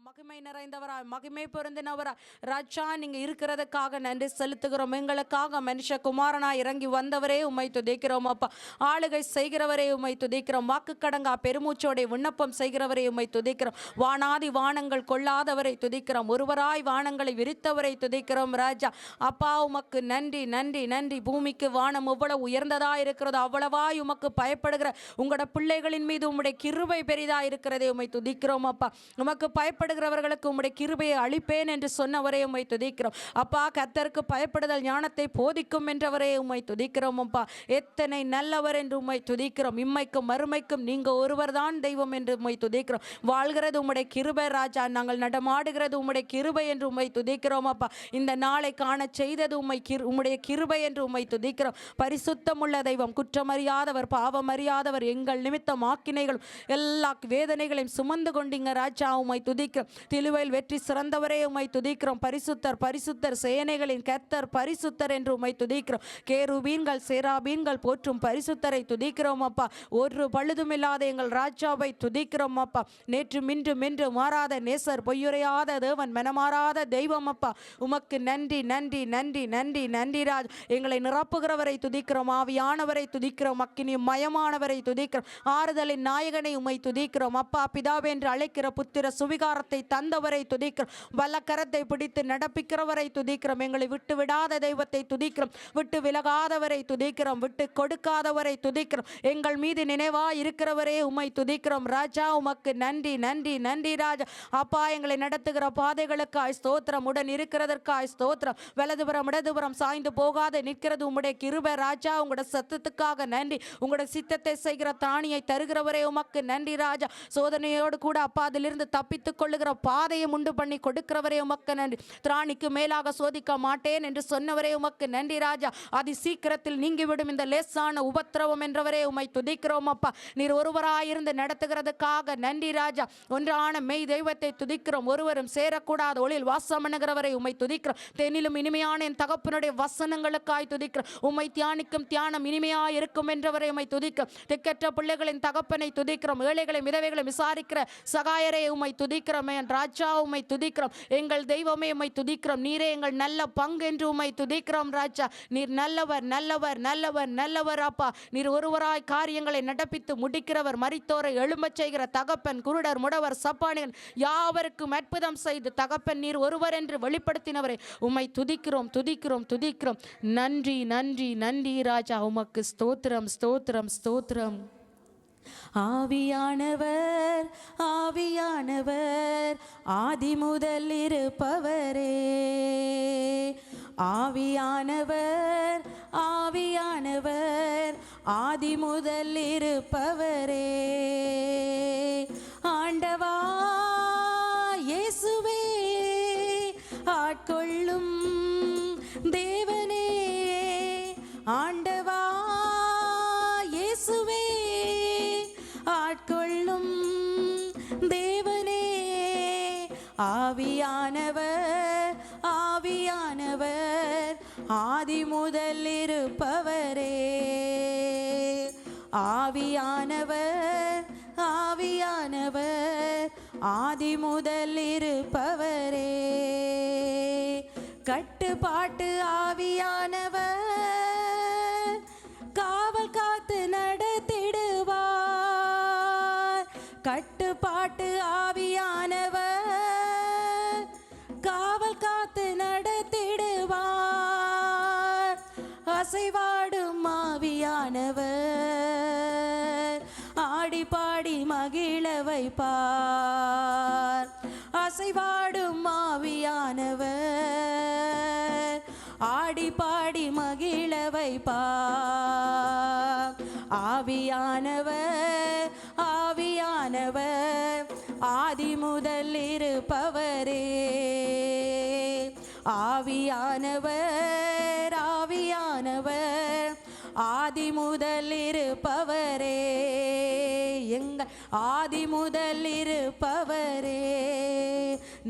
மகிமை நிறைந்தவராய் மகிமை பொருந்தினவராய் ராஜா நீங்க இருக்கிறதுக்காக நன்றி செலுத்துகிறோம். எங்களுக்காக மனுஷகுமாரனாய் இறங்கி வந்தவரே உம்மை துதிக்கிறோம். அப்பா ஆளுகை செய்கிறவரே உம்மை துதிக்கிறோம். வாக்கு கடங்கா பெருமூச்சோடைய விண்ணப்பம் செய்கிறவரே உம்மை துதிக்கிறோம். வானாதி வானங்கள் கொள்ளாதவரை துதிக்கிறோம். ஒருவராய் வானங்களை விரித்தவரை துதிக்கிறோம். ராஜா அப்பா உமக்கு நன்றி நன்றி நன்றி. பூமிக்கு வானம் எவ்வளவு உயர்ந்ததா இருக்கிறதோ அவ்வளவாய் உமக்கு பயப்படுகிற உங்களோட பிள்ளைகளின் மீது உம்முடைய கிருபை பெரிதா இருக்கிறதே உம்மை துதிக்கிறோம். அப்பா உமக்கு பயப்படுகிறவர்களுக்கு உம்முடைய கிருபையை அளிப்பேன் என்று சொன்னவரே உம்மை துதிக்கிறோம். அப்பா கர்த்தருக்கு பயப்படுதல் ஞானத்தை போதிக்கும் என்றவரே உம்மை துதிக்கிறோம். அப்பா எத்தனை நல்லவர் என்று உம்மை துதிக்கிறோம். இம்மைக்கும் மறுமைக்கும் நீங்க ஒருவர் தான் தெய்வம் என்று உம்மை துதிக்கிறோம். வாழ்கிறது உம்முடைய கிருபை ராஜா. நாங்கள் நடமாடுகிறது உம்முடைய கிருபை என்று உம்மை துதிக்கிறோம். அப்பா இந்த நாளை காண செய்தது உம்முடைய கிருபை என்று உம்மை துதிக்கிறோம். பரிசுத்தமுள்ள தெய்வம், குற்றமறியாதவர், பாவமறியாதவர், எங்கள் நிமித்தம் ஆக்கினைகளும் எல்லா வேதனைகளையும் சுமந்து கொண்டீங்க ராஜா உம்மை துதிக்கிறோம். திலுவையில் வெற்றி சிறந்தவரே உம்மை துதிக்கிறோம். பரிசுத்தர் பரிசுத்தர் சேனைகளின் கர்த்தர் பரிசுத்தர் என்று உம்மை துதிக்கிறோம். கேருபீன்கள் சேராபீன்கள் போற்றும் பரிசுத்தரை துதிக்கிறோம். அப்பா ஒரு பழுதுமில்லாத எங்கள் ராஜாவை துதிக்கிறோம். அப்பா நேற்று மின்று மின்று மாறாத நேசர், பொய்யுரையாத தேவன், மனமாறாத தெய்வம். அப்பா உமக்கு நன்றி நன்றி நன்றி நன்றி நன்றி ராஜ். எங்களை நிரப்புகிறவரை துதிக்கிறோம். ஆவியானவரை துதிக்கிறோம். அக்கினி மயமானவரை துதிக்கிறோம். ஆறுதலின் நாயகனை உம்மை துதிக்கிறோம். அப்பா பிதாவே என்று அழைக்கிற புத்திர சுவிகாரத்தை தந்தவரை துதிக்கிறோம். வல்லக்கரத்தை பிடித்து நடப்பிக்கிறவரை துதிக்கிறோம். எங்களை விட்டு விடாத தெய்வத்தை துதிக்கிறோம். விட்டு விலகாதவரை துதிக்கிறோம். விட்டு கொடுக்காதவரை துதிக்கிறோம். எங்கள் மீது நினைவா இருக்கிறவரே உம்மை துதிக்கிறோம். ராஜா உமக்கு நன்றி நன்றி நன்றி ராஜா. அப்பா எங்களை நடத்துகிற பாதைகளுக்காய் ஸ்தோத்திரம். உடன் இருக்கிறதற்காய் ஸ்தோத்திரம். வலதுபுறம் இடதுபுறம் சாய்ந்து போகாத நிற்கிறது உம்முடைய கிருபை ராஜா. உங்களோட சத்தத்துக்காக நன்றி. உங்களோட சித்தத்தை செய்கிற தானியை தருகிறவரே உமக்கு நன்றி ராஜா. சோதனையோடு கூட அப்பா அதிலிருந்து தப்பித்துக் கொள்ளுகிற பாதையை உண்டு பண்ணி கொடுக்கிறவரே உமக்கு நன்றி. திராணிக்கு மேலாக சோதிக்க மாட்டேன் என்று சொன்னவரே உமக்கு நன்றி ராஜா. அதி சீக்கிரத்தில் நீங்கிவிடும் இந்த லேசான உபத்திரவம் என்றவரே உம்மை துதிக்கிறோம். அப்பா நீர் ஒருவராயிருந்து நடத்துகிறதுக்காக நன்றி ராஜா. ஒன்றான மெய் தெய்வத்தை துதிக்கிறோம். ஒருவரும் சேரக்கூடாத ஒளியில் வாசம் பண்ணுகிறவரை உம்மை துதிக்கிறோம். தெனிலும் இனிமையான என் தகப்பனுடைய வசனங்களுக்காய் துதிக்கிறோம். உம்மை தியானிக்கும் தியானம் இனிமையாய் இருக்கும் என்றவரை உம்மை துதிக்கிறோம். திக்கற்ற பிள்ளைகளின் தகப்பனை துதிக்கிறோம். ஏழைகளை மிதவைகளை விசாரிக்கிற சகாயரை உம்மை துதிக்கிறோம். என் ராஜா உம்மை துதிக்கிறோம். எங்கள் தெய்வமே உம்மை துதிக்கிறோம். நீரே எங்கள் நல்ல பங்கு என்று உம்மை துதிக்கிறோம் ராஜா. நீர் நல்லவர் நல்லவர் நல்லவர் நல்லவர். அப்பா நீர் ஒருவராய் காரியங்களை நடப்பித்து முடிக்கிறவர். மரித்தோரை எழும்பச் செய்கிற தகப்பன். குருடர் முடவர் சப்பானிகள் யாவருக்கும் அற்புதம் செய்து தகப்பன் நீர் ஒருவர் என்று வெளிப்படுத்தினவரை உம்மை துதிக்கிறோம் துதிக்கிறோம் துதிக்கிறோம். நன்றி நன்றி நன்றி ராஜா. உமக்கு ஸ்தோத்திரம் ஸ்தோத்திரம் ஸ்தோத்திரம். ஆவியானவர் ஆவியானவர் ஆதி முதல் இருப்பவரே. ஆவியானவர் ஆவியானவர் ஆதி முதல் இருப்பவரே. ஆண்டவா இயேசுவே ஆட்கொள்ளும் தேவனே. ஆண்டவா இயேசுவே ஆட்கொள்ளும் தேவனே. ஆவியானவர் ஆவியானவர் ஆதி முதல் இருப்பவரே. ஆவியானவர் ஆவியானவர் ஆதி முதல் இருப்பவரே. கட்டுப்பாட்டு ஆவியானவர் காவல் காத்து நடத்திடுவார். கட்டுப்பாட்டு ஆவியானவர் காவல் காத்து நடத்திடுவார். அசைவாடும் ஆவியானவர் ஆடி பாடி மகிழ வைப்பார். அசைவாடும் ஆவியானவர் ஆடி பாடி மகிழ வைப்பார். ஆவியானவர் ஆவியானவர் ஆதி முதல் இருப்பவரே. ஆவியானவர் ஆவியானவர் ஆதி முதல் இருப்பவரே. எங்கள் ஆதி முதல் இருப்பவரே.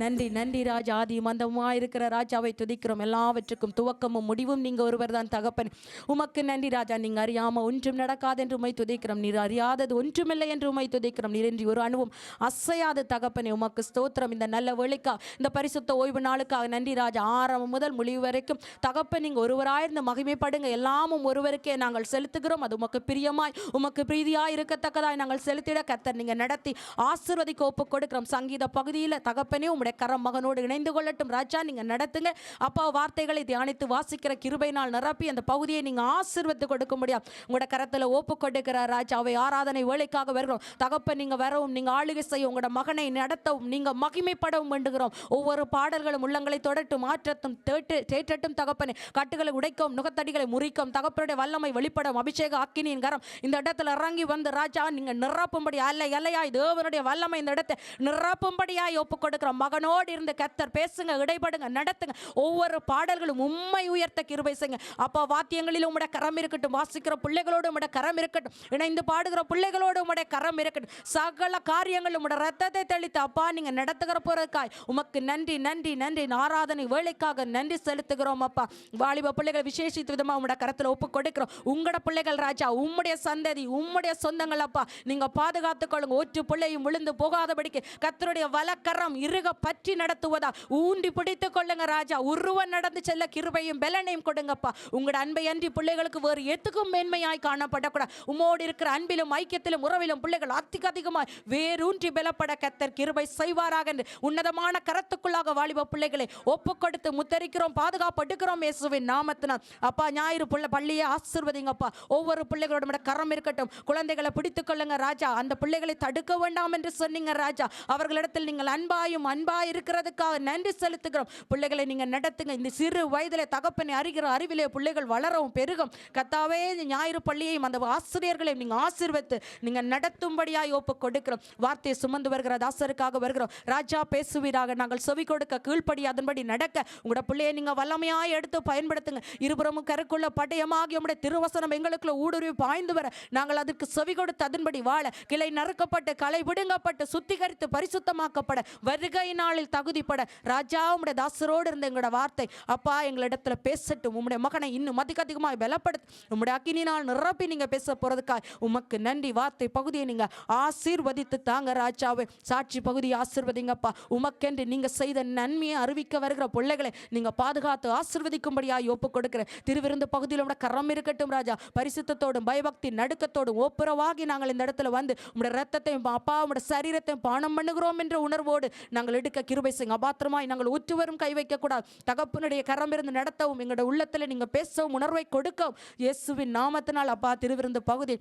நன்றி நன்றி ராஜா. ஆதி மந்தமாக இருக்கிற ராஜாவை துதிக்கிறோம். எல்லாவற்றுக்கும் துவக்கமும் முடிவும் நீங்க ஒருவர் தான் தகப்பன். உமக்கு நன்றி ராஜா. நீங்க அறியாம ஒன்றும் நடக்காது என்று உமை துதிக்கிறோம். நீர் அறியாதது ஒன்றுமில்லை என்று உமை துதிக்கிறோம். நீர் என்று ஒரு அணுவும் அசையாத தகப்பனே உமக்கு ஸ்தோத்திரம். இந்த நல்ல வேளைக்காக, இந்த பரிசுத்த ஓய்வு நாளுக்காக நன்றி ராஜா. ஆரம்பம் முதல் முடிவு வரைக்கும் தகப்பன் நீங்க ஒருவராயிருந்து மகிமைப்படுங்க. எல்லாமும் ஒருவருக்கே நாங்கள் செலுத்துகிறோம். அது உமக்கு பிரியமாய் உமக்கு பிரீதியாய் இருக்கத்தக்கதாய் நாங்கள் செலுத்திட கர்த்தர் நீங்க நடத்தி ஆசீர்வதிக்க ஒப்பு கொடுக்கிறோம். சங்கீத பகுதியில் தகப்பனே உம்முடைய கரம் மகனோடு இணைந்து கொள்ளட்டும் ராஜா. நீங்க நடத்துங்க அப்பா. வார்த்தைகளை தியானித்து வாசிக்கிற கிருபையினால் நிரப்பி அந்த பகுதியை நீங்க ஆசீர்வதித்து கொடுக்க முடியாது. உங்களோட கரத்துல ஒப்பு கொடுக்கிற ராஜாவை ஆராதனை வேலைக்காக வருகிறோம் தகப்பன். நீங்க வரவும், நீங்க ஆளுகை செய்ய, உங்களோட மகனை நடத்தவும், நீங்க மகிமைப்படவும் வேண்டுகிறோம். ஒவ்வொரு பாடல்களும் உள்ளங்களை தொடட்டும், மாற்றத்தும் தேற்றட்டும் தகப்பனே. கட்டுகளை உடைக்கும், நுகத்தடிகளை முறிக்கும் தகப்பனுடைய வல்லமை வெளிப்படும். அபிஷேக அக்கினியின் கரம் இந்த இடத்துல இறங்கி வந்து ராஜா நீங்க நிரப்பும்படி அல்லையாய் தேவனுடைய வல்லமை இந்த இடத்தை நிரப்பும்படியாய் ஒப்பு கொடுக்கிறோம். மகனோடு இருந்து கர்த்தர் பேசுங்க, இடைப்படுங்க, நடத்துங்க. ஒவ்வொரு பாடல்களும் உம்மை உயர்த்த கிருபை செய்யுங்க அப்பா. வாத்தியங்களில் உம்முடைய கரம் இருக்கட்டும். வாசிக்கிற பிள்ளைகளோடு உம்முடைய கரம் இருக்கட்டும். இணைந்து பாடுகிற பிள்ளைகளோடு உம்முடைய கரம் இருக்கட்டும். சகல காரியங்கள் உம்முடைய ரத்தத்தை தெளித்து அப்பா நீங்க நடத்துகிற போறதுக்காய் உமக்கு நன்றி நன்றி நன்றி. ஆராதனை வேலைக்காக நன்றி செலுத்துகிறோம் அப்பா. வாலிப பிள்ளைகளை விசேஷித்த விதமாக உம்முடைய கரத்தில் ஒப்பு கொடுக்கிறோம். உங்களோட பிள்ளைகள் ராஜா, உம்முடைய சந்ததி, உம்முடைய சொந்தங்கள் அப்பா நீங்க பாதுகாத்துக் கொள்ளுங்க. ஒற்று பிள்ளையும் விழுந்து போகாதபடிக்கு கர்த்தருடைய வலக்கரம் இறுக பற்றி நடத்துவதா ஊண்டி பிடித்துக் கொள்ளுங்க ராஜா. உருவ நடந்து செல்ல கிருபையும் பலனையும் கொடுங்கப்பா. உங்களோட அன்பை அன்றி பிள்ளைகளுக்கு வேறு எதுக்கும் மேன்மையாய் காணப்படக்கூடாது. உம்மோடு இருக்கிற அன்பிலும் ஐக்கியத்திலும் உறவிலும் பிள்ளைகள் அதிகமாய் வேரூன்றி பலப்பட கர்த்தர் கிருபை செய்வாராக என்று உன்னதமான கரத்துக்குள்ளாக வாலிப பிள்ளைகளை ஒப்பு கொடுத்து முத்தரிக்கிறோம், பாதுகாப்படுகிறோம் இயேசுவின் நாமத்தினால் அப்பா. ஞாயிறு பள்ளியை ஆசீர்வதிங்கப்பா. ஒவ்வொரு பிள்ளைகளோட கரம் இருக்கட்டும். குழந்தைகளை பிடித்துக் கொள்ளுங்க ராஜா. அந்த பிள்ளைகளை தடுக்க வேண்டாம் என்று சொன்னீங்க ராஜா. அவர்களிடத்தில் நீங்கள் அன்பாய் இருக்கிறதுக்காக நன்றி செலுத்துகிறோம். பிள்ளைகளை நீங்க நடத்துங்க. இந்த சிறு வயதிலே தகப்பனை அறிகிற அறிவிலே பிள்ளைகள் வளரவும் பெருகும் கர்த்தாவே. ஞாயிறு பள்ளியையும் அந்த ஆசிரியர்களையும் நீங்க ஆசீர்வதித்து நீங்க நடத்தும்படியாய் ஒப்பு கொடுக்கிறோம். வார்த்தையை சுமந்து வருகிற தாசருக்காக வருகிறோம் ராஜா. பேசுவீராக, நாங்கள் செவி கொடுக்க கீழ்ப்படி அதன்படி நடக்க உங்களோட பிள்ளையை நீங்க வல்லமையாய் எடுத்து பயன்படுத்துங்க. இருபுறமும் கருக்குள்ள பட்டயமாகி உங்களுடைய திருவசனம் எங்களுக்குள்ள ஊடுருவி பாய்ந்து வர நாங்கள் அதற்கு செவி கொடுத்து அதன்படி வாழ, கிளை நறுக்கப்பட்டு களை விடுங்கப்பட்டு சுத்திகரித்து பரிசுத்தமாக்கப்பட வருகை நாளில் தகுதிப்பட ராஜா உம்முடைய தாசரோடு இருந்த எங்களோட வார்த்தை அப்பா எங்களிடத்துல பேசட்டும். உம்முடைய மகனை இன்னும் அதிகமாய் பலப்படுத்த உம்முடைய அக்கினினால் நிரப்பி நீங்க பேச போறதுக்காய் உமக்கு நன்றி. வார்த்தை பகுதியை நீங்க ஆசீர்வதித்து தாங்க ராஜாவே. சாட்சி பகுதியை ஆசீர்வதிங்கப்பா. உமக்கென்று நீங்க செய்த நன்மையை அறிவிக்க வருகிற பிள்ளைகளை நீங்க பாதுகாத்து ஆசீர்வதிக்கும்படியாய் ஒப்பு கொடுக்கிற திருவிருந்து பகுதியில் உடைய கரம் இருக்கட்டும் ராஜா. பரிசுத்தத்தோடும் பயபக்தி நடுக்கத்தோடும் ஒப்புரவாகி நாங்கள் இந்த இடத்துல வந்து உம்முடைய ரத்தத்தையும் அப்பா உம்முடைய சரீரத்தையும் பானம் பண்ணுகிறோம் என்ற உணர்வோடு நாங்கள் எடுக்க கிருபை செய்யுங்க. அபாத்திரமாய் நாங்கள் ஒற்றுவரும் கை வைக்க கூடாது. தகப்பனுடைய கரம் இருந்து நடத்தவும் எங்களுடைய உள்ளத்தில் நீங்க பேசவும் உணர்வை கொடுக்கவும் இயேசுவின் நாமத்தினால் அப்பா திருவிருந்து பகுதி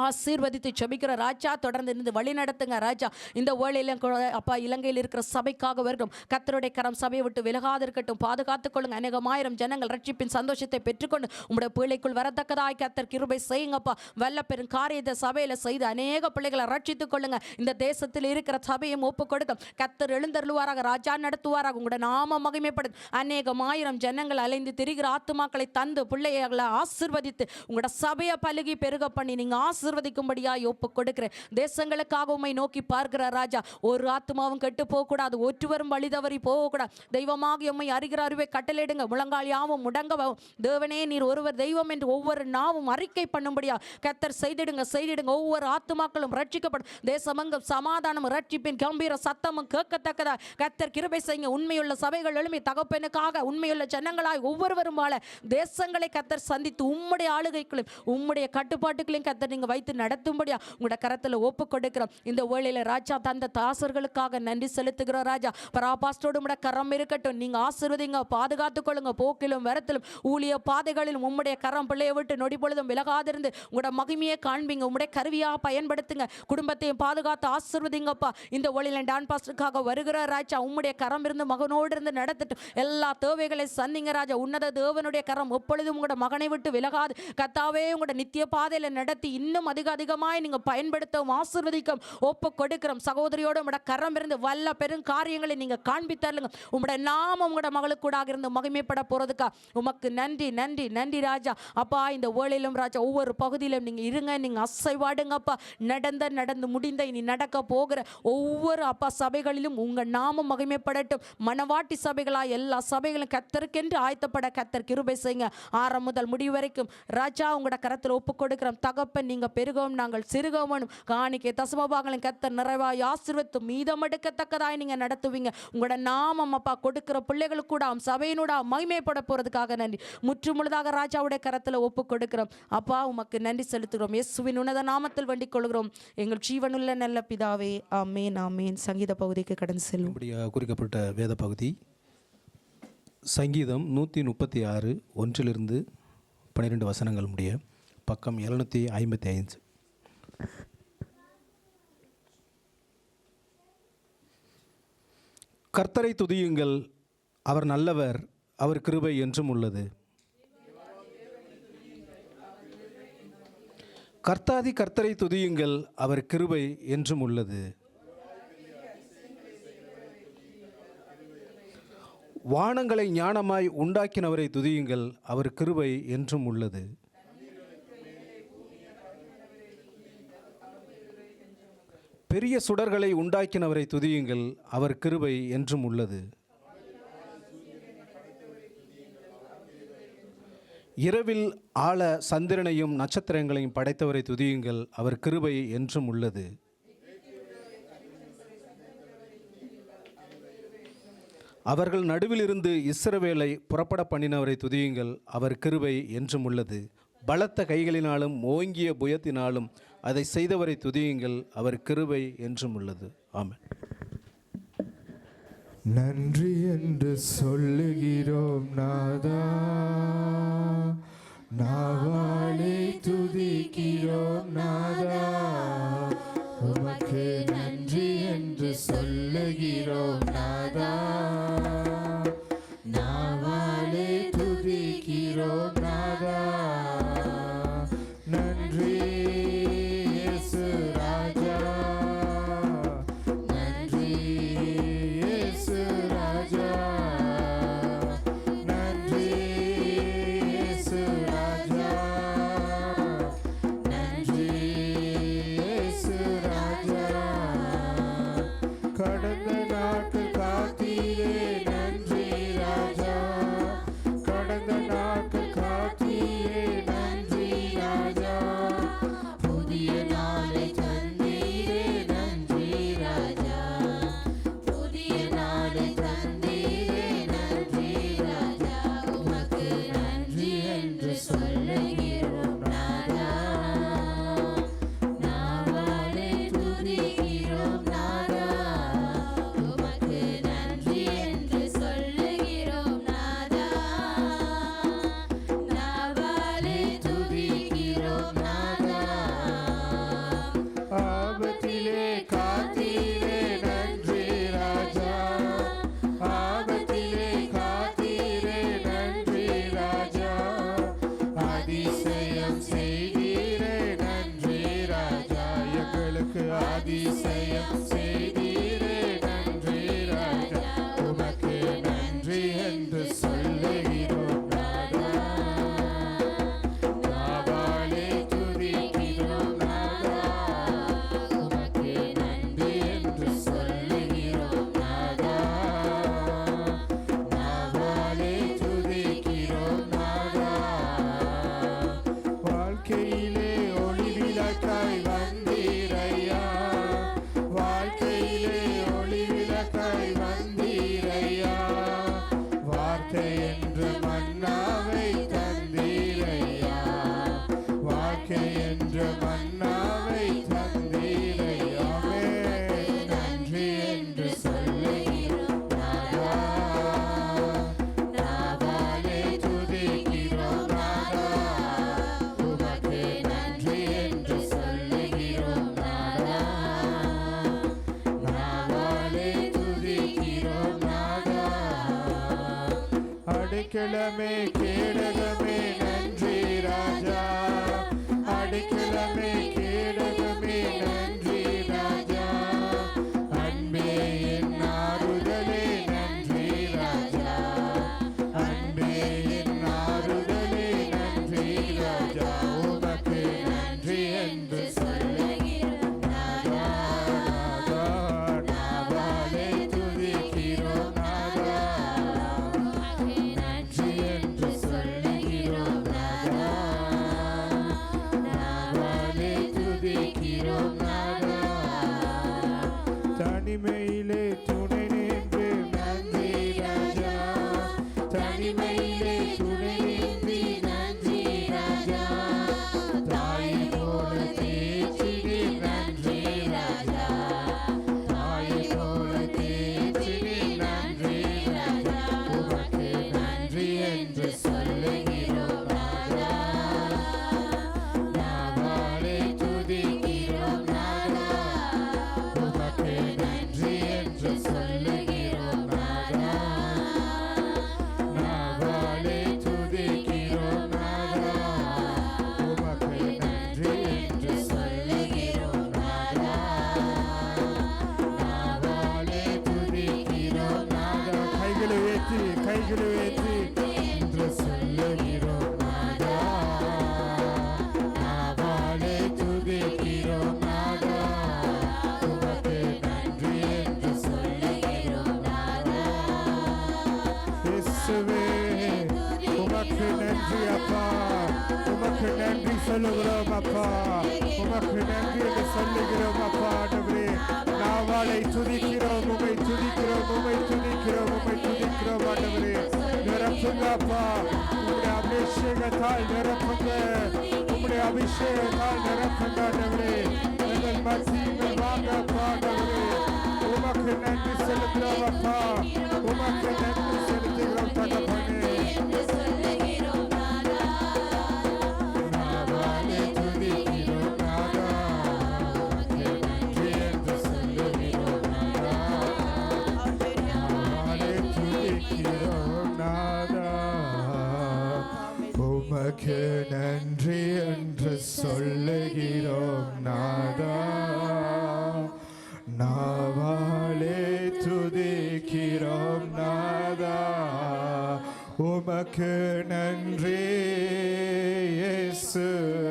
ஆசீர்வதித்து செபிக்கிற ராஜா. தொடர்ந்து இருந்து வழி நடத்துங்க ராஜா. இந்த வேளையில அப்பா இலங்கையில் இருக்கிற சபைக்காக வருகிறோம். கர்த்தருடைய கரம் சபையை விட்டு விலகாது இருக்கட்டும். பாதுகாத்துக் கொள்ளுங்க. அநேகமாயிரம் ஜனங்கள் ரட்சிப்பின் சந்தோஷத்தை பெற்றுக்கொண்டு உங்களுடைய பிள்ளைக்குள் வரத்தக்கதாய் கர்த்தர் கிருபை செய்யுங்கப்பா. வல்ல பெரும் காரியத்தை சபையில செய்து அநேக பிள்ளைகளை ரட்சித்துக் கொள்ளுங்க. இந்த தேசத்தில் இருக்கிற சபையும் ஒப்பு கொடுக்கும். கர்த்தர் எழுந்தருளுவாராக, ராஜா நடத்துவாராக. உங்களோட நாம மகிமைப்படும். அநேகமாயிரம் ஜனங்கள் அலைந்து திரிகிற ஆத்துமாக்களை தந்து பிள்ளைகளை ஆசீர்வதித்து உங்களோட சபையை பலுகி பெருக பண்ணி நீங்க ஆசீர்வதிக்கும்படியாய் ஒப்பு கொடுக்கிறேன். தேசங்களுக்காக உம்மை நோக்கி பார்க்கிற ராஜா. ஒரு ஆத்மாவும் கெட்டு போகக்கூடாது. ஒற்றுவரும் வழி தவறி போகக்கூடாது. தெய்வமாக உம்மை அறிகிற அறிவை கட்டளையிடுங்க. முழங்கால் யாவும் முடங்கவும் தேவனே நீர் ஒருவர் தெய்வம் என்று ஒவ்வொரு நாவும் அறிக்கை பண்ணும்படியா கர்த்தர் செய்திடுங்க. ஒவ்வொரு ஆத்துமாக்களும் ரட்சிக்கப்படும். தேசமங்கும் சமாதானம் ரட்சிப்பின் கம்பீர சத்தமும் கேட்கத்தக்கதா கர்த்தர் கிருபை செய்யுங்க. உண்மையுள்ள சபைகள் எழுமி தகப்பனுக்காக உண்மையுள்ள ஜனங்களாய் ஒவ்வொருவரும் வாழ தேசங்களை கர்த்தர் சந்தித்து உம்முடைய ஆளுகைகளையும் உம்முடைய கட்டுப்பாட்டுகளையும் கர்த்தர் நீங்க வைத்து நடத்தும்படியா உங்களோட கரத்துல ஒப்பு கொடுக்கிறோம். இந்த வேளையில ராஜா தந்த தாசர்களுக்காக நன்றி செலுத்துகிறோம் ராஜா. பராபாஸ்டோடு உம்முடைய கரம் இருக்கட்டும். நீங்க ஆசீர்வதிங்க, பாதுகாத்துக் கொள்ளுங்க. போக்கிலும் வரத்திலும் ஊழிய பாதைகளிலும் உம்முடைய கரம் பிள்ளையை விட்டு நொடி பொழுதும் விலகாதிருந்து உங்களோட மகிமையை காண்பீங்க. உம்முடைய கருவியா பயன்படுத்துங்க. குடும்பத்தையும் பாதுகாத்து ஆசீர்வதிங்கப்பா. இந்த வேளையில டான் பாஸ்டருக்காக வருகிற ராஜா உம்முடைய கரம் இருந்து மகனோடு இருந்து நடத்தட்டும். எல்லா தேவைகளை சந்திங்க ராஜா. உன்னத தேவனுடைய கரம் எப்பொழுதும் உங்களோட மகனை விட்டு விலகாது கர்த்தாவே உங்களோட நித்திய பாதையில நடத்தி இன்னும் இன்னும் அதிகமாய் நீங்க பயன்படுத்தவும் ஆசீர்வதிக்கும் ஒப்பு கொடுக்கிறோம். சகோதரியோட உங்களோட கரம் இருந்து வல்ல பெரும் காரியங்களை நீங்க காண்பித்தருங்க. உங்களோட நாமம் உங்களோட மகளுக்கு கூட இருந்து மகிமைப்பட போறதுக்கா உமக்கு நன்றி நன்றி நன்றி ராஜா. அப்பா இந்த வேளையிலும் ராஜா ஒவ்வொரு பகுதியிலும் நீங்க இருங்க, நீங்க அசைவாடுங்கப்பா. நடந்து முடிந்த இனி நடக்க போகிற ஒவ்வொரு அப்பா சபைகளிலும் உங்க நாமம் மகிமைப்படட்டும். மனவாட்டி சபைகளா எல்லா சபைகளும் கர்த்தருக்கென்று ஆயத்தப்பட கர்த்தர் கிருபை செய்யுங்க. ஆரம்பம் முதல் முடிவு வரைக்கும் ராஜா உங்களோட கரத்தில் ஒப்பு கொடுக்கிறோம். தகப்பன் நீங்க பெருகவும் நாங்கள் சிறுகவும் காணிக்கை தசமபாகங்களும் கர்த்தர் நிறைவாய் ஆசீர்வதித்து மீதம் எடுக்கத்தக்கதாய் நீங்க நடத்துவீங்க. உங்களோட நாமம் அப்பா கொடுக்கிற பிள்ளைகளுக்கு கூட சபையினோட மகிமைப்பட போறதுக்காக நன்றி. முற்று முழுதாக ராஜாவுடைய கரத்தில் ஒப்பு கொடுக்கிறோம். அப்பா உமக்கு நன்றி செலுத்துகிறோம். இயேசுவின் உன்னத நாமத்தில் வேண்டிக் கொள்கிறோம் எங்கள் ஜீவனுள்ள நல்ல பிதாவே, ஆமேன் ஆமேன். சங்கீத பகுதிக்கு கடந்து செல்லும். குறிக்கப்பட்ட வேத பகுதி சங்கீதம் 136 1 12 வசனங்கள் முடிய பக்கம் 755. கர்த்தரை துதியுங்கள், அவர் நல்லவர், அவர் கிருபை என்றும் உள்ளது. கர்த்தாதி கர்த்தரை துதியுங்கள், அவர் கிருபை என்றும் உள்ளது. வானங்களை ஞானமாய் உண்டாக்கினவரை துதியுங்கள், அவர் கிருபை என்றும் உள்ளது. பெரிய சுடர்களை உண்டாக்கினவரை துதியுங்கள், அவர் கிருபை என்றும் உள்ளது. இரவில் ஆழ சந்திரனையும் நட்சத்திரங்களையும் படைத்தவரை துதியுங்கள், அவர் கிருபை என்றும் உள்ளது. அவர்கள் நடுவிலிருந்து இஸ்ரவேலை புறப்பட பண்ணினவரை துதியுங்கள், அவர் கிருபை என்றும் உள்ளது. பலத்த கைகளினாலும் ஓங்கிய புயத்தினாலும் அதை செய்தவரை துதியுங்கள், அவர் கிருபை என்றும் உள்ளது. ஆமென். நன்றி என்று சொல்லுகிறோம் நாதா, நாவாலே துதிக்கிறோம் நாதா. உமக்கு நன்றி என்று சொல்லுகிறோம் நாதா, நாவாலே துதிக்கிறோம் நாதா. நன்றி இயேசு ராஜா, நன்றி இயேசு ராஜா, நன்றி இயேசு ராஜா, நன்றி இயேசு ராஜா. கடந்த நாட்கள் காத்தீரே நன்றி ராஜா, கடந்த நாட்கள் காத்தீரே நன்றி ராஜா. புதிய நாளை தந்தீரே நன்றி ராஜா, புதிய நாளை தந்தீரே நன்றி ராஜா. உமக்கு நன்றி என்று சொல்லுகிறோம் நாதா, நாவாலே துதிக்கிறோம் நாதா. உமக்கு நன்றி என்று சொல்லுகிறோம் நாதா, நாவாலே துதிக்கிறோம் நாதா. ஆபத்திலே காத்தீரே நன்றி ராஜா, ஆபத்திலே காத்தீரே நன்றி ராஜா. அதிசயம் செய்தீரே நன்றி ராஜா, எங்களுக்கு அதிசயம் செய்தீரே நன்றி ராஜா. உமக்கு நன்றி என்று சொல்லுகிறோம் நாதா, நாவாலே துதிக்கிறோம் நாதா. உமக்கு நன்றி என்று சொல்லுகிறோம் நாதா, நாவாலே துதிக்கிறோம் நாதா. வாழ்க்கையிலே ஒளி விளக்காய் வந்தீரையா, வாழ்க்கையிலே ஒளி விளக்காய் வந்தீரையா. வார்த்தை என்ற மன்னாவை தந்தீரையா, வாழ்க்கை என்ற மன்னாவை தந்தீரையா. நன்றி என்று சொல்லுகிறோம் நாதா, நாவாலே துதிக்கிறோம் நாதா. உமக்கு நன்றி என்று சொல்லுகிறோம் நாதா, நாவாலே துதிக்கிறோம் நாதா. அடைக்கலமே கேடகமே நன்றி ராஜா, அடைக்கலமே கேடகமே நன்றி ராஜா, அன்பே என் ஆறுதலே நன்றி ராஜா, அன்பே என் ஆறுதலே நன்றி ராஜா, உமக்கு நன்றி என்று சொல்லுகிறோம் நாதா, நாவாலே துதிக்கிறோம் நாதா, உமக்கு நன்றி என்று சொல்லுகிறோம் நாதா, நாவாலே துதிக்கிறோம் நாதா, தனிமையிலே துணை நின்று நன்றி ராஜா, தனிமையிலே துணை நின்று நன்றி ராஜா, தாயை போல தேற்றினி நன்றி ராஜா, தாயை போல தேற்றினி நன்றி ராஜா, உமக்கு நன்றி என்று சொல்லுகிறோம் நாதா, நாவாலே துதிக்கிறோம் நாதா, உமக்கு நன்றி என்று சொல்லுகிறோம் நாதா, நாவாலே துதிக்கிறோம் நாதா, உமக்கு நன்றி என்று சொல்லுகிறோம் நாதா, நாவாலே துதிக்கிறோம் நாதா, கைகளை உயர்த்தி என்று சொல்லுகிறோம் நாதா, நாவாலே துதிக்கிறோம் நாதா, உமக்கு நன்றி என்று சொல்லுகிறோம் நாதா, இயேசுவே உமக்கு நன்றி அப்பா, உமக்கு நன்றி சொல்லுகிறோம் அப்பா, உமக்கு நன்றி என்று சொல்லுகிறோம் அப்பா, ஆண்டவரே நாவாலை துதிக்கிறோம், உம்மை துதிக்கிறோம், உம்மை துதிக்கிறோம், உம்மை துதிக்கிறோம் ஆண்டவரே, நிரப்புங்க அப்பா, உம்முடைய அபிஷேகத்தால் நிரப்புங்க, உம்முடைய அபிஷேகத்தால் நிரப்புங்க ஆண்டவரே, எங்கள் மத்தியில் வாங்க அப்பா ஆண்டவரே, உமக்கு நன்றி செலுத்துகிறோம் அப்பா, உமக்கு நன்றி செலுத்துகிறோம் தகப்பனே, நாவாலே துதிக்கிறோம் நாதா, உமக்கு நன்றி என்று சொல்லுகிறோம் நாதா, நாவாலே துதிக்கிறோம் நாதா, உமக்கு நன்றி என்று சொல்லுகிறோம் நாதா, நாவாலே துதிக்கிறோம் நாதா, உமக்கு நன்றி இயேசு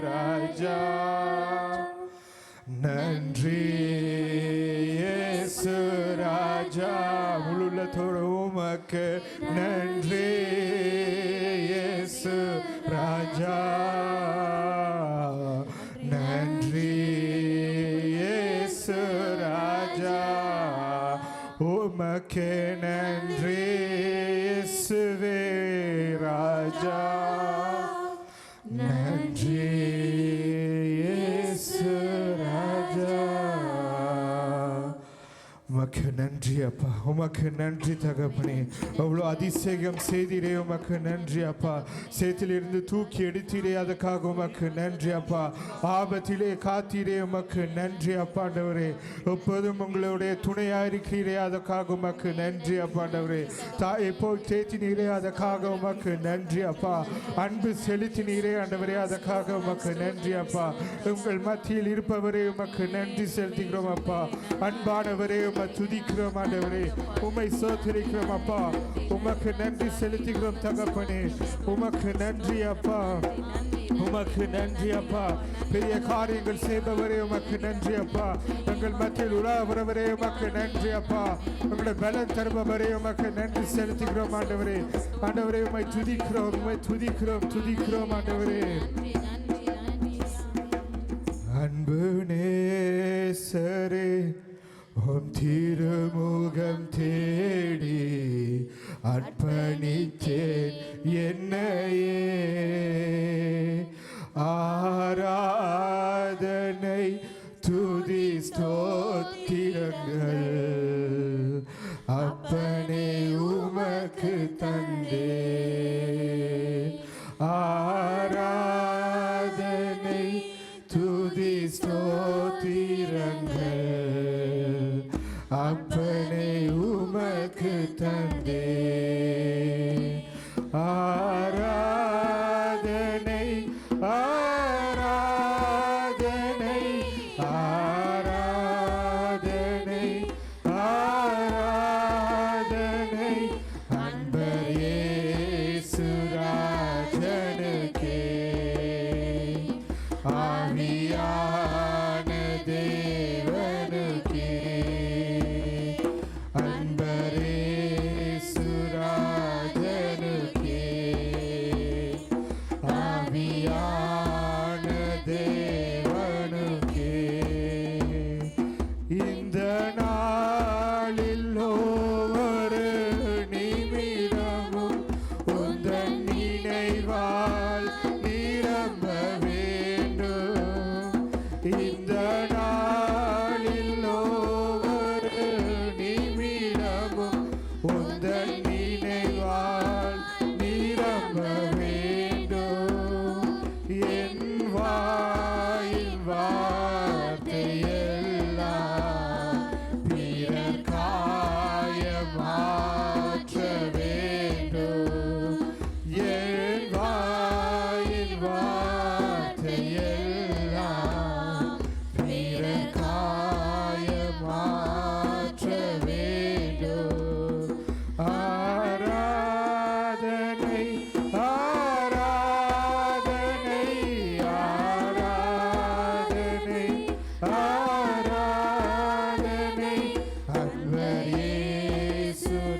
ராஜா, நன்றி இயேசு ராஜா, முழுள்ளத்தோடு உமக்கு நன்றி இயேசு ராஜா, நன்றி இயேசு ராஜா, உமக்கு நன்றி இயேசுவே ராஜா, நன்றி இயேசு ராஜா, உமக்கு நன்றி அப்பா, உமக்கு நன்றி தகப்பனே, அவ்வளோ அதிசயம் செய்தீரே, உமக்கு நன்றி அப்பா, சேத்திலிருந்து தூக்கி எடுத்தீரே, அதுக்காக உமக்கு நன்றி அப்பா, ஆபத்திலே காத்தீரே, உமக்கு நன்றி அப்பாண்டவரே, எப்போதும் உங்களுடைய துணையாயிருக்கிறீரே, அதுக்காக உமக்கு நன்றி அப்பாண்டவரே, தாயை போல் தேத்தினீரே, அதுக்காக உமக்கு நன்றி அப்பா, அன்பு செலுத்தினீரே ஆண்டவரே, அதுக்காக உமக்கு நன்றி அப்பா, உங்கள் மத்தியில் இருப்பவரே உமக்கு நன்றி செலுத்துகிறோம் அப்பா, அன்பானவரே உம்மை துதிக்கிறோம் ஆண்டவரே, உம்மை சோதரிக்கிறோம் அப்பா, உமக்கு நன்றி செலுத்துகிறோம் தகப்பனே, உமக்கு நன்றி அப்பா, உமக்கு நன்றி அப்பா, பெரிய காரியங்கள் செய்பவரே உமக்கு நன்றி அப்பா, எங்கள் மத்தியில் உலாவுறவரே உமக்கு நன்றி அப்பா, உங்களுடைய பலம் தருபவரே உமக்கு நன்றி செலுத்துகிறோம் ஆண்டவரே, ஆண்டவரே உம்மை துதிக்கிறோம், உம்மை துதிக்கிறோம், துதிக்கிறோம் ஆண்டவரே, அன்பு நேசரே உம் திருமுகம் தேடி அர்ப்பணித்தேன் என்னையே, ஆராதனை துதி ஸ்தோத்திரங்கள் அப்பனே உமக்கு தந்தேன், ஆராதனை துதி ஸ்தோத்திரங்கள் அப்பனே உமக்கு தந்தேன், ஆராதனை ஆராதனை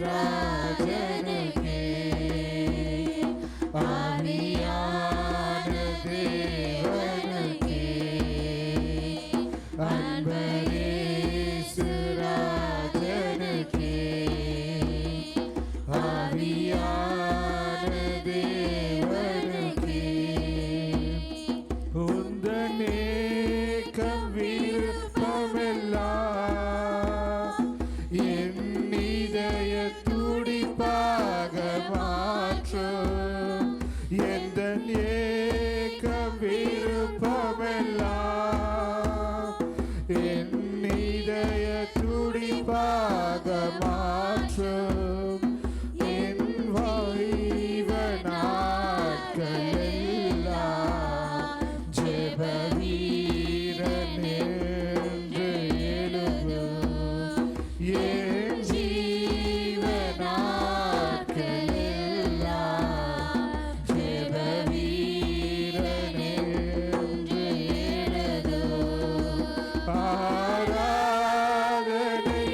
ராஜனுக்கே ஆவியான தேவனுக்கே அன்பரேசு ராஜனுக்கே ஆவியான தேவனுக்கே உந்தனேக்கம் விருப்பமெல்லாம் என் இதய துடிப்பாக மாற்றும் எந்த ஏக்கம் விருப்பமெல்லாம் என் இதய துடிப்பாக மாற்றும் என் வாய்வ நாட்களெல்லாம் ஜெப வீரன் என்று எழும்பும் என் ஜீவ நாட்களெல்லாம் ஜெப வீரன் என்று எழுதும் ஆராதனை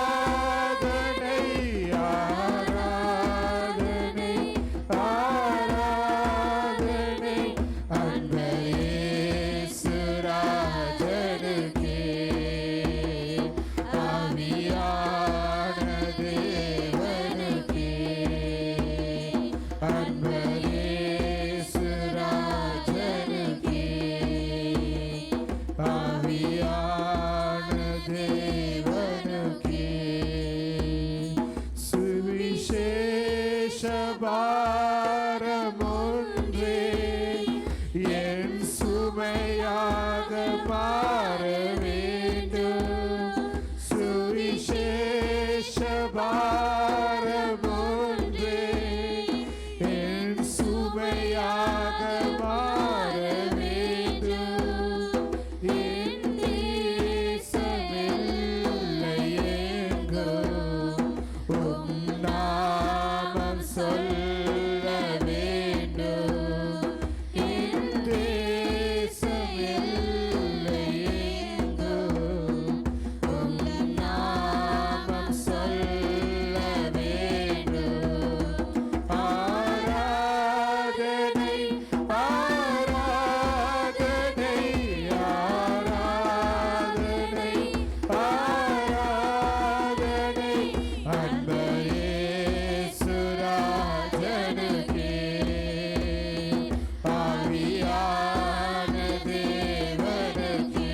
ஆராதனை ஆராதனை ஆராதனை அன்பரேசு ராஜனுக்கே ஆவியான தேவனுக்கே அன்பரேசு ராஜனுக்கே ஆவியான தேவனுக்கே சுவிசேஷ பாரம் ஒன்றே என் சுமையாக மாற வேண்டும் சுவிசேஷ பாரம் ஒன்றே என் சுமையாக மாற வேண்டும் என் தேசமில்லை எங்கும் உம் நாமம் சொல்ல வேண்டும் என் தேசமில்லை எங்கும் உம் நாமம் சொல்ல வேண்டும் ஆராதனை ஆராதனை ஆராதனை ஆராதனை அன்பரேசு ராஜனுக்கே ஆவியான தேவனுக்கே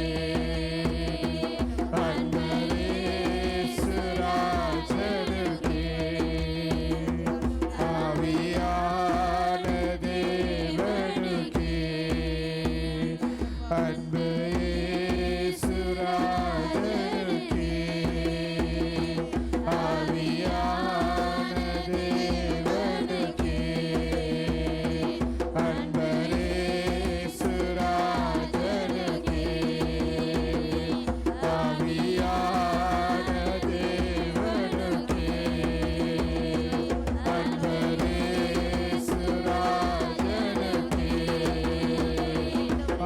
அன்பரேசு ராஜனுக்கே ஆவியான தேவனுக்கே அன்பு இயேசு ராஜனுக்கே ஆவியான தேவனுக்கே அன்பரேசு ராஜனுக்கே ஆவியான தேவனுக்கே அன்பரேசு ராஜனுக்கே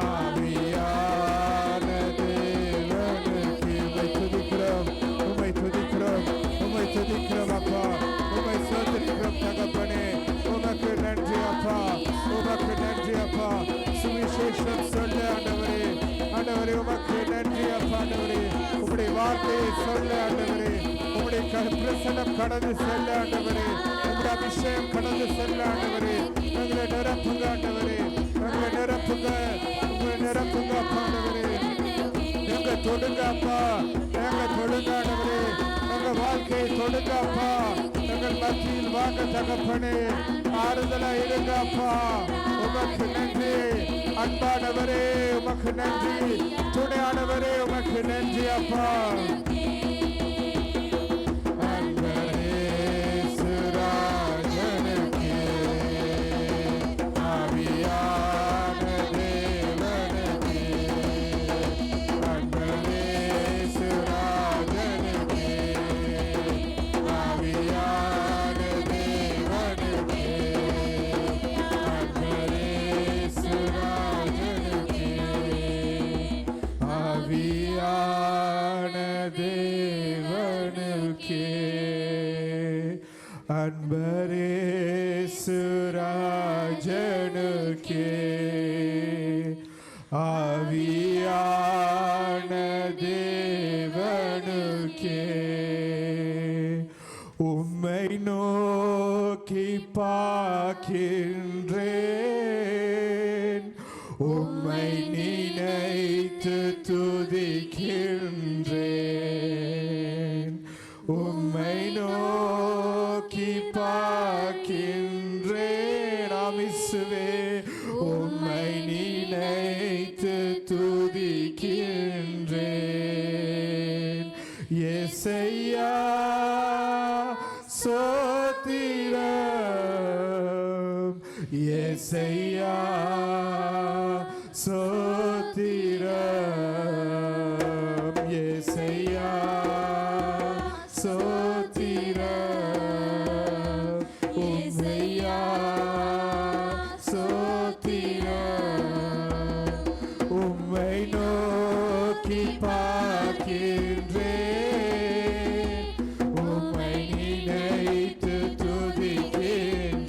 ஆவியான தேவனுக்கே உம்மை துதிக்கிறோம் உம்மை துதிக்கிறோம் அப்பா உம்மை சோதரிக்கிறோம் தகப்பனே உமக்கு நன்றி அப்பா உமக்கு நன்றி அப்பா சுவிசேஷம் சொல்ல ஆண்டவரே ஆண்டவரே உமக்கு நன்றி அப்பா ஆண்டவரே உம்முடைய வார்த்தையை சொல்ல ஆண்டவரே உம்முடைய பிரசனம் கடந்து செல்ல ஆண்டவரே உம்முடைய அபிஷேகம் கடந்து செல்ல ஆண்டவரே எங்களை நிரப்புங்க ஆண்டவரே எங்களை நிரப்புங்க உங்களை நிரப்புங்க அப்பா ஆண்டவரே எங்க தொடுங்க அப்பா எங்க தொடுங்க ஆண்டவரே எங்க வாழ்க்கையை தொடுங்க அப்பா எங்கள் மத்தியில் வாங்க தகப்பனே ஆறுதலா இருங்க அப்பா உமக்கு நன்றி அன்பானவரே உமக்கு நன்றி துணையானவரே உமக்கு நன்றி அப்பா அன்பரேசு ராஜனுக்கே ஆவியான தேவனுக்கே அன்பரேசு ராஜனுக்கே ஆவியான தேவனுக்கே அன்பரேசு ராஜனுக்கே ஆவியான தேவனுக்கே அன்பரேசுராஜனுக்கே ஆவியான தேவனுக்கே உம்மை நோக்கி பார்க்கின்றேன், உம்மை நினைத்து துதிக்கின்றேன், உம்மை நோக்கி பார்க்கின்றேன். ஆமிசுவே உம்மை நினைத்து துதிக்கின்றேன். இயேசையா சோத்திரம், இயேசையா சோத்திரம், இயேசையா சோத்திரம், இயேசையா சோத்திரம். உம்மை நோக்கி பார்க்கின்றேன், உம்மை நினைத்து துதிக்கின்றேன்,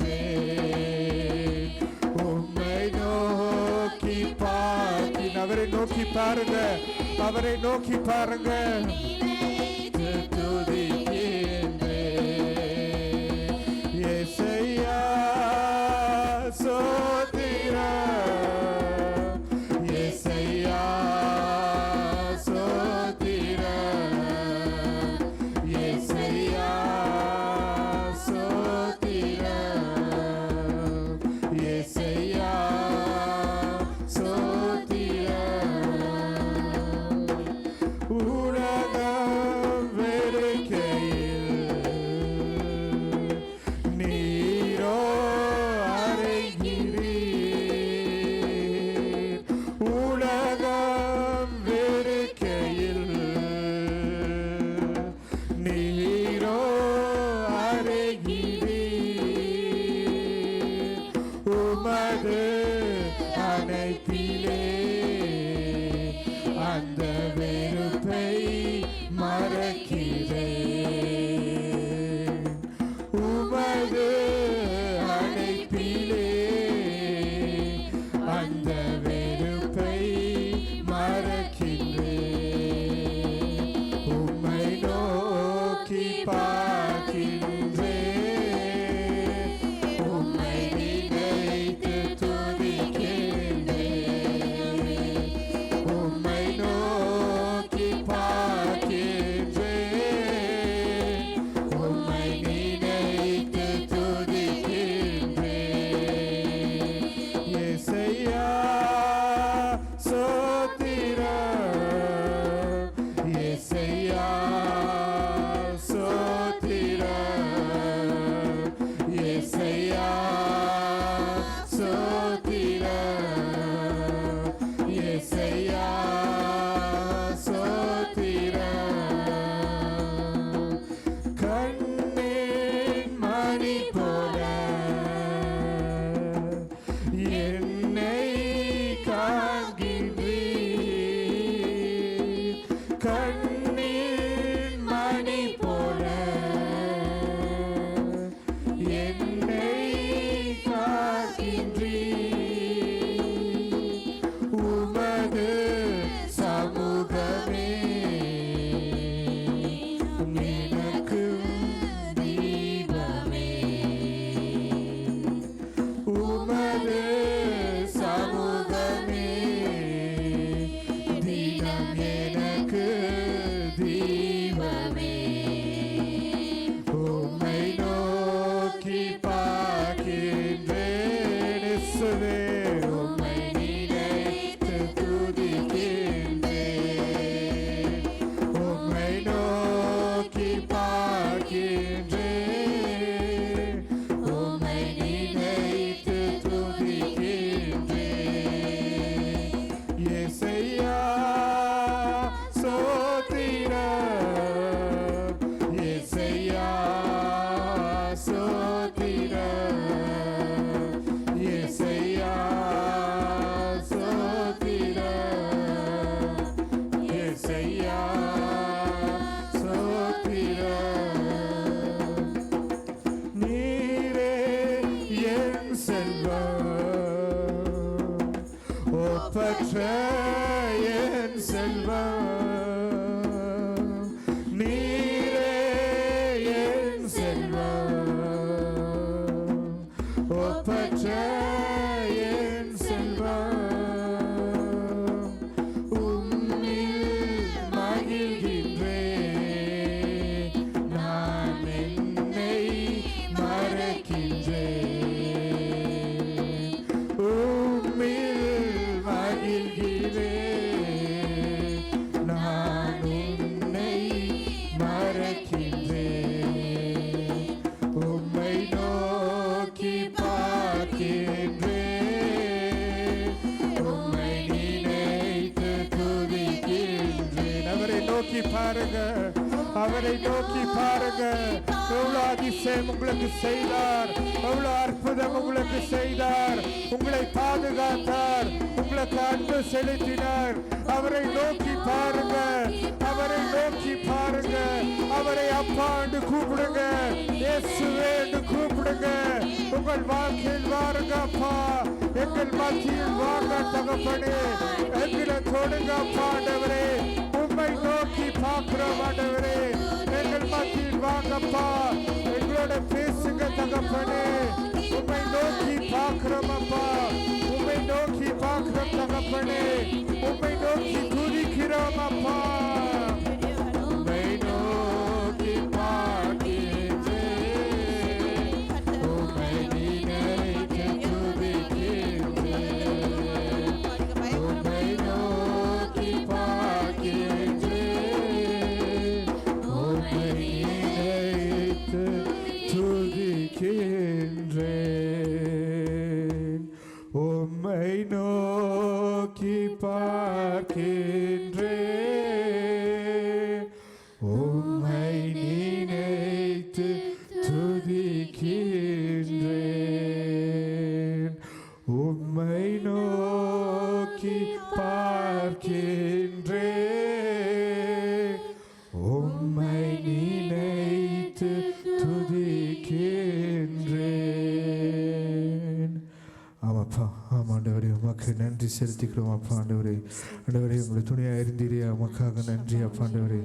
உம்மை நோக்கி பார்க்கின்றேன். அவரை நோக்கி பாருங்க, அவரை நோக்கி பாருங்க. துதிக்கின்றேன். இயேசையா சோத்திரம், இயேசையா சோத்திரம், இயேசையா சோத்திரம், இயேசையா சோத்திரம். உலகம் அவரை நோக்கி பாருங்க. எவ்வளவு அதிசயம் உங்களுக்கு செய்தார், எவ்வளவு அற்புதம் உங்களுக்கு செய்தார். உங்களை பாதுகாத்தார், உங்களுக்கு அன்பு செலுத்தினார். அவரை நோக்கி பாருங்க, அவரை நோக்கி பாருங்க. அவரை அப்பா என்று கூப்பிடுங்க, இயேசுவே என்று கூப்பிடுங்க. உங்கள் வாழ்க்கையில் வாருங்க அப்பா, எங்கள் மத்தியில் வாங்க தகப்பனே. எங்களை தொடுங்க அப்பா ஆண்டவரே, உம்மை நோக்கி பார்க்கிறோம் ஆண்டவரே. எங்கள் மத்தியில் வாங்கப்பா, எங்களோட பேசுங்க தகப்பனே. உம்மை நோக்கி பார்க்கிறோம் அப்பா, உம்மை நோக்கி பார்க்கிறோம் தகப்பனே. உம்மை நோக்கி துதிக்கிறோம் அப்பா. உம்மை நோக்கி பார்க்கிறேன், உம்மை நினைத்து துதிக்கிறேன். உம்மை நோக்கி பார்க்கிறேன், உம்மை நினைத்து துதிக்கின்றேன். உம்மை நோக்கி பார்க்கின்றேன், உம்மை நினைத்து துதிக்கின்றேன். உம்மை நோக்கி பார்க்கின்றேன், உம்மை நினைத்து துதிக்கின்றேன். ஆமாப்பா, ஆமாண்டவரே, உமக்கு நன்றி செலுத்திக்கிறோம் அப்பா ஆண்டவரே. ஆண்டவரே, உங்களை துணையாக இருந்தீரே, உமக்காக நன்றி அப்பா ஆண்டவரே.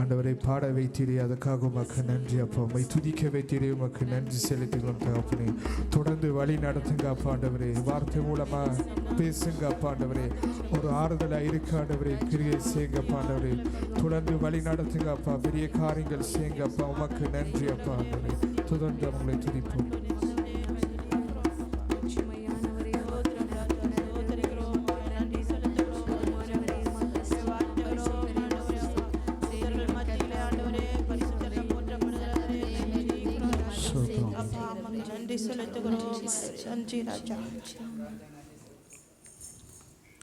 ஆண்டவரை பாட வைத்தீரே, அதுக்காக உமக்கு நன்றி அப்பா. உம்மை துதிக்க வைத்தீரே, உமக்கு நன்றி செலுத்திக்கிறோம் தகப்பனே. தொடர்ந்து வழி நடத்துங்க அப்பா ஆண்டவரே. வார்த்தை மூலமா பேசுங்க அப்பா ஆண்டவரே. ஒரு ஆறுதலாக இருக்க ஆண்டவரே, கிரியை செய்யுங்க அப்பா ஆண்டவரே. தொடர்ந்து வழி நடத்துங்க அப்பா, பெரிய காரியங்கள் செய்யுங்க அப்பா. உமக்கு நன்றி அப்பா ஆண்டவரே. தொடர்ந்து அவங்களை துதிப்போம்.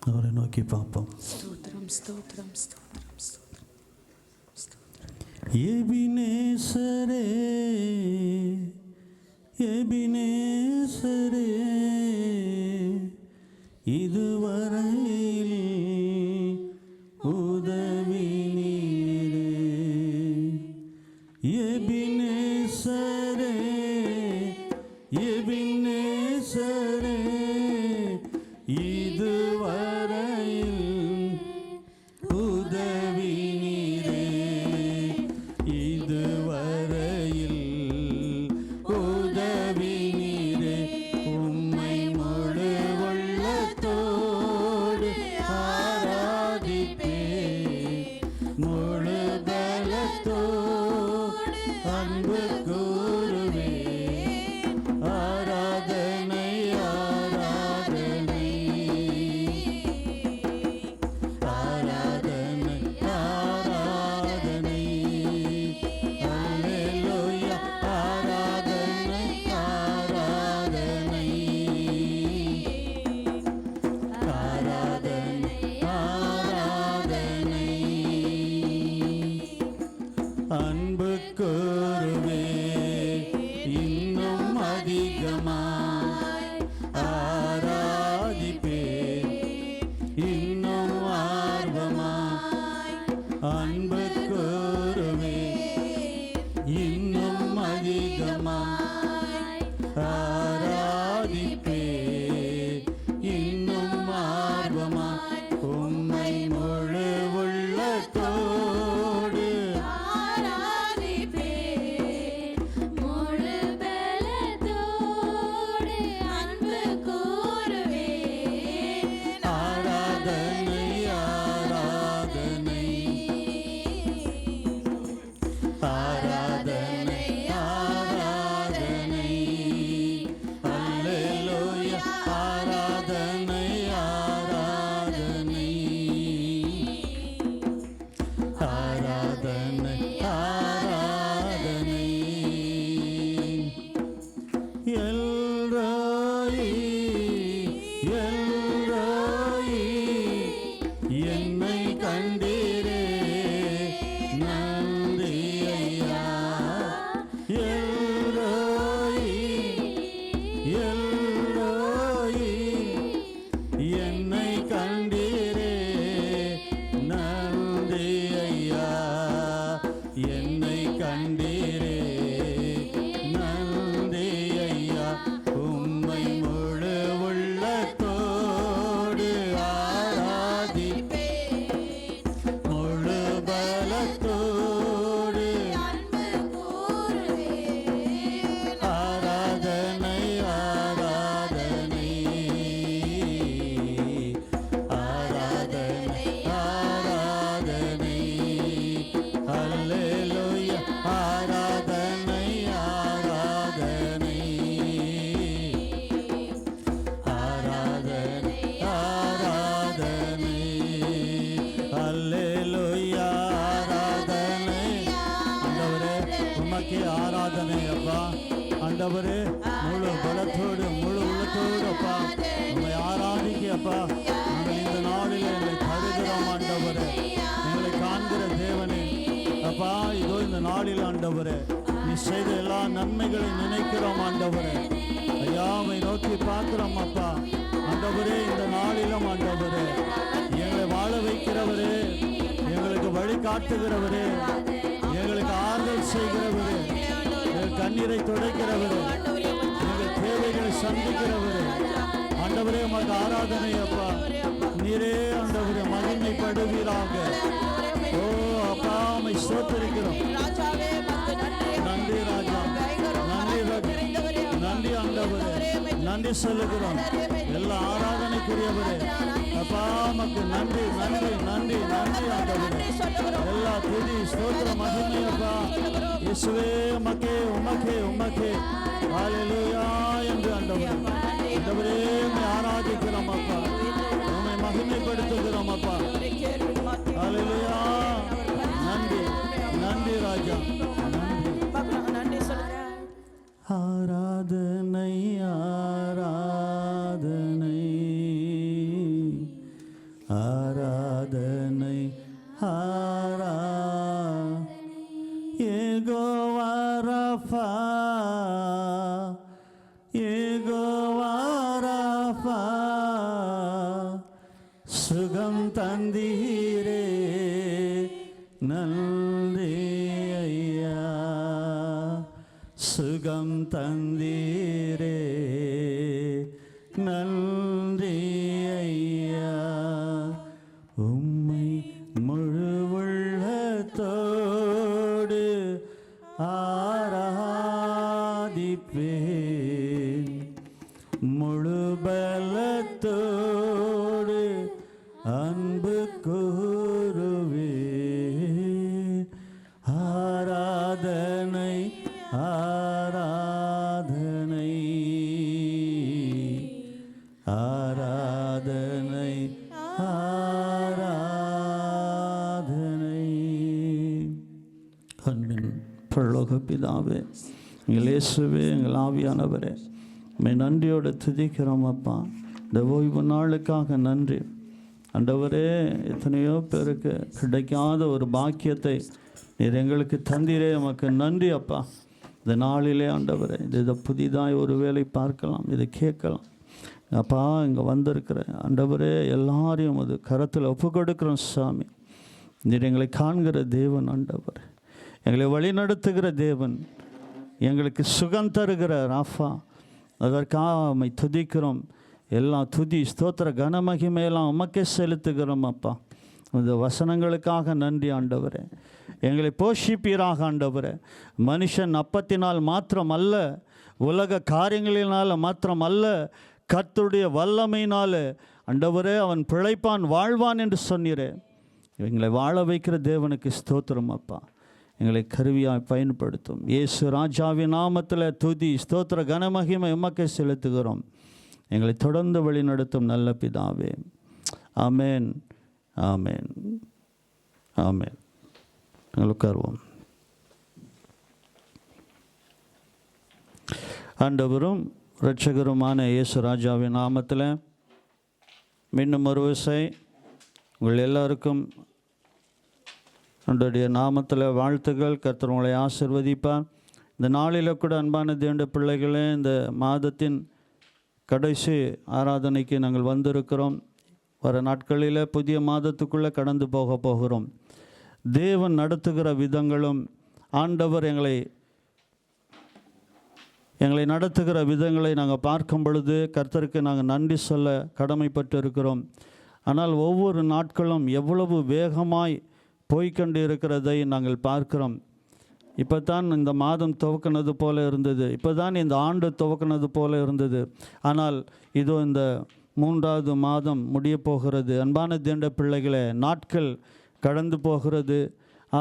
அவரை நோக்கி பார்ப்போம். ஸ்தோத்திரம், ஸ்தோத்திரம், ஸ்தோத்திரம், ஸ்தோத்திரம். எபினேசரே, எபினேசரே, இதுவரையில் உதவி நீரே. எபினேசரே, எபினேசரே, இதுவரையில் உதவி நீரே. இதுவரையில் உதவி நீரே. உம்மை முழு உள்ளத்தோடு ஆராதிப்பே, முழு பலத்தோடு அன்பு கூறுவே. ஆராதனை, ஆராதனை, ஆராதனை, ஆராதனை. அல்லேலூயா. ஆராதனை, ஆராதனை, ஆராதனை, ஆராதனை. அன்பு கூறுவே, தேவனே அப்பா, ஆண்டவரே முழு பலத்தோடு முழு உள்ளத்தோடு அப்பா உம்மை ஆராதிக்க அப்பா நாங்கள் இந்த நாளில் எங்களை தருகிறோம் ஆண்டவரே. எங்களை காண்கிற தேவனே அப்பா, இதோ இந்த நாளில் ஆண்டவரே நீ செய்த எல்லா நன்மைகளை நினைக்கிறோம் ஆண்டவரே. ஐயா, உம்மை நோக்கி பார்க்கிறோம் அப்பா. ஆண்டவரே, இந்த நாளிலும் ஆண்டவரே எங்களை வாழ வைக்கிறவரே, எங்களுக்கு வழி காட்டுகிறவரே, எங்களுக்கு ஆறுதல் செய்கிறவரே, எங்கள் கண்ணீரை துடைக்கிறவரே, எங்கள் தேவைகளை சந்திக்கிறவரே, ஆண்டவரே உமக்கு ஆராதனை அப்பா. நீரே ஆண்டவரே மகிமைப்படுவீராக. ஓ அப்பா, உம்மை ஸ்தோத்திரிக்கிறோம். நன்றி ராஜா, நன்றி ஆண்டவரே, நன்றி சொல்லுகிறோம். எல்லா ஆராதனைக்குரியவரே அப்பா உமக்கு நன்றி நன்றி நன்றி நன்றி ஆண்டவரே. எல்லா துதி ஸ்தோத்திர மகிமை அப்பா இயேசுவே உமக்கே உமக்கே உமக்கே ஹல்லேலூயா என்று ஆண்டவரே. ஆண்டவரே உம்மை ஆராதிக்கிறோம் அப்பா, உம்மை மகிமைப்படுத்துகிறோம் அப்பா. ஹல்லேலூயா. நன்றி நன்றி ராஜா, நன்றி. ஆராதனை ஆராதனை ஆராதனை ஆரா யெகோவா ரஃபா யெகோவா ரஃபா சுகம் தந்தீரே நன்றி ஐயா, சுகம் தந்தீரே நன்றி ஐயா. உம்மை முழு உள்ளத்தோடு ஆராதிப்பேன், முழு பலத்தோடு அன்பு கூறுவேன். ஆராதனை ஆராதனை ஆராதனை ஆராதனை. அன்பின் பரலோக பிதாவே, எங்கள் இயேசுவே, எங்கள் ஆவியானவரே, உம்மை நன்றியோடு துதிக்கிறோம் அப்பா. இந்த ஓய்வு நாளுக்காக நன்றி ஆண்டவரே. எத்தனையோ பேருக்கு கிடைக்காத ஒரு பாக்கியத்தை நீர் எங்களுக்கு தந்தீரே, உமக்கு நன்றி அப்பா. இந்த நாளிலே ஆண்டவரே இதை புதிதாய் ஒரு வேளை பார்க்கலாம், இதை கேட்கலாம் அப்பா. இங்கே வந்திருக்கிற ஆண்டவரே எல்லாரையும் அது கரத்தில் ஒப்பு கொடுக்குறோம் சாமி. நீர் எங்களை காண்கிற தேவன் ஆண்டவர், எங்களை வழிநடத்துகிற தேவன், எங்களுக்கு சுகம் தருகிற ராஃபா. அதற்காக உம்மை துதிக்கிறோம். எல்லா துதி ஸ்தோத்திர கனமகிமையெல்லாம் உமக்கே செலுத்துகிறோம் அப்பா. இந்த வசனங்களுக்காக நன்றி ஆண்டவரே. எங்களை போஷிப்பீராக ஆண்டவரே. மனுஷன் அப்பத்தினால் மாத்திரம் அல்ல, உலக காரியங்களினால் மாத்திரம் அல்ல, கர்த்தருடைய வல்லமையினால் ஆண்டவரே அவன் பிழைப்பான் வாழ்வான் என்று சொன்னீரே. எங்களை வாழ வைக்கிற தேவனுக்கு ஸ்தோத்திரம் அப்பா. எங்களை கருவியாய் பயன்படுத்தும் இயேசு ராஜாவின் நாமத்தில் துதி ஸ்தோத்திர கனமகிமை உமக்கே செலுத்துகிறோம். எங்களை தொடர்ந்து வழிநடத்தும் நல்ல பிதாவே. ஆமேன் ஆமேன் ஆமேன். நாங்கள் உட்காருவோம். ஆண்டவரும் இரட்சகருமான இயேசு ராஜாவின் நாமத்தில் மீண்டும் ஒரு விசை உங்கள் எல்லாருக்கும் அவருடைய நாமத்தில் வாழ்த்துக்கள். கர்த்தர் உங்களை ஆசீர்வதிப்பார். இந்த நாளில் கூட அன்பான தேவனுடைய பிள்ளைகளே, இந்த மாதத்தின் கடைசி ஆராதனைக்கு நாங்கள் வந்திருக்கிறோம். வர நாட்களில் புதிய மாதத்துக்குள்ளே கடந்து போகிறோம். தேவன் நடத்துகிற விதங்களும் ஆண்டவர் எங்களை நடத்துகிற விதங்களை நாங்கள் பார்க்கும் பொழுது கர்த்தருக்கு நாங்கள் நன்றி சொல்ல கடமைப்பட்டு இருக்கிறோம். ஆனால் ஒவ்வொரு நாட்களும் எவ்வளவு வேகமாய் போய்கொண்டு இருக்கிறதை நாங்கள் பார்க்கிறோம். இப்போ தான் இந்த மாதம் துவக்கினது போல இருந்தது, இப்போ தான் இந்த ஆண்டு துவக்கினது போல இருந்தது. ஆனால் இதோ இந்த 3வது மாதம் முடிய போகிறது. அன்பான தேவனுடைய பிள்ளைகளே, நாட்கள் கடந்து போகிறது.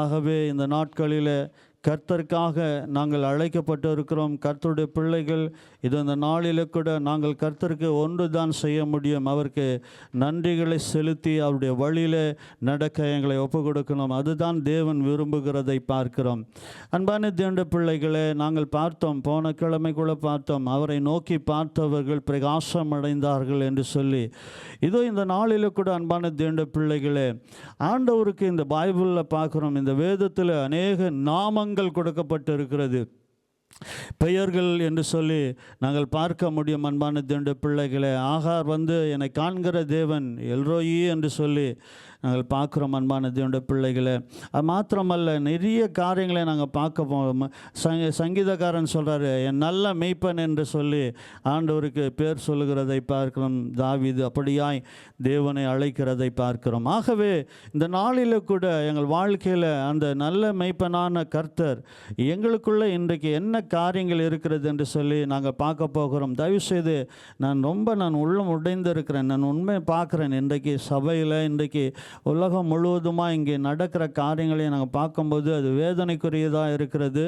ஆகவே இந்த நாட்களில் கர்த்தருக்காக நாங்கள் அழைக்கப்பட்டு இருக்கிறோம். கர்த்தருடைய பிள்ளைகள் இது இந்த நாளில் கூட நாங்கள் கர்த்தருக்கு ஒன்று தான் செய்ய முடியும். அவருக்கு நன்றிகளை செலுத்தி அவருடைய வழியில் நடக்க எங்களை ஒப்பு கொடுக்கணும். அதுதான் தேவன் விரும்புகிறதை பார்க்கிறோம். அன்பான தேவனுடைய பிள்ளைகளே, நாங்கள் பார்த்தோம், போன கிழமைக்குள்ள பார்த்தோம், அவரை நோக்கி பார்த்தவர்கள் பிரகாசம் அடைந்தார்கள் என்று சொல்லி. இதோ இந்த நாளில் கூட அன்பான தேவனுடைய பிள்ளைகளே, ஆண்டவருக்கு இந்த பைபிளில் பார்க்குறோம், இந்த வேதத்தில் அநேக நாமங்கள் கொடுக்கப்பட்டு இருக்கிறது, பெயர்கள் என்று சொல்லி நாங்கள் பார்க்க முடியும். அன்பான தேவனுடைய பிள்ளைகளே, ஆகார் என்னை காண்கிற தேவன் எல்ரோயி என்று சொல்லி நாங்கள் பார்க்குறோம். அன்பான தேவனுடைய பிள்ளைகளே, அது மாத்திரமல்ல, நிறைய காரியங்களை நாங்கள் பார்க்க போவோம். சங்கீதக்காரன் சொல்கிறாரு, என் நல்ல மெய்ப்பன் என்று சொல்லி ஆண்டவருக்கு பேர் சொல்லுகிறதை பார்க்கிறோம். தாவீது அப்படியாய் தேவனை அழைக்கிறதை பார்க்கிறோம். ஆகவே இந்த நாளில் கூட எங்கள் வாழ்க்கையில் அந்த நல்ல மெய்ப்பனான கர்த்தர் எங்களுக்குள்ளே இன்றைக்கு என்ன காரியங்கள் இருக்கிறது என்று சொல்லி நாங்கள் பார்க்க போகிறோம். தயவுசெய்து நான் உள்ளம் உடைந்திருக்கிறேன், நான் உண்மையை பார்க்குறேன். இன்றைக்கு சபையில், இன்றைக்கு உலகம் முழுவதுமாக இங்கே நடக்கிற காரியங்களை நாங்கள் பார்க்கும்போது அது வேதனைக்குரியதாக இருக்கிறது.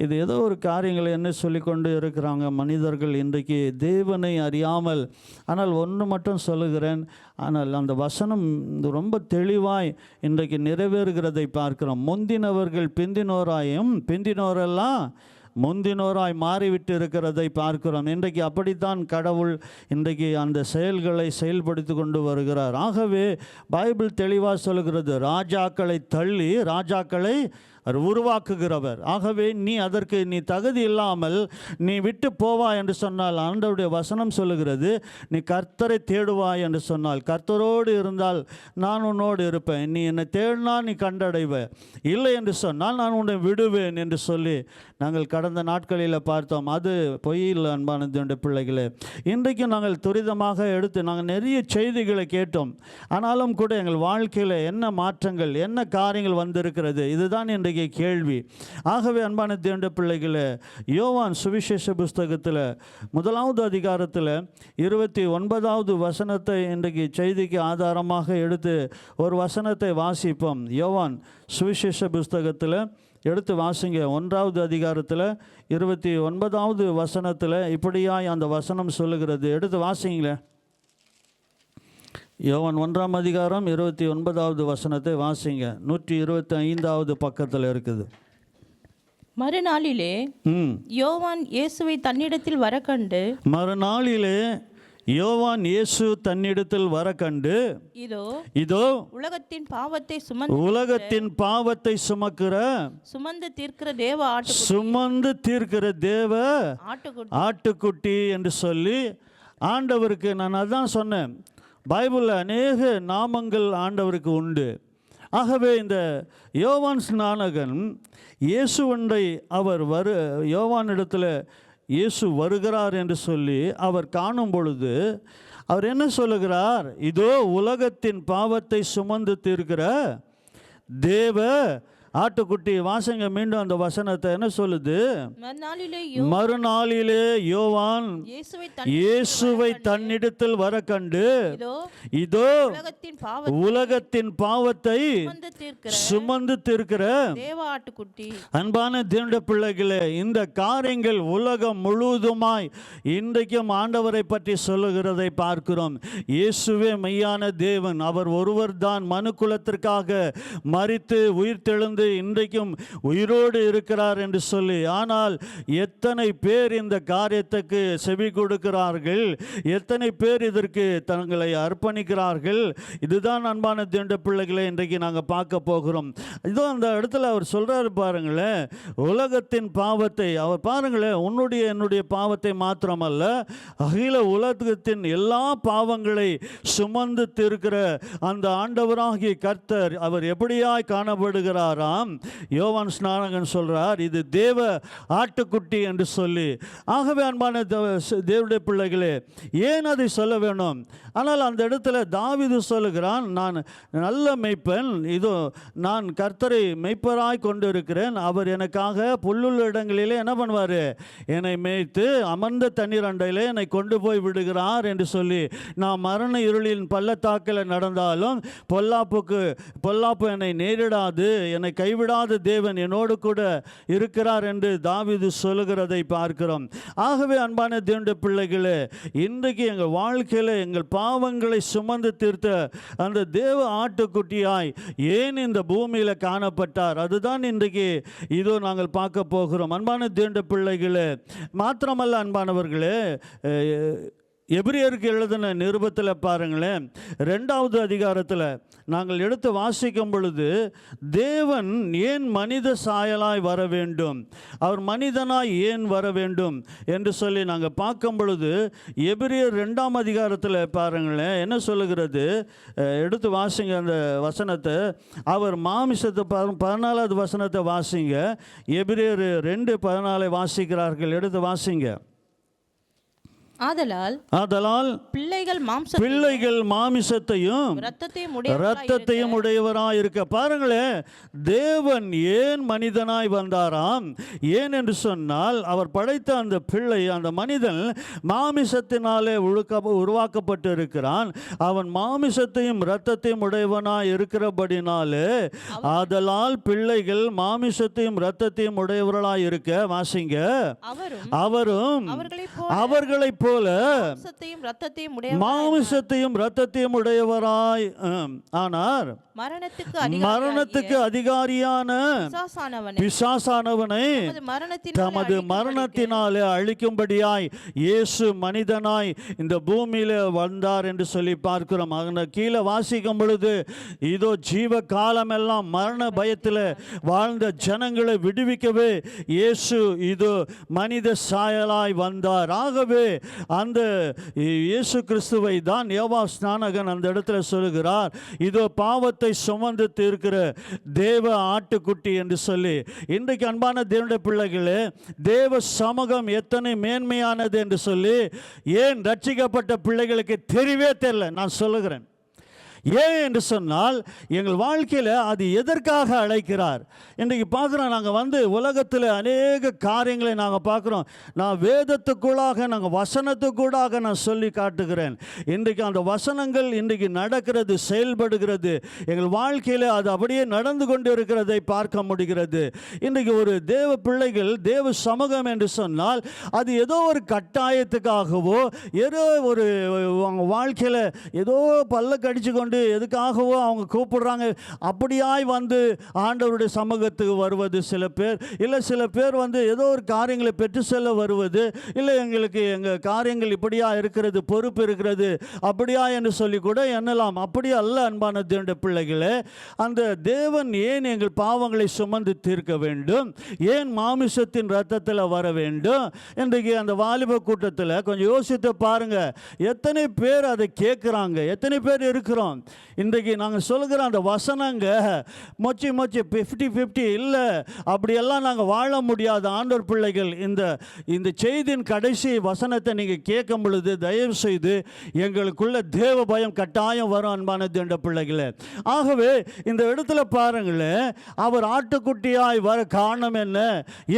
இது ஏதோ ஒரு காரியங்களை என்ன சொல்லிக்கொண்டு இருக்கிறாங்க மனிதர்கள் இன்றைக்கு தேவனை அறியாமல். ஆனால் ஒன்று மட்டும் சொல்லுகிறேன், ஆனால் அந்த வசனம் ரொம்ப தெளிவாய் இன்றைக்கு நிறைவேறுகிறதை பார்க்கிறோம். முந்தினவர்கள் பிந்தினோராயும் பிந்தினோரெல்லாம் முந்தினோராய் மாறிவிட்டு இருக்கிறதை பார்க்கிறோம். இன்றைக்கு அப்படித்தான் கடவுள் இன்றைக்கு அந்த செயல்களை செயல்படுத்தி கொண்டு வருகிறார். ஆகவே பைபிள் தெளிவாக சொல்கிறது, ராஜாக்களை தள்ளி ராஜாக்களை உருவாக்குகிறவர். ஆகவே அதற்கு நீ தகுதி இல்லாமல் நீ விட்டு போவா என்று சொன்னால், ஆண்டவருடைய வசனம் சொல்லுகிறது, நீ கர்த்தரை தேடுவாய் என்று சொன்னால், கர்த்தரோடு இருந்தால் நான் உன்னோடு இருப்பேன், நீ என்னை தேடினா நீ கண்டடைவ, இல்லை என்று சொன்னால் நான் உன்னை விடுவேன் என்று சொல்லி நாங்கள் கடந்த நாட்களில் பார்த்தோம். அது பொய்யில் அன்பான தேவனுடைய பிள்ளைகளே. இன்றைக்கும் நாங்கள் துரிதமாக எடுத்து நாங்கள் நிறைய செய்திகளை கேட்டோம். ஆனாலும் கூட எங்கள் வாழ்க்கையில் என்ன மாற்றங்கள், என்ன காரியங்கள் வந்திருக்கிறது, இதுதான் இன்றைக்கு கேள்வி. ஆகவே அன்பான தேவனுடைய பிள்ளைகளே, யோவான் சுவிசேஷ புஸ்தகத்தில் 1வது அதிகாரத்தில் 29வது வசனத்தை இன்றைக்கு செய்திக்கு ஆதாரமாக எடுத்து ஒரு வசனத்தை வாசிப்போம். யோவான் சுவிசேஷ புஸ்தகத்தில் எடுத்து வாசிங்க. 1வது அதிகாரத்தில் 29வது வசனத்தில் இப்படியாய் அந்த வசனம் சொல்லுகிறது. எடுத்து வாசிங்களேன். யோவான் 1ஆம் அதிகாரம் 29வது வசனத்தை வாசிங்க. 125வது பக்கத்தில் இருக்குது. மறுநாளிலே யோவான் இயேசுவை தன்னிடத்தில் வர கண்டு யோவான் இயேசு தன்னிடத்தில் வர கண்டு, இதோ உலகத்தின் பாவத்தை சுமக்கிற சுமந்து தீர்க்கிற தேவ ஆட்டுக்குட்டி என்று சொல்லி ஆண்டவருக்கு, நான் அதான் சொன்னேன், பைபிளில் அநேக நாமங்கள் ஆண்டவருக்கு உண்டு. ஆகவே இந்த யோவான் ஸ்நானகன் இயேசுவண்டை அவர் யோவானிடத்தில் இயேசு வருகிறார் என்று சொல்லி அவர் காணும் பொழுது அவர் என்ன சொல்லுகிறார்? இதோ உலகத்தின் பாவத்தை சுமந்து தீர்க்கிற தேவ ஆட்டுக்குட்டி. வாசங்க மீண்டும் அந்த வசனத்தை என்ன சொல்லுது? மறுநாளிலே யோவான் இயேசுவை தன்னிடத்தில் வர கண்டு, இதோ உலகத்தின் பாவத்தை சுமந்து தீர்க்கிற ஆட்டுக்குட்டி. அன்பான தேவனுடைய பிள்ளைகளே, இந்த காரியங்கள் உலகம் முழுவதுமாய் இன்றைக்கும் ஆண்டவரை பற்றி சொல்லுகிறதை பார்க்கிறோம். இயேசுவே மெய்யான தேவன், அவர் ஒருவர் தான் மனுக்குலத்திற்காக மரித்து உயிர்த்தெழுந்து இன்றைக்கும் உயிரோடு இருக்கிறார் என்று சொல்லி. ஆனால் எத்தனை பேர் இந்த காரியத்துக்கு செவி கொடுக்கிறார்கள்? எத்தனை பேர் இதற்கு தங்களை அர்ப்பணிக்கிறார்கள்? இதுதான் அன்பான தேவனுடைய பிள்ளைகளை இன்றைக்கு நாங்கள் பார்க்க போகிறோம். இதோ அந்த இடத்துல அவர் சொல்றாரு பாருங்களேன், உலகத்தின் பாவத்தை. அவர் பாருங்களேன், உன்னுடைய என்னுடைய பாவத்தை மாத்திரமல்ல, அகில உலகத்தின் எல்லா பாவங்களை சுமந்து தீர்க்கிற அந்த ஆண்டவராகிய கர்த்தர் அவர் எப்படியாய் காணப்படுகிறாரா? யோவான் ஸ்நானகன் சொல்றார், இது தேவ ஆட்டுக்குட்டி என்று சொல்லி. ஆகவே அன்பான தேவனுடைய பிள்ளைகளே, ஏன் அதை சொல்ல வேணும்? ஆனால் அந்த இடத்துல தாவீது சொல்லுகிறான், நான் நல்ல மெய்ப்பன், இதோ நான் கர்த்தரை மெய்ப்பராய் கொண்டு இருக்கிறேன், அவர் எனக்காக புல்லுள்ள இடங்களிலே என்ன பண்ணுவார்? என்னை மேய்த்து அமர்ந்த தண்ணீர் அண்டையிலே என்னை கொண்டு போய் விடுகிறார் என்று சொல்லி. நான் மரண இருளின் பள்ளத்தாக்கில் நடந்தாலும் பொல்லாப்பு என்னை நேரிடாது, என்னை கைவிடாத தேவன் என்னோடு கூட இருக்கிறார் என்று தாவீது சொல்லுகிறதை பார்க்கிறோம். ஆகவே அன்பான தேவனுடைய பிள்ளைகளே, இன்றைக்கு எங்கள் வாழ்க்கையில் எங்கள் பாவங்களை சுமந்து தீர்த்த அந்த தேவ ஆட்டுக்குட்டியாய் ஏன் இந்த பூமியில் காணப்பட்டார், அதுதான் இன்றைக்கு இதோ நாங்கள் பார்க்க போகிறோம். அன்பான தேவனுடைய பிள்ளைகளே, மாத்திரமல்ல அன்பானவர்களே, எபிரியருக்கு எழுதின நிருபத்தில் பாருங்களேன், 2வது அதிகாரத்தில் நாங்கள் எடுத்து வாசிக்கும் பொழுது, தேவன் ஏன் மனித சாயலாய் வர வேண்டும், அவர் மனிதனாய் ஏன் வர வேண்டும் என்று சொல்லி நாங்கள் பார்க்கும் பொழுது, எபிரியர் 2ஆம் அதிகாரத்தில் பாருங்களேன் என்ன சொல்லுகிறது. எடுத்து வாசிங்க அந்த வசனத்தை. அவர் மாமிசத்தை 14வது வசனத்தை வாசிங்க. எபிரியர் 2:14 வாசிக்கிறார்கள். எடுத்து வாசிங்க. ஆதலால் பிள்ளைகள் மாமிசத்தையும் இரத்தத்தையும் உடையவராய் இருக்க. பாருங்களேன், தேவன் ஏன் மனிதனாய் வந்தாராம்? ஏன் என்று சொன்னால், அவர் படைத்த அந்த பிள்ளை, அந்த மனிதன் மாமிசத்தினாலே உருவாக்கப்பட்டு இருக்கிறான். அவன் மாமிசத்தையும் இரத்தத்தையும் உடையவனாய் இருக்கிறபடினாலே, ஆதலால் பிள்ளைகள் மாமிசத்தையும் இரத்தத்தையும் உடையவர்களாய் இருக்க. வாசிங்க. அவரும் அவர்களைப் போல மாமிசத்தையும் இரத்தத்தையும் உடையவராய் ஆனார். மரணத்துக்கு அதிகாரியான பிசாசானவனை தமது மரணத்தினாலே அழிக்கும்படியாய் இயேசு மனிதனாய் இந்த பூமியில வந்தார் என்று சொல்லி பார்க்கிறோம். கீழே வாசிக்கும் பொழுது, இதோ ஜீவ காலமெல்லாம் மரண பயத்தில் வாழ்ந்த ஜனங்களை விடுவிக்கவே இயேசு இதோ மனித சாயலாய் வந்தார். ஆகவே அந்த இயேசு கிறிஸ்துவை தான் யோவா ஸ்நானகன் அந்த இடத்துல சொல்லுகிறார், இதோ பாவத்தை சுமந்து தீர்க்கிற தேவ ஆட்டுக்குட்டி என்று சொல்லி. இன்றைக்கு அன்பான தேவனுடைய பிள்ளைகளே, தேவ சமூகம் எத்தனை மேன்மையானது என்று சொல்லி ஏன் ரட்சிக்கப்பட்ட பிள்ளைகளுக்கு தெரியவே தெரியல. நான் சொல்லுகிறேன், ஏன் என்று சொன்னால், எங்கள் வாழ்க்கையில் அது எதற்காக அழைக்கிறார். இன்றைக்கு பார்க்குறோம், நாங்கள் உலகத்தில் அநேக காரியங்களை நாங்கள் பார்க்குறோம். நான் வேதத்துக்குள்ளாக, நாங்கள் வசனத்துக்கூடாக நான் சொல்லி காட்டுகிறேன். இன்றைக்கு அந்த வசனங்கள் இன்றைக்கு நடக்கிறது, செயல்படுகிறது. எங்கள் வாழ்க்கையில் அது அப்படியே நடந்து கொண்டு இருக்கிறதை பார்க்க முடிகிறது. இன்றைக்கு ஒரு தேவ பிள்ளைகள், தேவ சமூகம் என்று சொன்னால், அது ஏதோ ஒரு கட்டாயத்துக்காகவோ, ஏதோ ஒரு அவங்க வாழ்க்கையில் ஏதோ பல்ல கடிச்சு கொண்டு எதுக்காகவோ அவங்க கூப்பிடுறாங்க, அப்படியாய் ஆண்டவருடைய சமூகத்துக்கு வருவது சில பேர். இல்லை சில பேர் ஏதோ ஒரு காரியங்களை பெற்று செல்ல வருவது, இல்லை எங்களுக்கு எங்கள் காரியங்கள் இப்படியா இருக்கிறது, பொறுப்பு இருக்கிறது, அப்படியா என்று சொல்லி கூட எண்ணலாம். அப்படி அல்ல அன்பான தேவனுடைய பிள்ளைகளே. அந்த தேவன் ஏன் எங்கள் பாவங்களை சுமந்து தீர்க்க வேண்டும், ஏன் மாமிசத்தின் ரத்தத்தில் வர வேண்டும்? இன்றைக்கு அந்த வாலிப கூட்டத்தில் கொஞ்சம் யோசித்து பாருங்க, எத்தனை பேர் அதை கேட்குறாங்க, எத்தனை பேர் இருக்கிறோம். இன்றைக்கு நாங்கள் சொல்லுகிற அந்த வசனங்க மொச்சி 50-50 இல்லை, அப்படியெல்லாம் நாங்கள் வாழ முடியாது. ஆண்டவர் பிள்ளைகள், இந்த செய்தியின் கடைசி வசனத்தை நீங்கள் கேட்கும் பொழுது தயவு செய்து எங்களுக்குள்ள தேவ பயம் கட்டாயம் வரும் அன்பான தேவ பிள்ளைகளே. ஆகவே இந்த இடத்துல பாருங்களேன், அவர் ஆட்டுக்குட்டியாய் வர காரணம் என்ன?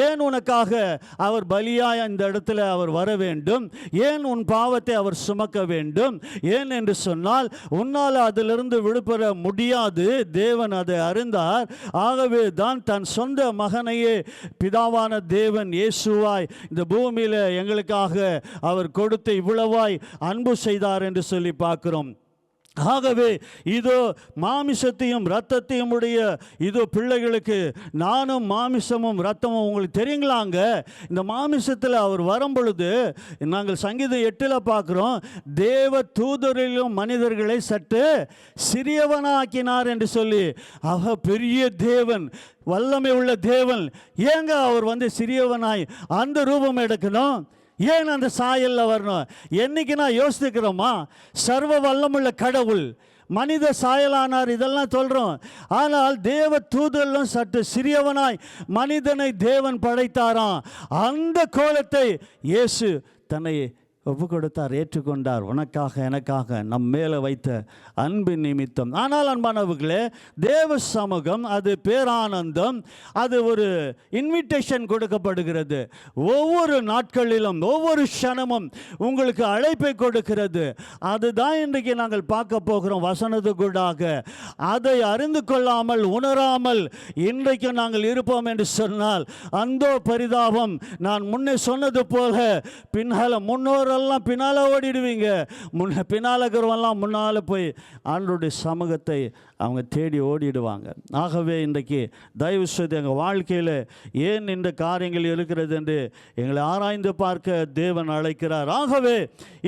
ஏன் உனக்காக அவர் பலியாய் இந்த இடத்துல அவர் வர வேண்டும்? ஏன் உன் பாவத்தை அவர் சுமக்க வேண்டும்? ஏன் என்று சொன்னால், உன்னால் அதிலிருந்து விடுபட முடியாது. தேவன் அதை அறிந்தார். ஆகவே தான் தன் சொந்த மகனையே பிதாவான தேவன் இயேசுவாய் இந்த பூமியில் எங்களுக்காக அவர் கொடுத்து இவ்வளவாய் அன்பு செய்தார் என்று சொல்லி பார்க்கிறோம். ஆகவே இதோ மாமிசத்தையும் இரத்தத்தையும் உடைய இதோ பிள்ளைகளுக்கு நானும் மாமிசமும் இரத்தமும் உங்களுக்கு தெரியுங்களாங்க. இந்த மாமிசத்தில் அவர் வரும் பொழுது நாங்கள் சங்கீதம் 8 பார்க்குறோம், தேவ தூதரிலும் மனிதர்களை சற்று சிறியவனாக்கினார் என்று சொல்லி. அவர் பெரிய தேவன், வல்லமை உள்ள தேவன், ஏங்க அவர் சிறியவனாய் அந்த ரூபம் எடுக்கணும்? ஏன் அந்த சாயலில் வரணும்? என்னைக்கு நான் யோசிக்கிறோமா, சர்வ வல்லமுள்ள கடவுள் மனித சாயலானார், இதெல்லாம் சொல்கிறோம். ஆனால் தேவ தூதரிலும் சற்று சிறியவனாய் மனிதனை தேவன் படைத்தாராம். அந்த கோலத்தை இயேசு தன்னை ஒப்பு கொடுத்தார், ஏற்றுக்கொண்டார். உனக்காக எனக்காக நம் மேலே வைத்த அன்பின் நிமித்தம். ஆனால் அன்பானவர்களே, தேவ சமூகம் அது பேரானந்தம், அது ஒரு இன்விடேஷன் கொடுக்கப்படுகிறது. ஒவ்வொரு நாட்களிலும் ஒவ்வொரு க்ஷணமும் உங்களுக்கு அழைப்பை கொடுக்கிறது. அதுதான் இன்றைக்கு நாங்கள் பார்க்க போகிறோம் வசனத்துக்கூடாக. அதை அறிந்து கொள்ளாமல் உணராமல் இன்றைக்கு நாங்கள் இருப்போம் என்று சொன்னால் அந்தோ பரிதாபம். நான் முன்னே சொன்னது போல முன்னோரெல்லாம் பின்னால் ஓடிடுவீங்க. பின்னால் இருக்கிறவெல்லாம் முன்னால் போய் ஆண்டவருடைய சமூகத்தை அவங்க தேடி ஓடிடுவாங்க. ஆகவே இன்றைக்கு தயவு செய்து எங்கள் வாழ்க்கையில் ஏன் இந்த காரியங்கள் இருக்கிறது என்று எங்களை ஆராய்ந்து பார்க்க தேவன் அழைக்கிறார். ஆகவே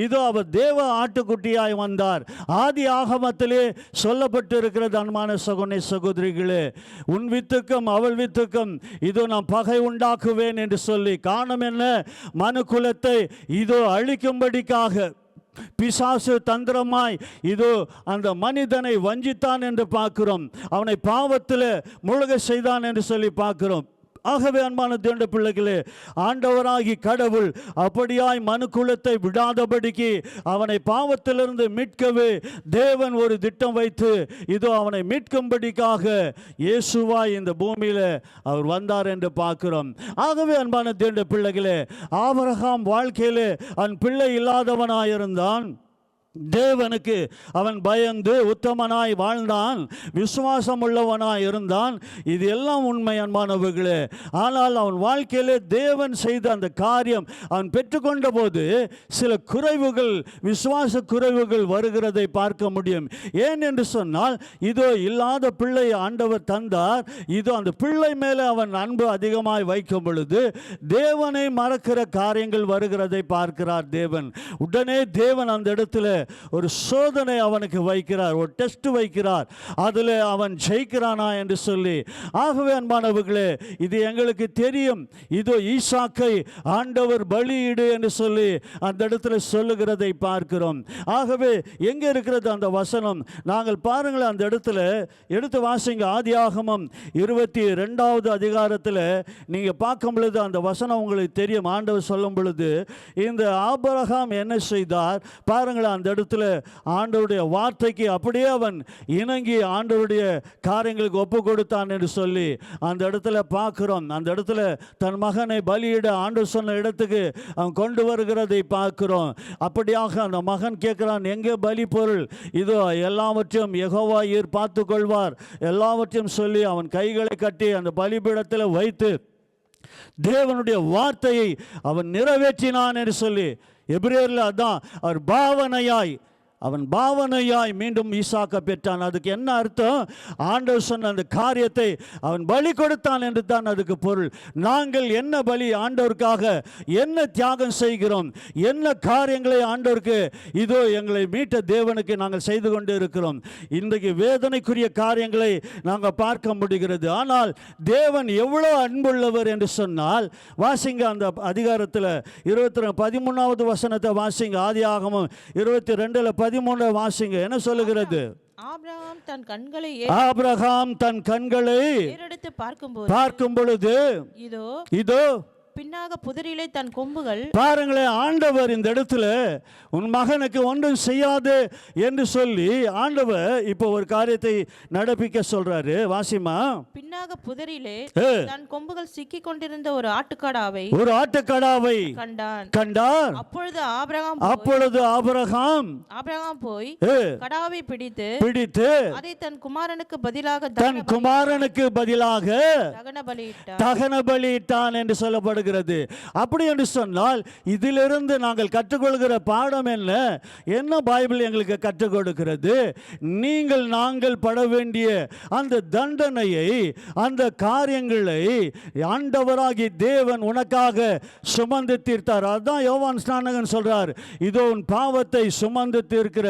இதோ அவர் தேவ ஆட்டுக்குட்டியாய் வந்தார். ஆதி ஆகமத்திலே சொல்லப்பட்டு இருக்கிறது. அன்பான சகோதர சகோதரிகளே, உன் வித்துக்கும் அவள் வித்துக்கும் இதோ நான் பகை உண்டாக்குவேன் என்று சொல்லி, காரணம் என்ன? மனுக்குலத்தை இதோ அழிக்கும்படிக்காக பிசாசு தந்திரமாய் இதோ அந்த மனிதனை வஞ்சித்தான் என்று பார்க்கிறோம். அவனை பாவத்தில் முழுக செய்தான் என்று சொல்லி பார்க்கிறோம். ஆகவே அன்பான தேவனுடைய பிள்ளைகளே, ஆண்டவராகி கடவுள் அப்படியாய் மனுக்குலத்தை விடாதபடிக்கு அவனை பாவத்திலிருந்து மீட்கவே தேவன் ஒரு திட்டம் வைத்து இதோ அவனை மீட்கும்படிக்காக இயேசுவாய் இந்த பூமியில் அவர் வந்தார் என்று பார்க்கிறோம். ஆகவே அன்பான தேவனுடைய பிள்ளைகளே, ஆபிரகாம் வாழ்க்கையிலே அவன் பிள்ளை இல்லாதவனாயிருந்தான். தேவனுக்கு அவன் பயந்து உத்தமனாய் வாழ்ந்தான், விசுவாசம் உள்ளவனாய் இருந்தான். இது எல்லாம் உண்மை அன்பானவர்களே. ஆனால் அவன் வாழ்க்கையிலே தேவன் செய்த அந்த காரியம் அவன் பெற்றுக்கொண்ட போது சில குறைவுகள், விசுவாச குறைவுகள் வருகிறதை பார்க்க முடியும். ஏன் என்று சொன்னால், இதோ இல்லாத பிள்ளை ஆண்டவர் தந்தார். இதோ அந்த பிள்ளை மேலே அவன் அன்பு அதிகமாய் வைக்கும் பொழுது தேவனை மறக்கிற காரியங்கள் வருகிறதை பார்க்கிறார் தேவன். உடனே தேவன் அந்த இடத்துல ஒரு சோதனை அவனுக்கு வைக்கிறார், ஒரு டெஸ்ட் வைக்கிறார். அதில் அவன் ஜெயிக்கிறானா என்று சொல்லி. ஆகவே அன்பானவர்களே, இது எங்களுக்கு தெரியும். இதோ ஈசாக்கை ஆண்டவர் பலியிடு என்று சொல்லி அந்த இடத்துல சொல்லுகிறதை பார்க்கிறோம். ஆகவே எங்கே இருக்கிறது அந்த வசனம்? நாங்கள் பாருங்களேன், அந்த இடத்துல எடுத்து வாசிங்க. ஆதியாகமம் 22வது அதிகாரத்தில் நீங்கள் பார்க்கும் பொழுது அந்த வசனம் உங்களுக்கு தெரியும். ஆண்டவர் சொல்லும் பொழுது இந்த ஆபிரகாம் என்ன செய்தார் பாருங்களேன். அந்த இடத்துல ஆண்டவருடைய வார்த்தைக்கு அப்படியே அவன் இணங்கி ஆண்டவருடைய காரியங்களுக்கு ஒப்பு கொடுத்தான் என்று சொல்லி அந்த இடத்துல பார்க்கிறோம். அந்த இடத்துல தன் மகனை பலியிட ஆண்டவர் சொன்ன இடத்துக்கு அவன் கொண்டு வருகிறதை பார்க்கிறோம். அப்படியாக அந்த மகன் கேட்கிறான், எங்கே பலி பொருள்? இதோ எல்லாவற்றையும் யெகோவா ஈர் பார்த்து கொள்வார் எல்லாவற்றையும் சொல்லி அவன் கைகளை கட்டி அந்த பலிபீடத்தில் வைத்து தேவனுடைய வார்த்தையை அவன் நிறைவேற்றினான் என்று சொல்லி எபிரேயரில் அதான் அவர் பாவனையாய் மீண்டும் ஈசாக்க பெற்றான். அதுக்கு என்ன அர்த்தம்? ஆண்டவர் சொன்ன அந்த காரியத்தை அவன் பலி கொடுத்தான் என்று தான் அதுக்கு பொருள். நாங்கள் என்ன பலி ஆண்டவருக்காக என்ன தியாகம் செய்கிறோம், என்ன காரியங்களை ஆண்டவருக்கு இதோ எங்களை மீட்ட தேவனுக்கு நாங்கள் செய்து கொண்டு இருக்கிறோம். இன்றைக்கு வேதனைக்குரிய காரியங்களை நாங்கள் பார்க்க முடிகிறது. ஆனால் தேவன் எவ்வளோ அன்புள்ளவர் என்று சொன்னால், வாசிங்க அந்த அதிகாரத்தில் 13வது வசனத்தை வாசிங்க. ஆதியாகமம் 22:13 வாசிங்க. என்ன சொல்லுகிறது? ஆபிரகாம் தன் கண்களை ஏறெடுத்து பார்க்கும் பொழுது இதோ பின்னாக புதரிலே தன் கொம்புகள். பாருங்களேன், ஆண்டவர் இந்த இடத்துல உன் மகனுக்கு ஒன்றும் செய்யாது என்று சொல்லி ஆண்டவர் இப்போ ஒரு காரியத்தை நடப்பிக்க சொல்றாரு. வாசிமா. பின்னாக புதரிலே தன் கொம்புகள் சிக்கி கொண்டிருந்த ஒரு ஆட்டுக்கடாவை கண்டார். அப்பொழுது ஆபிரகாம் போய் கடாவை பிடித்து அதை தன் குமாரனுக்கு பதிலாக தகன பலியிட்டான் என்று சொல்லப்படுகிறது. அப்படி என்று சொன்னால் இதிலிருந்து நாங்கள் கற்றுக்கொள்கிற பாடம் என்ன பைபிள் எங்களுக்கு கற்றுக் கொடுக்கிறது? நாங்கள் பட வேண்டிய அந்த தண்டனையை, அந்த காரியங்களை ஆண்டவராகி தேவன் உனக்காக சுமந்து தீர்த்தார். அதுதான் யோவான் ஸ்நானகன் சொல்றார், இதோ உன் பாவத்தை சுமந்து தீர்க்கிற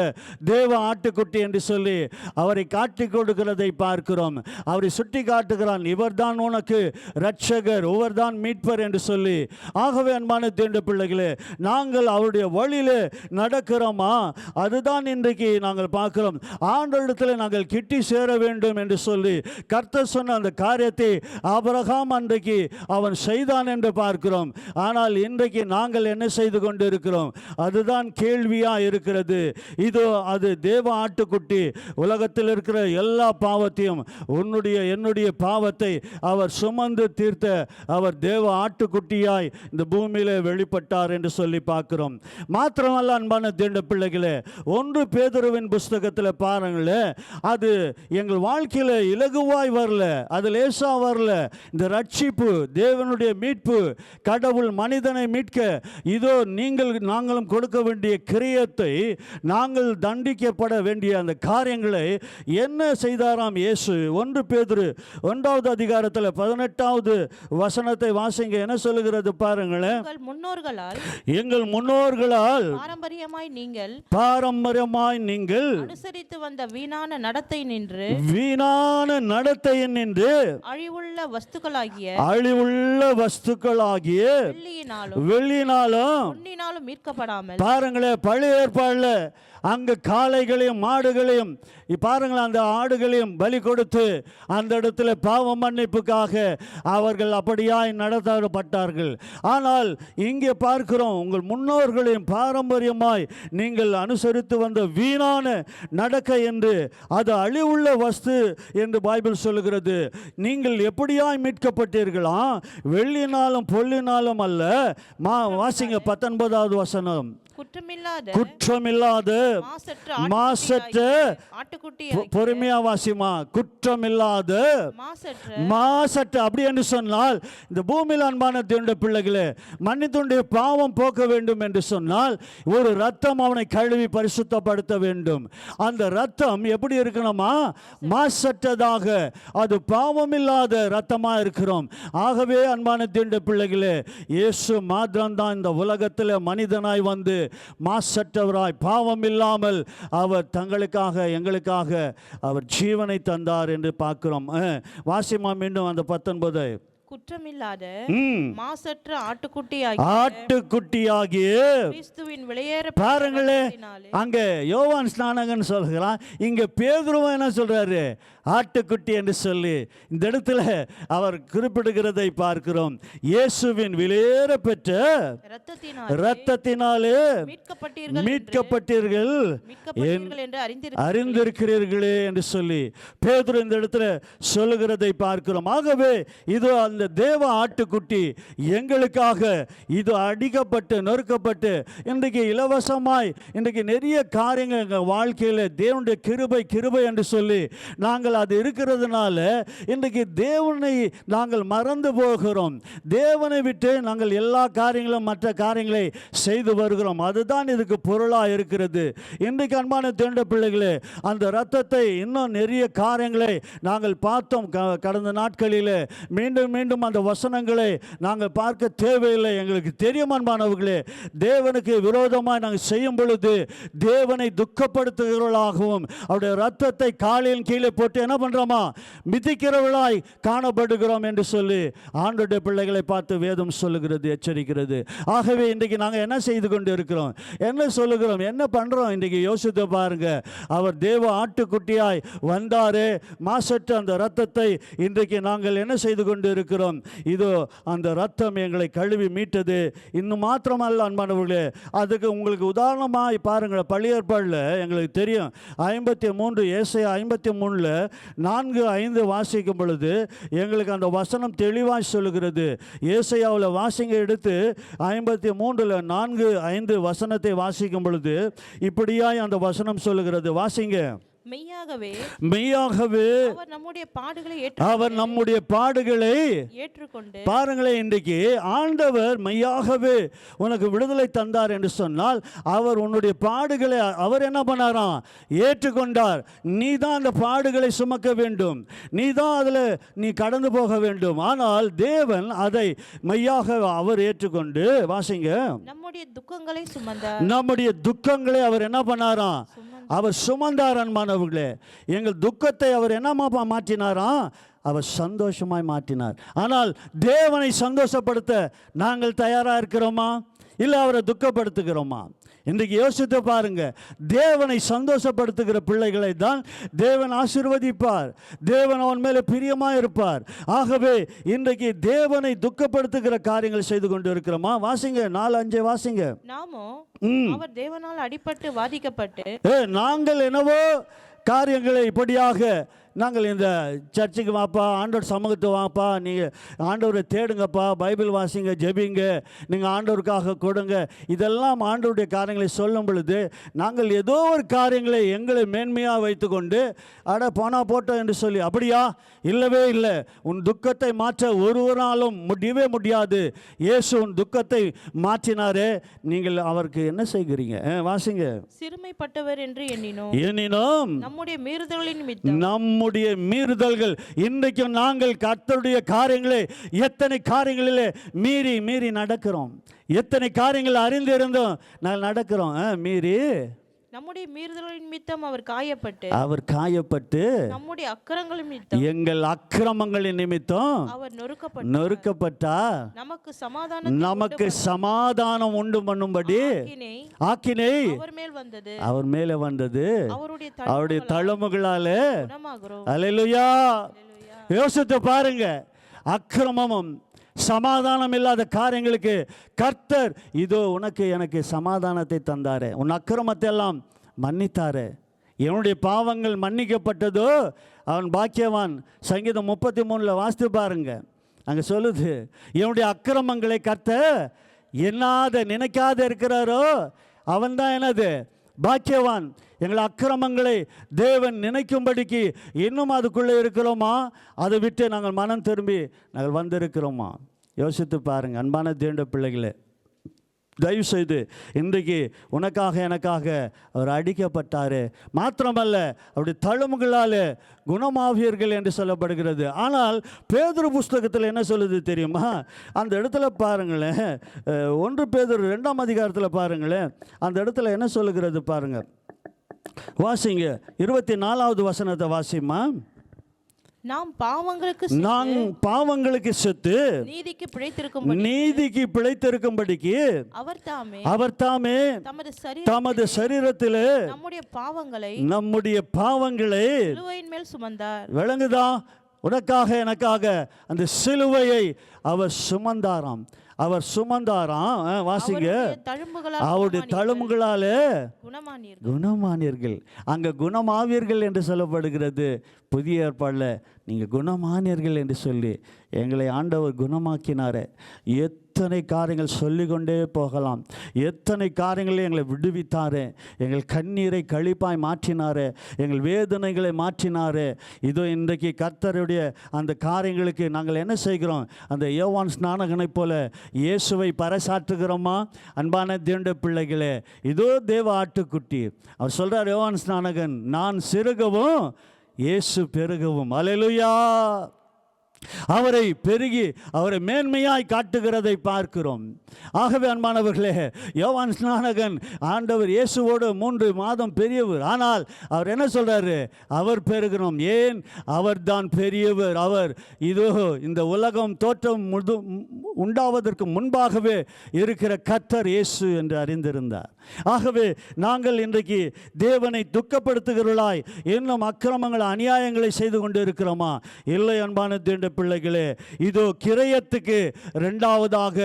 தேவ ஆட்டுக்குட்டி என்று சொல்லி அவரை காட்டிக் கொடுக்கிறதை பார்க்கிறோம். அவரை சுட்டி காட்டுகிறான். இவர்தான் உனக்கு இரட்சகர், இவர்தான் மீட்பர் என்று சொல்லி. ஆகவே அன்பான தேவனுடைய பிள்ளைகளே, நாங்கள் அவருடைய வழியிலே நடக்கிறோமா? அதுதான் இன்றைக்கு நாங்கள் பார்க்கிறோம். ஆண்டவரிடத்தில் நாங்கள் கிட்டி சேர வேண்டும் என்று சொல்லி கர்த்தர் சொன்ன அந்த காரியத்தை ஆபிரகாம் அன்றைக்கு அவன் செய்தான் என்று பார்க்கிறோம். ஆனால் இன்றைக்கு நாங்கள் என்ன செய்து கொண்டு இருக்கிறோம்? அதுதான் கேள்வியா இருக்கிறது. இதோ அது தேவ ஆட்டுக்குட்டி உலகத்தில் இருக்கிற எல்லா பாவத்தையும் என்னுடைய பாவத்தை அவர் சுமந்து தீர்த்த அவர் தேவ ஆட்டுக்குட்டியாய் இந்த பூமியிலே வெளிப்பட்டார் என்று சொல்லி பார்க்கிறோம். மாத்திரமல்ல அன்பான தேவனுடைய பிள்ளைகளே, 1 பேதுருவின் புஸ்தகத்தில் பாருங்களேன், அது எங்கள் வாழ்க்கையில் இலகுவாய் வரல, அது லேசா வரல. இந்த ரட்சிப்பு, தேவனுடைய மீட்பு, கடவுள் மனிதனை மீட்க இதோ நாங்களும் கொடுக்க வேண்டிய கிரியத்தை, நாங்கள் தண்டிக்கப்பட வேண்டிய அந்த காரியங்களை என்ன செய்தாராம் இயேசு? 1 பேதுரு 1வது அதிகாரத்தில் 18வது வசனத்தை வாசிங்க. என்ன சொல்லுகிறது பாருங்களேன். எங்கள் முன்னோர்களால் பாரம்பரியமாய் நீங்கள் அனுசரித்து வந்த வீணான நடத்தை நின்று அழிவுள்ள வஸ்துக்களாகிய வெள்ளியினாலும் மீட்கப்படாமல். பாருங்களேன், பழைய ஏற்பாடுல அங்கு காளைகளையும் மாடுகளையும் பாருங்களேன், அந்த ஆடுகளையும் பலி கொடுத்து அந்த இடத்துல பாவ மன்னிப்புக்காக அவர்கள் அப்படியாய் நடத்தப்பட்டார்கள். ஆனால் இங்கே பார்க்கிறோம், உங்கள் முன்னோர்களையும் பாரம்பரியமாய் நீங்கள் அனுசரித்து வந்த வீணான நடக்கை என்று, அது அழிவுள்ள வஸ்து என்று பைபிள் சொல்லுகிறது. நீங்கள் எப்படியாய் மீட்கப்பட்டீர்களா? வெள்ளினாலும் பொல்லினாலும் அல்ல. வாசிங்க 19வது வசனம். குற்றமில்லாத மாசற்ற பொறுமையா வாசிமா. குற்றமில்லாத மாசற்ற. அப்படி என்று சொன்னால் இந்த பூமியில் அன்பான தேவனுடைய பிள்ளைகளே, மனிதனுடைய பாவம் போக்க வேண்டும் என்று சொன்னால் ஒரு ரத்தம் அவனை கழுவி பரிசுத்தப்படுத்த வேண்டும். அந்த ரத்தம் எப்படி இருக்கணுமா? மாசற்றதாக, அது பாவமில்லாத ரத்தமா இருக்கிறோம். ஆகவே அன்பான தேவனுடைய பிள்ளைகளே, இயேசு மாத்திரம்தான் இந்த உலகத்தில் மனிதனாய் வந்து மாசற்றவராய் பாவம் இல்லாமல் அவர் தங்களுக்காக எங்களுக்காக அவர் ஜீவனை தந்தார் என்று பார்க்கிறோம். வாசிமா மீண்டும் அந்த 19. குற்றமில்லாத மாசற்ற ஆட்டுக்குட்டியாகிய கிறிஸ்துவின் வெளியேற. பாருங்களேன், அங்க யோவான் ஸ்நானகன் சொல்கிறான், இங்க பேதுருவ என்ன சொல்றாரு? ஆட்டுக்குட்டி என்று சொல்லி இந்த இடத்துல அவர் குறிப்பிடுகிறதை பார்க்கிறோம். இயேசுவின் வெளியேற பெற்ற இரத்தத்தினாலே மீட்கப்பட்டீர்கள் அறிந்திருக்கிறீர்களே என்று சொல்லி பேதுரு இந்த இடத்துல சொல்லுகிறதை பார்க்கிறோம். ஆகவே இது அந்த தேவ ஆட்டுக்குட்டி எங்களுக்காக இது அடிக்கப்பட்டு நொறுக்கப்பட்டு இன்றைக்கு இலவசமாய் இன்றைக்கு நிறைய காரியங்கள் எங்கள் வாழ்க்கையில் தேவனுடைய கிருபை என்று சொல்லி நாங்கள் அது இருக்கிறதுனால இன்றைக்கு தேவனை நாங்கள் மறந்து போகிறோம். தேவனை விட்டு நாங்கள் எல்லா காரியங்களும் மற்ற காரியங்களை செய்து வருகிறோம். அதுதான் இதுக்கு பொருளாக இருக்கிறது. இன்றைக்கு அன்பான தேவனுடைய பிள்ளைகளே, அந்த இரத்தத்தை இன்னும் நிறைய காரியங்களை நாங்கள் பார்த்தோம் கடந்த நாட்களில். மீண்டும் அந்த வசனங்களை நாங்கள் பார்க்க தேவையில்லை. எங்களுக்கு தெரியும் அன்பானவர்களே, தேவனுக்கு விரோதமாக நாங்கள் செய்யும் பொழுது தேவனை துக்கப்படுத்துகிறவர்களாகவும் அவருடைய இரத்தத்தை காலின் கீழே போட்டு என்ன பண்றோமா? மிதிக்கிறவர்களாய் காணப்படுகிறோம் என்று சொல்லி ஆண்டவருடைய பிள்ளைகளை பார்த்து வேதம் சொல்லுகிறது, எச்சரிக்கிறது. ஆகவே இன்றைக்கு நாங்கள் என்ன செய்து கொண்டு இருக்கிறோம்? என்ன சொல்லுகிறோம்? என்ன பண்றோம்? இன்றைக்கு யோசித்து பாருங்க. அவர் தேவ ஆட்டுக்குட்டியாய் வந்தாரே, மாசற்ற அந்த இரத்தத்தை இன்றைக்கு நாங்கள் என்ன செய்து கொண்டு இருக்கிறோம்? இதோ அந்த இரத்தம் எங்களை கழுவி மீட்டது. இன்னும் மாத்திரமல்ல அன்பானவர்களே, அதுக்கு உங்களுக்கு உதாரணமாக பாருங்கள். பழைய ஏற்பாடில் எங்களுக்கு தெரியும் 53 ஏசாயா 53 4-5 வாசிக்கும் பொழுது எங்களுக்கு அந்த வசனம் தெளிவாக சொல்லுகிறது. ஏசாயாவில் வாசிங்க எடுத்து 53 4-5 வசனத்தை வாசிக்கும் பொழுது இப்படியாய் அந்த வசனம் சொல்லுகிறது. வாசிங்க. மெய்யாகவே அவர் நம்முடைய பாடுகளை ஏற்றுக்கொண்டு. பாருங்களேன், இன்றைக்கு ஆண்டவர் மெய்யாகவே உனக்கு விடுதலை தந்தார் என்று சொன்னால் அவர் உன்னுடைய பாடுகளை அவர் என்ன பண்ணாராம்? ஏற்றுக்கொண்டார். நீ தான் அந்த பாடுகளை சுமக்க வேண்டும், நீ தான் அதில் நீ கடந்து போக வேண்டும். ஆனால் தேவன் அதை மெய்யாக அவர் ஏற்றுக்கொண்டு. வாசிங்க. நம்முடைய துக்கங்களை அவர் என்ன பண்ணாராம்? அவர் சுமந்தார். அன்பானவர்களே, எங்கள் துக்கத்தை அவர் என்னமா மாற்றினாராம்? அவர் சந்தோஷமாய் மாற்றினார். ஆனால் தேவனை சந்தோஷப்படுத்த நாங்கள் தயாராக இருக்கிறோமா, இல்லை அவரை துக்கப்படுத்துகிறோமா? இன்றைக்கு யோசித்து பாருங்க. தேவனை சந்தோஷப்படுத்துகிற பிள்ளைகளை தான் தேவன் ஆசீர்வதிப்பார். தேவன் அவன் மேலே பிரியமாக இருப்பார். ஆகவே இன்றைக்கு தேவனை துக்கப்படுத்துகிற காரியங்களை செய்து கொண்டு இருக்கிறோமா? வாசிங்க, 4:5 வாசிங்க. நாமோ அவர் தேவனால் அடிபட்டு வாதிக்கப்பட்டு நாங்கள் என்னவோ காரியங்களை இப்படியாக நாங்கள் இந்த சர்ச்சுக்கு வாப்பா, ஆண்டவர் சமூகத்தை வாப்பா, நீங்கள் ஆண்டவரை தேடுங்கப்பா, பைபிள் வாசிங்க, ஜெபிங்க, நீங்கள் ஆண்டவருக்காக கொடுங்க, இதெல்லாம் ஆண்டவருடைய காரியங்களை சொல்லும் பொழுது நாங்கள் ஏதோ ஒரு காரியங்களை எங்களை மேன்மையாக வைத்துக்கொண்டு போனால் போட்டோம் என்று சொல்லி, அப்படியா? இல்லவே இல்லை. உன் துக்கத்தை மாற்ற ஒருவராலும் முடியவே முடியாது. இயேசு உன் துக்கத்தை மாற்றினாரே, நீங்கள் அவருக்கு என்ன செய்கிறீங்க? வாசிங்க. சிறுமைப்பட்டவர் என்று எண்ணினோம் நம்முடைய மீறுதல்களின் நிமித்தம் நம்முடைய மீறுதல்கள். இன்றைக்கும் நாங்கள் கர்த்தருடைய காரியங்களை எத்தனை காரியங்களிலே மீறி மீறி நடக்கிறோம். எத்தனை காரியங்கள் அறிந்து இருந்தோம் நாங்கள் நடக்கிறோம் மீறி. நம்முடைய மீறுதல்களின் நிமித்தம் அவர் காயப்பட்டு நம்முடைய அக்கிரமங்களின் நிமித்தம் எங்கள் அக்கிரமங்களின் நிமித்தம் அவர் நொறுக்கப்பட்டார். நமக்கு சமாதானம் உண்டு பண்ணும்படி ஆக்கினை அவர் மேலே வந்தது. அவருடைய தழும்புகளாலே அல்லேலூயா. யோசித்து பாருங்க. அக்கிரமமும் சமாதானம் இல்லாத காரியங்களுக்கு கர்த்தர் இதோ உனக்கு எனக்கு சமாதானத்தை தந்தாரே, உன் அக்கிரமத்தை எல்லாம் மன்னித்தாரே, என்னுடைய பாவங்கள் மன்னிக்கப்பட்டதோ அவன் பாக்கியவான். சங்கீதம் 33 வாசித்து பாருங்க. அங்கே சொல்லுது, என்னுடைய அக்கிரமங்களை கர்த்தர் எண்ணாத நினைக்காத இருக்கிறாரோ அவன்தான் என்னது பாக்கியவான். எங்கள் அக்கிரமங்களை தேவன் நினைக்கும்படிக்கு இன்னும் அதுக்குள்ளே இருக்கிறோமா? அதை விட்டு நாங்கள் மனம் திரும்பி நாங்கள் வந்திருக்கிறோமா? யோசித்து பாருங்கள் அன்பான தேவனுடைய பிள்ளைகளே. தயவு செய்து இன்றைக்கு உனக்காக எனக்காக அவர் அடிக்கப்பட்டார். மாத்திரமல்ல அவருடைய தழும்புகளால் குணமாவியர்கள் என்று சொல்லப்படுகிறது. ஆனால் பேதுரு புஸ்தகத்தில் என்ன சொல்லுது தெரியுமா? அந்த இடத்துல பாருங்களேன், 1 பேதுரு 2ஆம் அதிகாரத்தில் பாருங்களேன், அந்த இடத்துல என்ன சொல்லுகிறது பாருங்கள். வாசிங்க, 24வது வசனத்தை வாசிமா. நாம் பாவங்களுக்கு செத்து நீதிக்கு பிழைத்திருக்கும்படிக்கு அவர் தாமே தமது சரீரத்திலே நம்முடைய பாவங்களை சிலுவையின் மேல் சுமந்தார். விளங்குதா? உனக்காக எனக்காக அந்த சிலுவையை அவர் சுமந்தாராம். வாசிங்க. அவருடைய தழும்புகளாலே குணமானீர்கள். அங்க குணமாவீர்கள் என்று சொல்லப்படுகிறது. புதிய ஏற்பாடில் நீங்கள் குணமானீர்கள் என்று சொல்லி எங்களை ஆண்டவர் குணமாக்கினாரே. எத்தனை காரியங்கள் சொல்லிக்கொண்டே போகலாம். எத்தனை காரியங்களை எங்களை விடுவித்தாரே. எங்கள் கண்ணீரை களிப்பாய் மாற்றினாரே. எங்கள் வேதனைகளை மாற்றினாரே. இதோ இன்றைக்கு கர்த்தருடைய அந்த காரியங்களுக்கு நாங்கள் என்ன செய்கிறோம்? அந்த யோவான் ஸ்நானகனை போல இயேசுவை பறைசாற்றுகிறோமா? அன்பான தேவனுடைய பிள்ளைகளே, இதோ தேவ ஆட்டுக்குட்டி. அவர் சொல்கிறார், யோவான் ஸ்நானகன், நான் சிறுகவும் இயேசு பெருகவும். அல்லேலூயா. அவரை பெருகி அவரை மேன்மையாய் காட்டுகிறதை பார்க்கிறோம். ஆகவே அன்பானவர்களே, யோவான் ஸ்நானகன் ஆண்டவர் இயேசுவோடு 3 மாதம் பெரியவர். ஆனால் அவர் என்ன சொல்றாரு? அவர் பெருகிறோம். ஏன்? அவர் தான் பெரியவர். அவர் இதோ இந்த உலகம் தோற்றம் உண்டாவதற்கு முன்பாகவே இருக்கிற கர்த்தர் இயேசு என்று அறிந்திருந்தார். ஆகவே நாங்கள் இன்றைக்கு தேவனை துக்கப்படுத்துகிறவர்களாய் இன்னும் அக்கிரமங்கள் அநியாயங்களை செய்து கொண்டு இருக்கிறோமா? இல்லை அன்பான தேவனுடைய பிள்ளைகளே. இதோ கிரயத்துக்கு 2வதாக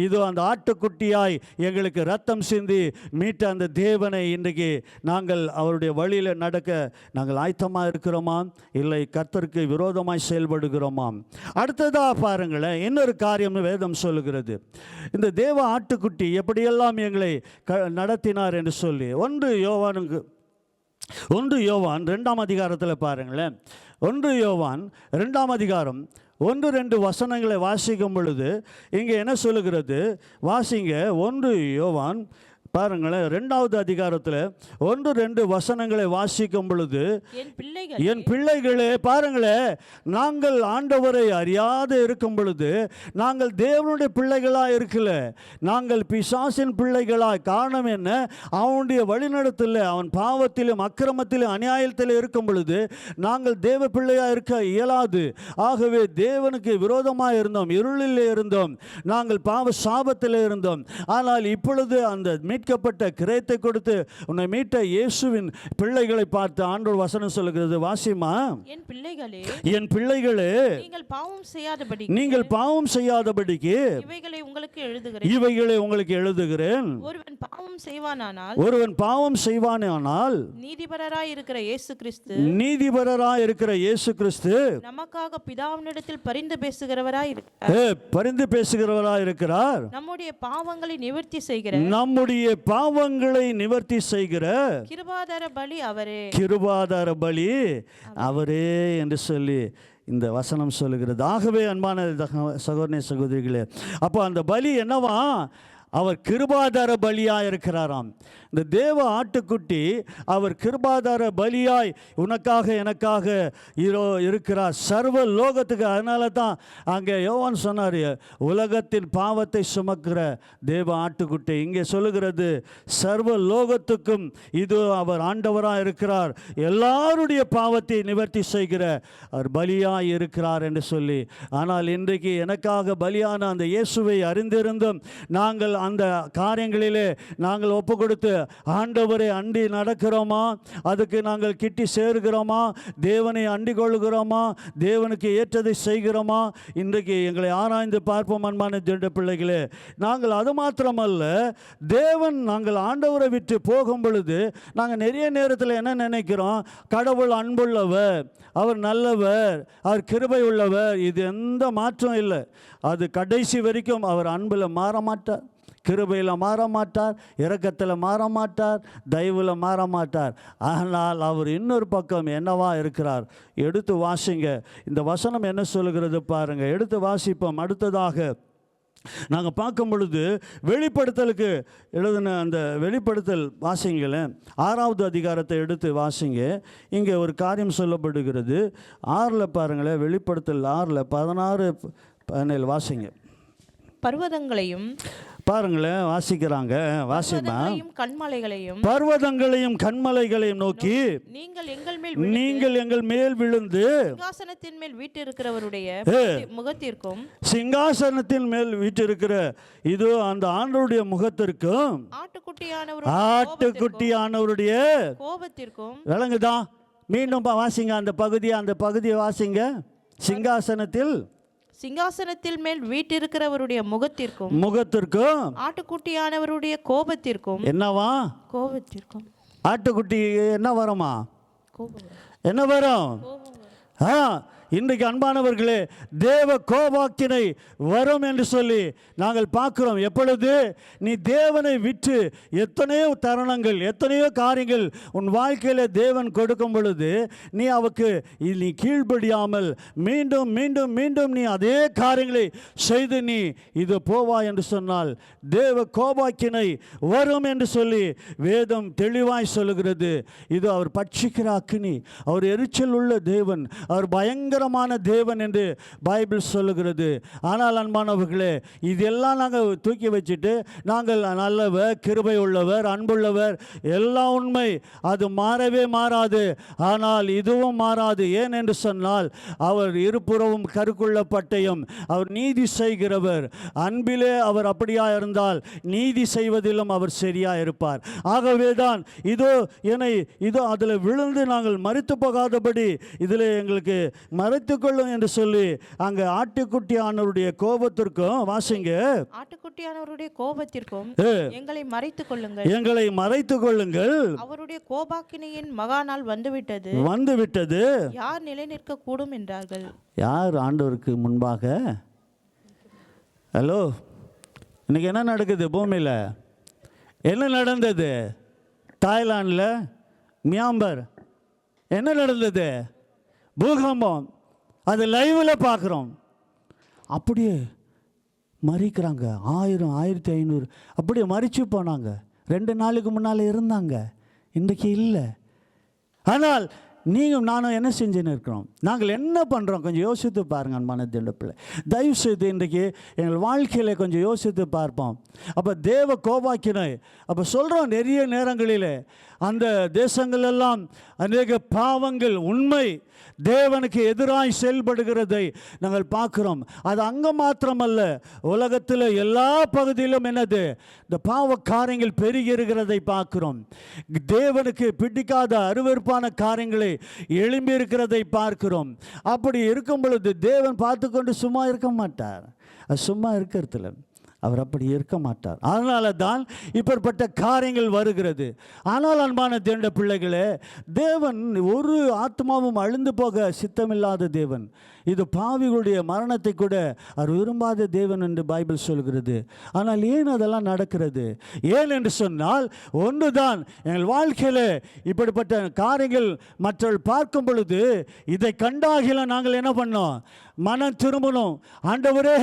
இதோ அந்த ஆட்டுக்குட்டியாய் எங்களுக்கு ரத்தம் சிந்தி மீட்ட அந்த தேவனை இன்றைக்கு நாங்கள் அவருடைய வழியில் நடக்க நாங்கள் ஆயத்தமாக இருக்கிறோமா? இல்லை கர்த்தருக்கு விரோதமாய் செயல்படுகிறோமா? அடுத்ததாக பாருங்களேன், இன்னொரு காரியம் வேதம் சொல்லுகிறது. இந்த தேவ ஆட்டுக்குட்டி எப்படியெல்லாம் எங்களை நடத்தினார் என்று சொல்லி 1 யோவான் 2ஆம் அதிகாரத்தில் பாருங்களேன். 1 யோவான் 2ஆம் அதிகாரம் 1-2 வசனங்களை வாசிக்கும் பொழுது இங்கே என்ன சொல்லுகிறது? வாசிங்க. 1 யோவான் பாருங்களேன், 2வது அதிகாரத்தில் 1-2 வசனங்களை வாசிக்கும் பொழுது, என் பிள்ளைகளே, பாருங்களேன், நாங்கள் ஆண்டவரை அறியாது இருக்கும் பொழுது நாங்கள் தேவனுடைய பிள்ளைகளாக இருக்கல, நாங்கள் பிசாசின் பிள்ளைகளாய். காரணம் என்ன? அவனுடைய வழிநடத்தில், அவன் பாவத்திலும் அக்கிரமத்திலும் அநியாயத்தில் இருக்கும் பொழுது நாங்கள் தேவ பிள்ளையாக இருக்க இயலாது. ஆகவே தேவனுக்கு விரோதமாக இருந்தோம், இருளில் இருந்தோம், நாங்கள் பாவ சாபத்தில் இருந்தோம். ஆனால் இப்பொழுது அந்த மீட்கப்பட்ட கிரயத்தை கொடுத்து உன்னை மீட்ட இயேசுவின் பிள்ளைகளை பார்த்து ஆண்டவர் வசனம் சொல்லுகிறது. வாசிமா. என் பிள்ளைகளே, நீங்கள் பாவம் செய்யாதபடிக்கு இவைகளை உங்களுக்கு எழுதுகிறேன். ஒருவன் பாவம் செய்வானானால் நீதிபரராய் இருக்கிற இயேசு கிறிஸ்து நமக்காக பிதாவினிடத்தில் பரிந்து பேசுகிறவராய் இருக்கிறார். நம்முடைய பாவங்களை நிவர்த்தி செய்கிற கிருபாதார பலி அவரே என்று சொல்லி இந்த வசனம் சொல்லுகிறது. ஆகவே அன்பான சகோதரனே சகோதரிகளே, அப்போ அந்த பலி என்னவா? அவர் கிருபாதார பலியாய் இருக்கிறாராம். இந்த தேவ ஆட்டுக்குட்டி அவர் கிருபாதார பலியாய் உனக்காக எனக்காக இருக்கிறார், சர்வ லோகத்துக்கு. அதனால தான் அங்கே யோவான் சொன்னார், உலகத்தின் பாவத்தை சுமக்கிற தேவ ஆட்டுக்குட்டி. இங்கே சொல்லுகிறது சர்வ லோகத்துக்கும் இது அவர் ஆண்டவராக இருக்கிறார், எல்லாருடைய பாவத்தை நிவர்த்தி செய்கிற அவர் பலியாய் இருக்கிறார் என்று சொல்லி. ஆனால் இன்றைக்கு எனக்காக பலியான அந்த இயேசுவை அறிந்திருந்தும் நாங்கள் அந்த காரியங்களிலே நாங்கள் ஒப்பு கொடுத்து ஆண்டவரை அண்டி நடக்கிறோமா? அதுக்கு நாங்கள் கிட்டி சேர்கிறோமா? தேவனை அண்டி கொள்கிறோமா? தேவனுக்கு ஏற்றதை செய்கிறோமா? இன்றைக்கு எங்களை ஆராய்ந்து பார்ப்போம் அன்பான தேவ பிள்ளைகளே. நாங்கள் அது மாத்திரமல்ல, தேவன் நாங்கள் ஆண்டவரை விட்டு போகும் பொழுது நாங்கள் நிறைய நேரத்தில் என்ன நினைக்கிறோம்? கடவுள் அன்புள்ளவர், அவர் நல்லவர், அவர் கிருபை உள்ளவர். இது எந்த மாற்றம் இல்லை. அது கடைசி வரைக்கும் அவர் அன்பில் மாற மாட்டார், கிருபையில் மாற மாட்டார், இரக்கத்தில் மாற மாட்டார், தயவில் மாற மாட்டார். ஆனால் அவர் இன்னொரு பக்கம் என்னவா இருக்கிறார்? எடுத்து வாசிங்க, இந்த வசனம் என்ன சொல்லுகிறது பாருங்க. எடுத்து வாசிப்போம். அடுத்ததாக நாங்கள் பார்க்கும் பொழுது வெளிப்படுத்தலுக்கு எழுதின அந்த வெளிப்படுத்தல் வாசிங்களேன், 6வது அதிகாரத்தை எடுத்து வாசிங்க. இங்கே ஒரு காரியம் சொல்லப்படுகிறது. 6 பாருங்களேன், வெளிப்படுத்தல் 6 16-17 வாசிங்க. பர்வதங்களையும் பாருங்களேன், வாசிக்கிறாங்க. வாசிமா. பர்வதங்களையும் கண்மலைகளையும் நோக்கி நீங்கள் எங்கள் மேல் விழுந்து சிங்காசனத்தின் மேல் வீற்றிருக்கிறவருடைய முகத்திற்கும், சிங்காசனத்தின் மேல் வீற்றிருக்கிற இது அந்த ஆண்டவருடைய முகத்திற்கும் ஆட்டுக்குட்டியானவருடைய கோபத்திற்கும். விளங்குதா? மீண்டும் வாசிங்க அந்த பகுதியை வாசிங்க. சிங்காசனத்தில் மேல் வீட்டிருக்கிறவருடைய முகத்திற்கும் ஆட்டுக்குட்டியானவருடைய கோபத்திற்கும். என்னவா? கோபத்திற்கும். ஆட்டுக்குட்டி என்ன வருமா? என்ன வரும்? இன்றைக்கு அன்பானவர்களே, தேவ கோபாக்கினை வரும் என்று சொல்லி நாங்கள் பார்க்கிறோம். எப்பொழுது நீ தேவனை விட்டு எத்தனையோ தருணங்கள், எத்தனையோ காரியங்கள் உன் வாழ்க்கையில் தேவன் கொடுக்கும் பொழுது நீ கீழ்ப்படியாமல் மீண்டும் மீண்டும் மீண்டும் நீ அதே காரியங்களை செய்து நீ இது போவா என்று சொன்னால் தேவ கோபாக்கினை வரும் என்று சொல்லி வேதம் தெளிவாய் சொல்லுகிறது. இது அவர் பட்சிக்கிற அக்கினி, அவர் எரிச்சல் உள்ள தேவன், அவர் பயங்கரமான தேவன் என்று பைபிள் சொல்லுகிறது. ஆனால் அன்பானவர்களே, இதெல்லாம் நாங்கள் தூக்கி வச்சுட்டு நாங்கள் நல்லவர், கிருபை உள்ளவர், அன்புள்ளவர், எல்லாம் உண்மை, அது மாறவே மாறாது. ஆனால் இதுவும் மாறாது. ஏன் என்று சொன்னால் அவர் இருபுறமும் கருக்குள்ள பட்டயம், அவர் நீதி செய்கிறவர். அன்பிலே அவர் அப்படியா இருந்தால் நீதி செய்வதிலும் அவர் சரியா இருப்பார். ஆகவே தான் இதோ அதில் விழுந்து நாங்கள் மரித்து போகாதபடி இதில் எங்களுக்கு மறைத்துக்கொள்ளும் என்று சொல்லி அங்கே ஆட்டுக்குட்டியானவருடைய கோபத்திற்கும் வாசிங்க. ஆட்டுக்குட்டியானவருடைய கோபத்திற்கும் எங்களை மறைத்துக் கொள்ளுங்கள், அவருடைய கோபாக்கினையின் மகா நாள் வந்துவிட்டது, யார் நிலை நிற்க கூடும் என்றார்கள். யார் ஆண்டவருக்கு முன்பாக? ஹலோ, இன்னைக்கு என்ன நடக்குது பூமியில்? என்ன நடந்தது தாய்லாண்டில், மியான்மர்? என்ன நடந்தது? பூகம்பம். அது லைவில் பார்க்குறோம். அப்படியே மறிக்கிறாங்க. 1000 1500 அப்படியே மறித்து போனாங்க. 2 நாளுக்கு முன்னால் இருந்தாங்க, இன்றைக்கு இல்லை. ஆனால் நீங்கள் நானும் என்ன செஞ்சுன்னு இருக்கிறோம், நாங்கள் என்ன பண்ணுறோம் கொஞ்சம் யோசித்து பாருங்கள் அன்பான தேவனுடைய பிள்ளை. தயவுசெய்து இன்றைக்கி எங்கள் வாழ்க்கையில் கொஞ்சம் யோசித்து பார்ப்போம். அப்போ தேவ கோபாக்கினை அப்போ சொல்கிறோம், நிறைய நேரங்களில் அந்த தேசங்களெல்லாம் அநேக பாவங்கள் உண்மை தேவனுக்கு எதிராய் செயல்படுகிறதை நாங்கள் பார்க்குறோம். அது அங்கே மாத்திரமல்ல, உலகத்தில் எல்லா பகுதியிலும் என்னது, இந்த பாவ காரியங்கள் பெருகி இருக்கிறதை பார்க்குறோம். தேவனுக்கு பிடிக்காத அருவருப்பான காரியங்களை எழும்பி இருக்கிறதை பார்க்கிறோம். அப்படி இருக்கும் பொழுது தேவன் பார்த்து கொண்டு சும்மா இருக்க மாட்டார். அது சும்மா இருக்கிறதுல அவர் அப்படி இருக்க மாட்டார். அதனால தான் இப்படிப்பட்ட காரியங்கள் வருகிறது. ஆனால் அன்பான தேவனுடைய பிள்ளைகளே, தேவன் ஒரு ஆத்மாவும் அழிந்து போக சித்தமில்லாத தேவன். இது பாவிகளுடைய மரணத்தை கூட அவர் விரும்பாத தேவன் என்று பைபிள் சொல்கிறது. ஆனால் ஏன் அதெல்லாம் நடக்கிறது? ஏன் என்று சொன்னால், ஒன்றுதான், எங்கள் வாழ்க்கையில் இப்படிப்பட்ட காரியங்கள் மற்றவர்கள் பார்க்கும் பொழுது இதை கண்டாகில நாங்கள் என்ன பண்ணோம், மனம் திரும்பணும். ஆண்டவரே,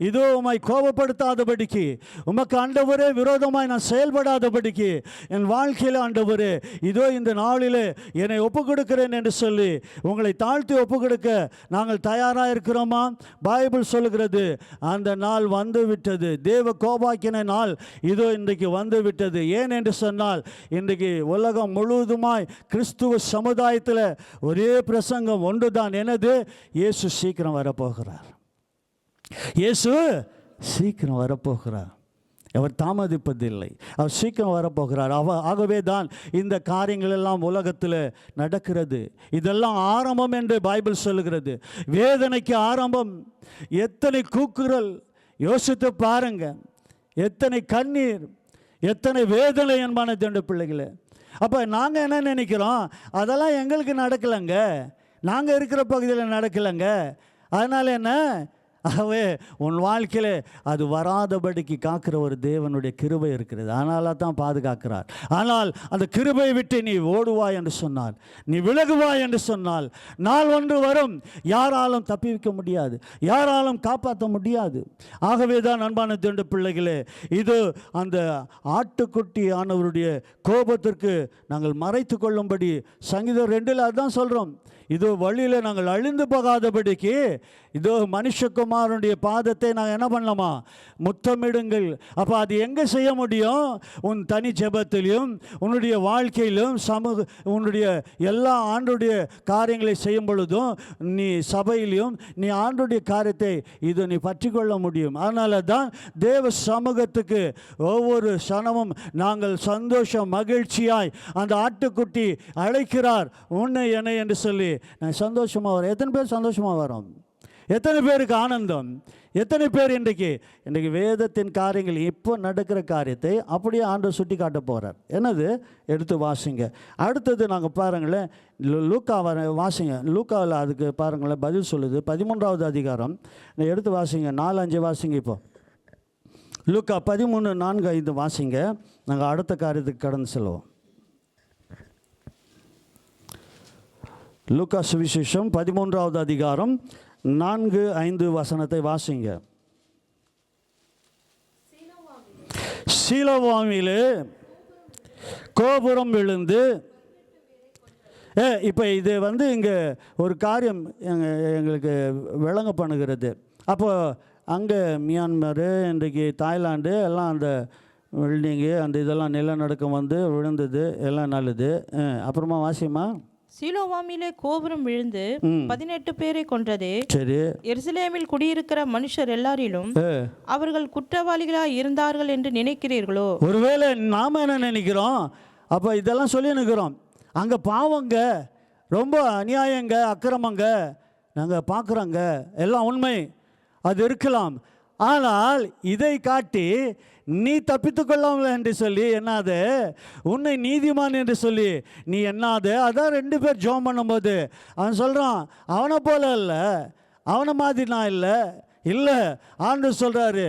இதோ உம்மை கோபப்படுத்தாதபடிக்கு, உமக்கு ஆண்டவரே விரோதமாய் நான் செயல்படாதபடிக்கு என் வாழ்க்கையில் ஆண்டவரே இதோ இந்த நாளில் என்னை ஒப்பு கொடுக்கிறேன் என்று சொல்லி உங்களை தாழ்த்தி ஒப்பு கொடுக்க நாங்கள் தயாராக இருக்கிறோமா? பைபிள் சொல்லுகிறது, அந்த நாள் வந்து விட்டது. தேவ கோபாக்கின நாள் இதோ இன்றைக்கு வந்து விட்டது. ஏன் என்று சொன்னால், இன்றைக்கு உலகம் முழுவதுமாய் கிறிஸ்துவ சமுதாயத்தில் ஒரே பிரசங்கம் ஒன்றுதான், என்னது, இயேசு சீக்கிரம் வரப்போகிறார். இயேசு சீக்கிரம் வரப்போகிறார். அவர் தாமதிப்பதில்லை, அவர் சீக்கிரம் வரப்போகிறார். ஆகவே தான் இந்த காரியங்கள் எல்லாம் உலகத்தில் நடக்கிறது. இதெல்லாம் ஆரம்பம் என்று பைபிள் சொல்லுகிறது. வேதனைக்கு ஆரம்பம். எத்தனை கூக்குரல், யோசித்து பாருங்க, எத்தனை கண்ணீர், எத்தனை வேதனை என்பான தேவனுடைய பிள்ளைகளே. அப்போ நாங்கள் என்ன நினைக்கிறோம், அதெல்லாம் எங்களுக்கு நடக்கலைங்க, நாங்கள் இருக்கிற பகுதியில் நடக்கலைங்க, அதனால் என்ன, ஆகவே உன் வாழ்க்கையில் அது வராதபடிக்கு காக்கிற ஒரு தேவனுடைய கிருபை இருக்கிறது. அதனால தான் பாதுகாக்கிறார். ஆனால் அந்த கிருபையை விட்டு நீ ஓடுவாய் என்று சொன்னால், நீ விலகுவாய் என்று சொன்னால், நாள் ஒன்று வரும், யாராலும் தப்பிவிக்க முடியாது, யாராலும் காப்பாற்ற முடியாது. ஆகவே தான் அன்பான தேவனுடைய பிள்ளைகளே, இது அந்த ஆட்டுக்குட்டி ஆனவருடைய கோபத்திற்கு நாங்கள் மறைத்து கொள்ளும்படி சங்கீதம் 2 அதுதான் சொல்கிறோம். இதோ வழியில் நாங்கள் அழிந்து போகாதபடிக்கு இதோ மனுஷகுமாரனுடைய பாதத்தை நாங்கள் என்ன பண்ணலாமா, முத்தமிடுங்கள். அப்போ அது எங்கே செய்ய முடியும்? உன் தனி ஜெபத்திலும் உன்னுடைய வாழ்க்கையிலும் உன்னுடைய எல்லா ஆண்டுடைய காரியங்களை செய்யும் பொழுதும் நீ சபையிலும் நீ ஆண்டுடைய காரியத்தை இது நீ பற்றி கொள்ள முடியும். அதனால தான் தேவ சமூகத்துக்கு ஒவ்வொரு சனமும் நாங்கள் சந்தோஷம் மகிழ்ச்சியாய் அந்த ஆட்டுக்குட்டி அழைக்கிறார், உன்னை என்னை என்று சொல்லி நான் சந்தோஷமாக வரோம். எத்தனை பேர் சந்தோஷமாக வரோம்? எத்தனை பேருக்கு ஆனந்தம்? எத்தனை பேர் இன்றைக்கு வேதத்தின் காரியங்கள் இப்போ நடக்கிற காரியத்தை அப்படியே ஆண்டவர் சுட்டி காட்ட போகிறார். என்னது, எடுத்து வாசிங்க. அடுத்தது நாங்கள் பாருங்களேன், லூக்கா வாசிங்க. லூக்காவில் அதுக்கு பாருங்களேன் பதில் சொல்லுது. 13வது அதிகாரம் எடுத்து வாசிங்க, 4-5 வாசிங்க. இப்போ லூக்கா 13:4-5 வாசிங்க. நாங்கள் அடுத்த காரியத்துக்கு கடந்து செல்வோம். லூக்கா சுவிசேஷம் 13வது அதிகாரம் 4-5 வசனத்தை வாசிங்க. சீலோவாமிலே கோபுரம் விழுந்து, இப்போ இது இங்கே ஒரு காரியம் எங்களுக்கு விளங்க பண்ணுகிறது. அப்போ அங்கே மியான்மர், இன்றைக்கு தாய்லாந்து எல்லாம் அந்த பில்டிங்கு அந்த இதெல்லாம் நிலநடுக்கம் விழுந்தது, எல்லாம் நல்லது. அப்புறமா வாசியமா, சீலோவாமிலே கோபுரம் விழுந்து 18 பேரை கொன்றது. சரி. எருசலேமில் குடியிருக்கிற மனுஷர் எல்லாரிலும் அவர்கள் குற்றவாளிகளாக இருந்தார்கள் என்று நினைக்கிறீர்களோ? ஒருவேளை நாம என்ன நினைக்கிறோம், அப்போ இதெல்லாம் சொல்லி நிற்கிறோம், அங்கே பாவங்க, ரொம்ப அநியாயங்க, அக்கிரமங்க நாங்கள் பார்க்குறோங்க, எல்லாம் உண்மை, அது இருக்கலாம். ஆனால் இதை காட்டி நீ தப்பித்து கொள்ளாமல் என்று சொல்லி என்னாது, உன்னை நீதிமான் என்று சொல்லி நீ என்னாது. அதான் 2 பேர் ஜெபம் பண்ணும்போது அவன் சொல்கிறான், அவனை போல இல்லை, அவனை மாதிரி நான் இல்லை, இல்லை, ஆண்டவர் சொல்றாரு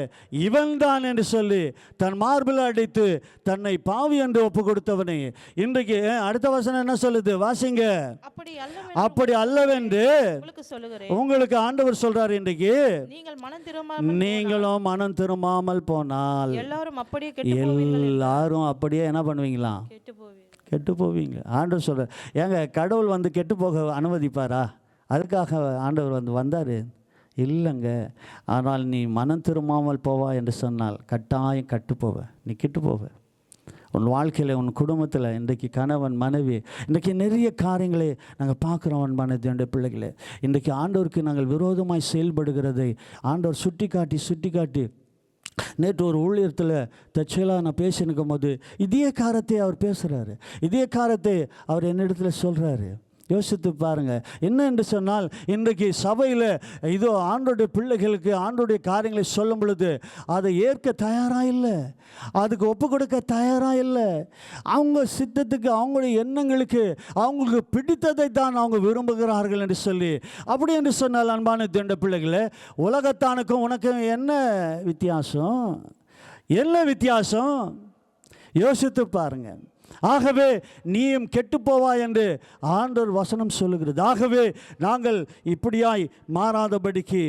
இவன் தான் என்று சொல்லி தன் மார்பில் அடித்து தன்னை பாவி என்று ஒப்பு கொடுத்தவனை. இன்றைக்கு அடுத்த வசனம் என்ன சொல்லுது? வாசிங்க. அப்படி அல்லவென்று உங்களுக்கு ஆண்டவர் சொல்றாரு. இன்றைக்கு நீங்களும் மனம் திரும்பாமல் போனால் எல்லாரும் அப்படியே என்ன பண்ணுவீங்களா? கெட்டு போவீங்க. ஆண்டவர் சொல்ற, ஏங்க கடவுள் வந்து கெட்டு போக அனுமதிப்பாரா? அதுக்காக ஆண்டவர் வந்தார்? இல்லைங்க. ஆனால் நீ மனம் திரும்பாமல் போவா என்று சொன்னால் கட்டாயம் கட்டு போவ, நீ கெட்டு போவ. உன் வாழ்க்கையில், உன் குடும்பத்தில் இன்றைக்கு கணவன் மனைவி, இன்றைக்கி நிறைய காரியங்களை நாங்கள் பார்க்குறோம். அன்பான தேவனுடைய பிள்ளைகளே, இன்றைக்கு ஆண்டவருக்கு நாங்கள் விரோதமாய் செயல்படுகிறதை ஆண்டவர் சுட்டி காட்டி நேற்று ஒரு ஊழியத்தில் தற்செயலாக நான் பேசினுக்கும் போது இதே காரத்தை அவர் பேசுகிறாரு. இதே காரத்தை அவர் என்னிடத்தில் சொல்கிறாரு. யோசித்து பாருங்கள். என்ன என்று சொன்னால், இன்றைக்கு சபையில் இதோ ஆண்டோடைய பிள்ளைகளுக்கு ஆண்டோடைய காரியங்களை சொல்லும் பொழுது அதை ஏற்க தயாராக இல்லை, அதுக்கு ஒப்பு கொடுக்க தயாராக இல்லை. அவங்க சித்தத்துக்கு, அவங்களுடைய எண்ணங்களுக்கு, அவங்களுக்கு பிடித்ததை தான் அவங்க விரும்புகிறார்கள் என்று சொல்லி. அப்படி என்று சொன்னால் அன்பான தேவனுடைய பிள்ளைகளே, உலகத்தானுக்கும் உனக்கும் என்ன வித்தியாசம்? என்ன வித்தியாசம்? யோசித்து பாருங்கள். ஆகவே நீயும் கெட்டுப்போவா என்று ஆண்டவர் வசனம் சொல்லுகிறது. ஆகவே நாங்கள் இப்படியாய் மாறாதபடிக்கு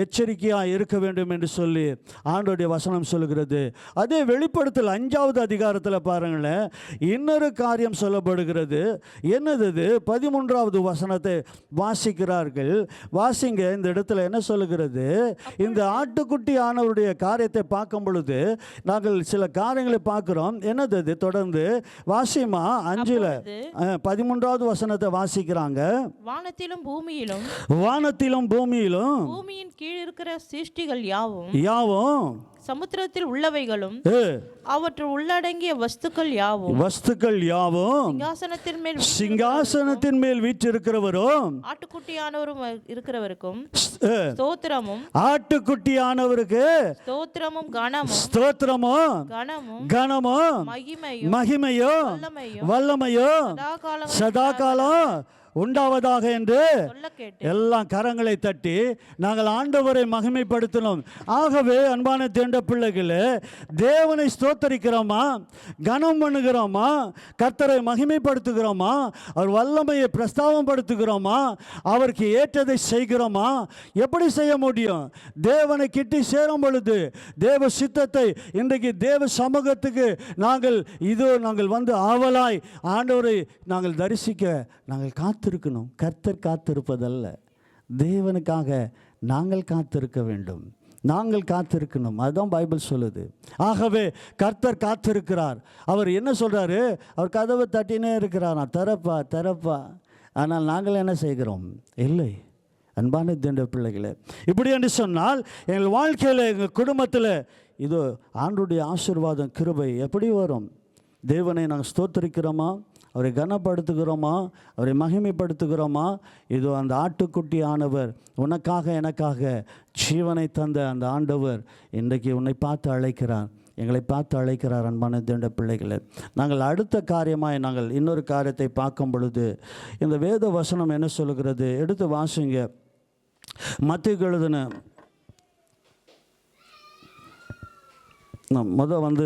எச்சரிக்கையாய் இருக்க வேண்டும் என்று சொல்லி ஆண்டவருடைய வசனம் சொல்லுகிறது. அதே வெளிப்படுத்தல் 5வது அதிகாரத்தில் பாருங்களேன், இன்னொரு காரியம் சொல்லப்படுகிறது. என்னது? 13வது வசனத்தை வாசிக்கிறார்கள். வாசிங்க. இந்த இடத்துல என்ன சொல்லுகிறது? இந்த ஆட்டுக்குட்டி ஆனவருடைய காரியத்தை பார்க்கும் பொழுது நாங்கள் சில காரியங்களை பார்க்கிறோம். என்னது? தொடர்ந்து வாசிமா 5ல் 13வது வசனத்தை வாசிக்கிறாங்க. வானத்திலும் பூமியிலும் பூமியின் கீழ் இருக்கிற சிருஷ்டிகள் யாவும் சமுத்திரத்தில் உள்ளவைகளும் அவற்றுள் உள்ளடங்கிய வஸ்துக்கள் யாவும் சிங்காசனத்தின் மேல் வீற்றிருக்கிறவரும் ஆட்டுக்குட்டியானவரும் இருக்கிறவருக்கும் ஸ்தோத்திரமும் கனமும் மகிமையும் வல்லமையும் சதாகாலம் உண்டாவதாக என்று எல்லாம் கரங்களை தட்டி நாங்கள் ஆண்டவரை மகிமைப்படுத்தினோம். ஆகவே அன்பான தேவனுடைய பிள்ளைகளே, தேவனை ஸ்தோத்தரிக்கிறோமா? கனம் பண்ணுகிறோமா? கர்த்தரை மகிமைப்படுத்துகிறோமா? அவர் வல்லமையை பிரஸ்தாபம் படுத்துகிறோமா? அவருக்கு ஏற்றதை செய்கிறோமா? எப்படி செய்ய முடியும்? தேவனை கிட்டி சேரும் பொழுது தேவ சித்தத்தை இன்றைக்கு தேவ சமூகத்துக்கு நாங்கள் வந்து ஆவலாய் ஆண்டவரை நாங்கள் தரிசிக்க நாங்கள் காத்திருக்கணும். கர்த்தர் காத்திருப்பதல்ல, தேவனுக்காக நாங்கள் காத்திருக்க வேண்டும். நாங்கள் காத்திருக்கணும். அதுதான் பைபிள் சொல்லுது. ஆகவே கர்த்தர் காத்திருக்கிறார். அவர் என்ன சொல்கிறாரு? அவர் கதவை தட்டினே இருக்கிறார், திறப்பா. ஆனால் நாங்கள் என்ன செய்கிறோம்? இல்லை. அன்பான தேவனுடைய பிள்ளைகளே, இப்படி என்று சொன்னால் எங்கள் வாழ்க்கையில், எங்கள் குடும்பத்தில் இதோ ஆண்டவருடைய ஆசீர்வாதம், கிருபை எப்படி வரும்? தேவனை நாங்கள் ஸ்தோத்திரிக்கிறோமா? அவரை கனப்படுத்துகிறோமா? அவரை மகிமைப்படுத்துகிறோமா? இதோ அந்த ஆட்டுக்குட்டி ஆனவர், உனக்காக எனக்காக ஜீவனை தந்த அந்த ஆண்டவர் இன்றைக்கு உன்னை பார்த்து அழைக்கிறார், எங்களை பார்த்து அழைக்கிறார். அன்பான தேவனுடைய பிள்ளைகளை, நாங்கள் அடுத்த காரியமாய் நாங்கள் இன்னொரு காரியத்தை பார்க்கும் பொழுது இந்த வேத வசனம் என்ன சொல்லுகிறது? எடுத்து வாசிங்க. மத்தேயு எழுதின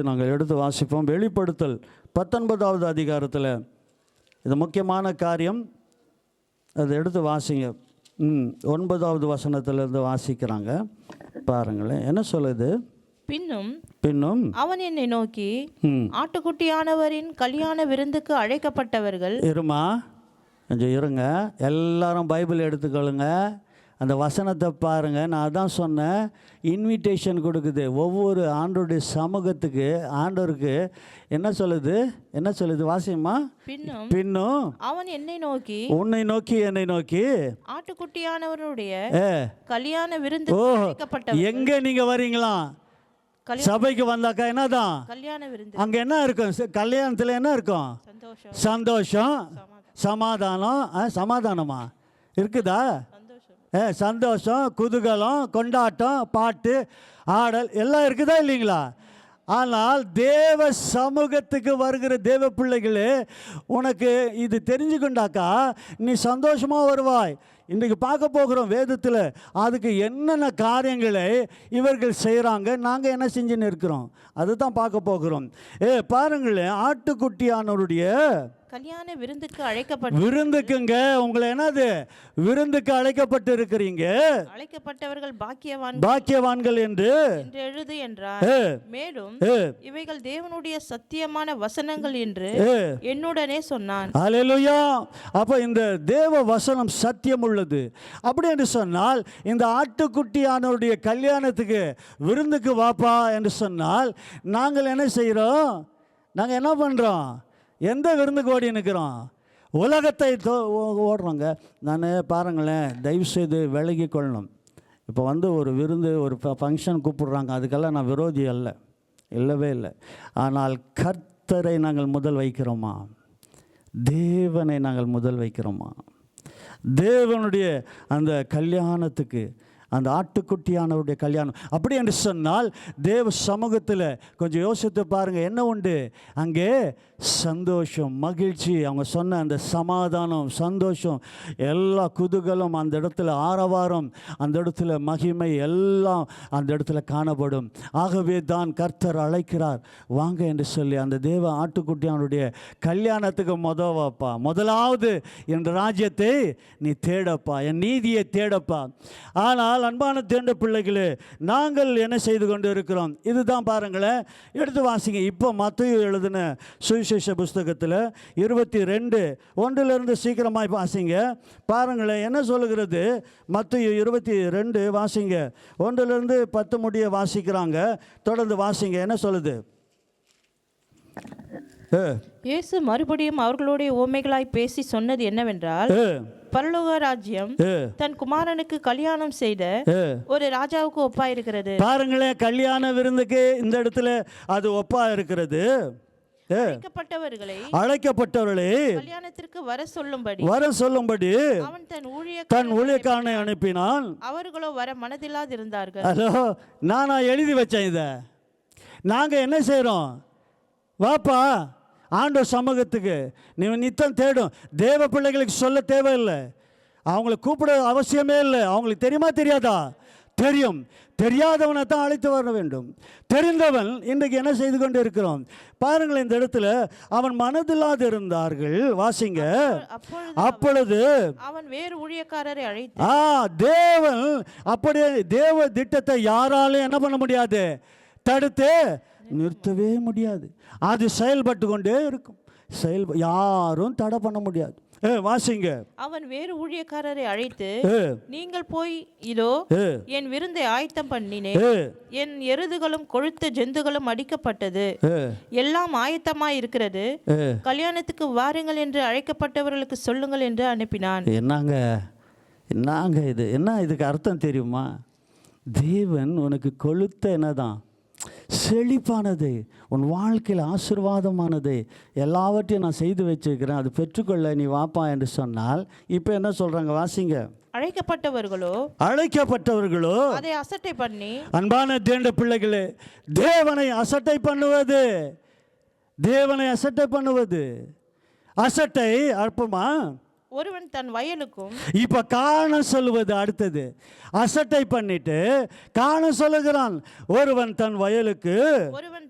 நாங்கள் எடுத்து வாசிப்போம். வெளிப்படுத்தல் 19வது அதிகாரத்தில் இது முக்கியமான காரியம். அதை எடுத்து வாசிங்க. 9வது வசனத்திலிருந்து வாசிக்கிறாங்க. பாருங்களேன் என்ன சொல்லுது? பின்னும் அவன் என்னை நோக்கி, ஆட்டுக்குட்டியானவரின் கல்யாண விருந்துக்கு அழைக்கப்பட்டவர்கள். கொஞ்சம் இருங்க, எல்லாரும் பைபிள் எடுத்துக்கொள்ளுங்க. அந்த வசனத்தை பாருங்கள். நான் அதான் சொன்னேன், இன்விடேஷன் கொடுக்குது ஒவ்வொரு ஆண்டோடைய சமூகத்துக்கு. ஆண்டவருக்கு என்ன சொல்லுது? வாசியம்மா. பின்னும் அவன் என்னை நோக்கி, உன்னை நோக்கி, என்னை நோக்கி, ஆட்டுக்குட்டியானவருடைய கல்யாண விருந்து அழைக்கப்பட்டவர்கள். எங்க நீங்க வரீங்களா? சபைக்கு வந்தாக்கா என்னதான் கல்யாண விருந்து. அங்க என்ன இருக்கும்? கல்யாணத்துல என்ன இருக்கும்? சந்தோஷம், சமாதானமா இருக்குதா? சந்தோஷம், குதூகலம், கொண்டாட்டம், பாட்டு, ஆடல் எல்லாம் இருக்குதா இல்லைங்களா? ஆனால் தேவ சமூகத்துக்கு வருகிற தேவ பிள்ளைகளே, உனக்கு இது தெரிஞ்சுக்கொண்டாக்கா நீ சந்தோஷமாக வருவாய். இன்றைக்கு பார்க்க போகிறோம் வேதத்தில் அதுக்கு என்னென்ன காரியங்களை இவர்கள் செய்கிறாங்க, நாங்கள் என்ன செஞ்சுன்னு இருக்கிறோம் அதுதான் பார்க்க போகிறோம். பாருங்களேன், ஆட்டுக்குட்டியானவருடைய கல்யாண விருந்துக்கு அழைக்கப்பட்ட விருந்துக்குங்க உங்களை என்னது விருந்துக்கு அழைக்கப்பட்டு இருக்கிறீங்க, அழைக்கப்பட்டவர்கள் பாக்கியவான்கள் என்று எழுது என்றார். மேலும் இவைகள் தேவனுடைய சத்தியமான வசனங்கள் என்று என்னுடனே சொன்னான். அல்லேலூயா. அப்ப இந்த தேவ வசனம் சத்தியம் உள்ளது. அப்படி என்று சொன்னால் இந்த ஆட்டுக்குட்டியானவருடைய கல்யாணத்துக்கு விருந்துக்கு வாப்பா என்று சொன்னால் நாங்கள் என்ன செய்கிறோம், நாங்கள் என்ன பண்ணுறோம், எந்த விருந்துக்கு ஓடி நிற்கிறோம், உலகத்தை ஓடுறோங்க. நான் பாருங்களேன், தயவுசெய்து விலகி கொள்ளணும். இப்போ ஒரு விருந்து ஒரு ஃபங்க்ஷன் கூப்பிடுறாங்க, அதுக்கெல்லாம் நான் விரோதி அல்ல, இல்லவே இல்லை. ஆனால் கர்த்தரை நாங்கள் முதல் வைக்கிறோமா, தேவனை நாங்கள் முதல் வைக்கிறோமா, தேவனுடைய அந்த கல்யாணத்துக்கு, அந்த ஆட்டுக்குட்டியானவருடைய கல்யாணம் அப்படி என்று சொன்னால் தேவ சமூகத்தில் கொஞ்சம் யோசித்து பாருங்கள், என்ன உண்டு அங்கே, சந்தோஷம், மகிழ்ச்சி, அவங்க சொன்ன அந்த சமாதானம், சந்தோஷம், எல்லா குதூகலம் அந்த இடத்துல, ஆரவாரம் அந்த இடத்துல, மகிமை எல்லாம் அந்த இடத்துல காணப்படும். ஆகவே தான் கர்த்தர் அழைக்கிறார், வாங்க என்று சொல்லி அந்த தேவ ஆட்டுக்குட்டியானுடைய கல்யாணத்துக்கு வாப்பா, முதலாவது என் ராஜ்யத்தை நீ தேடப்பா, என் நீதியை தேடப்பா. ஆனால் அன்பான தேண்ட பிள்ளைகளே, நாங்கள் என்ன செய்து கொண்டு இருக்கிறோம், இதுதான் பாருங்களேன், எடுத்து வாசிங்க. இப்போ மத்தேயு எழுதின சுவிசேஷ புஸ்தகத்தில் 22:1 சீக்கிரமாய் வாசிங்க. பாருங்களேன் என்ன சொல்லுகிறது. மத்தேயு 22 வாசிங்க, 1 10 முடிய வாசிக்கிறாங்க. தொடர்ந்து வாசிங்க, என்ன சொல்லுது. இயேசு மறுபடியும் அவர்களுடைய ஓமைகளாய் பேசி சொன்னது என்னவென்றால், பரலோக ராஜ்யம் தன் குமாரனுக்கு கல்யாணம் செய்த ஒரு ராஜாவுக்கு ஒப்பா இருக்கிறது. பாருங்களேன், கல்யாண விருந்துக்கு இந்த இடத்துல அது ஒப்பா இருக்கிறது. அழைக்கப்பட்டவர்களை கல்யாணத்திற்கு வர சொல்லும்படி அவன் தன் ஊழியக்காரனை அனுப்பினான். அவர்களோ வர மனதில்லாதிருந்தார்கள். அதோ நானா எழுதி வச்சேன். இதை நாங்க என்ன செய்யறோம், வாப்பா ஆண்டவர் சமூகத்துக்கு நீ நித்தம் தேடும். தேவ பிள்ளைகளுக்கு சொல்ல தேவையில்லை, அவங்களை கூப்பிட அவசியமே இல்லை. அவங்களுக்கு தெரியுமா தெரியாதா, தெரியும். தெரியாதவனை தான் அழைத்து வர வேண்டும். தெரிந்தவன் இன்றைக்கு என்ன செய்து கொண்டு இருக்கிறோம் பாருங்கள். இந்த இடத்துல அவன் மனதில்லாது இருந்தார்கள். வாசிங்க. அப்பொழுது அவன் வேறு ஊழியக்காரரை அழைத்து, தேவன் அப்படியே தேவ திட்டத்தை யாராலும் என்ன பண்ண முடியாது, தடுத்து நிறுத்தவே முடியாது. அது செயல்பட்டு கொண்டே இருக்கும். யாரும் தடை பண்ண முடியாது. வாசிங்க. அவன் வேறு ஊழியக்காரரை அழைத்து, நீங்கள் போய் இதோ என் விருந்தை ஆயத்தம் பண்ணினேன், என் எருதுகளும் கொழுத்த ஜந்துகளும் அடிக்கப்பட்டது, எல்லாம் ஆயத்தமாய் இருக்கிறது, கல்யாணத்துக்கு வாருங்கள் என்று அழைக்கப்பட்டவர்களுக்கு சொல்லுங்கள் என்று அனுப்பினான். என்னங்க இது, என்ன இதுக்கு அர்த்தம் தெரியுமா? தேவன் உனக்கு கொழுத்த என்னதான், செழிப்பானது, உன் வாழ்க்கையில் ஆசீர்வாதமானது எல்லாவற்றையும் நான் செய்து வச்சிருக்கிறேன், அது பெற்றுக்கொள்ள நீ வாப்பா என்று சொன்னால் இப்போ என்ன சொல்றாங்க, வாசிங்க. அழைக்கப்பட்டவர்களோ அதை அசட்டை பண்ணி, அன்பான தேண்ட பிள்ளைகளே, தேவனை அசட்டை பண்ணுவது அசட்டை அற்பமா. ஒருவன் தன் வயலுக்கும், இப்ப காரணம் சொல்லுவது அடுத்தது. அசட்டை பண்ணிட்டு காரணம் சொல்லுகிறான். ஒருவன் தன் வயலுக்கு, ஒருவன்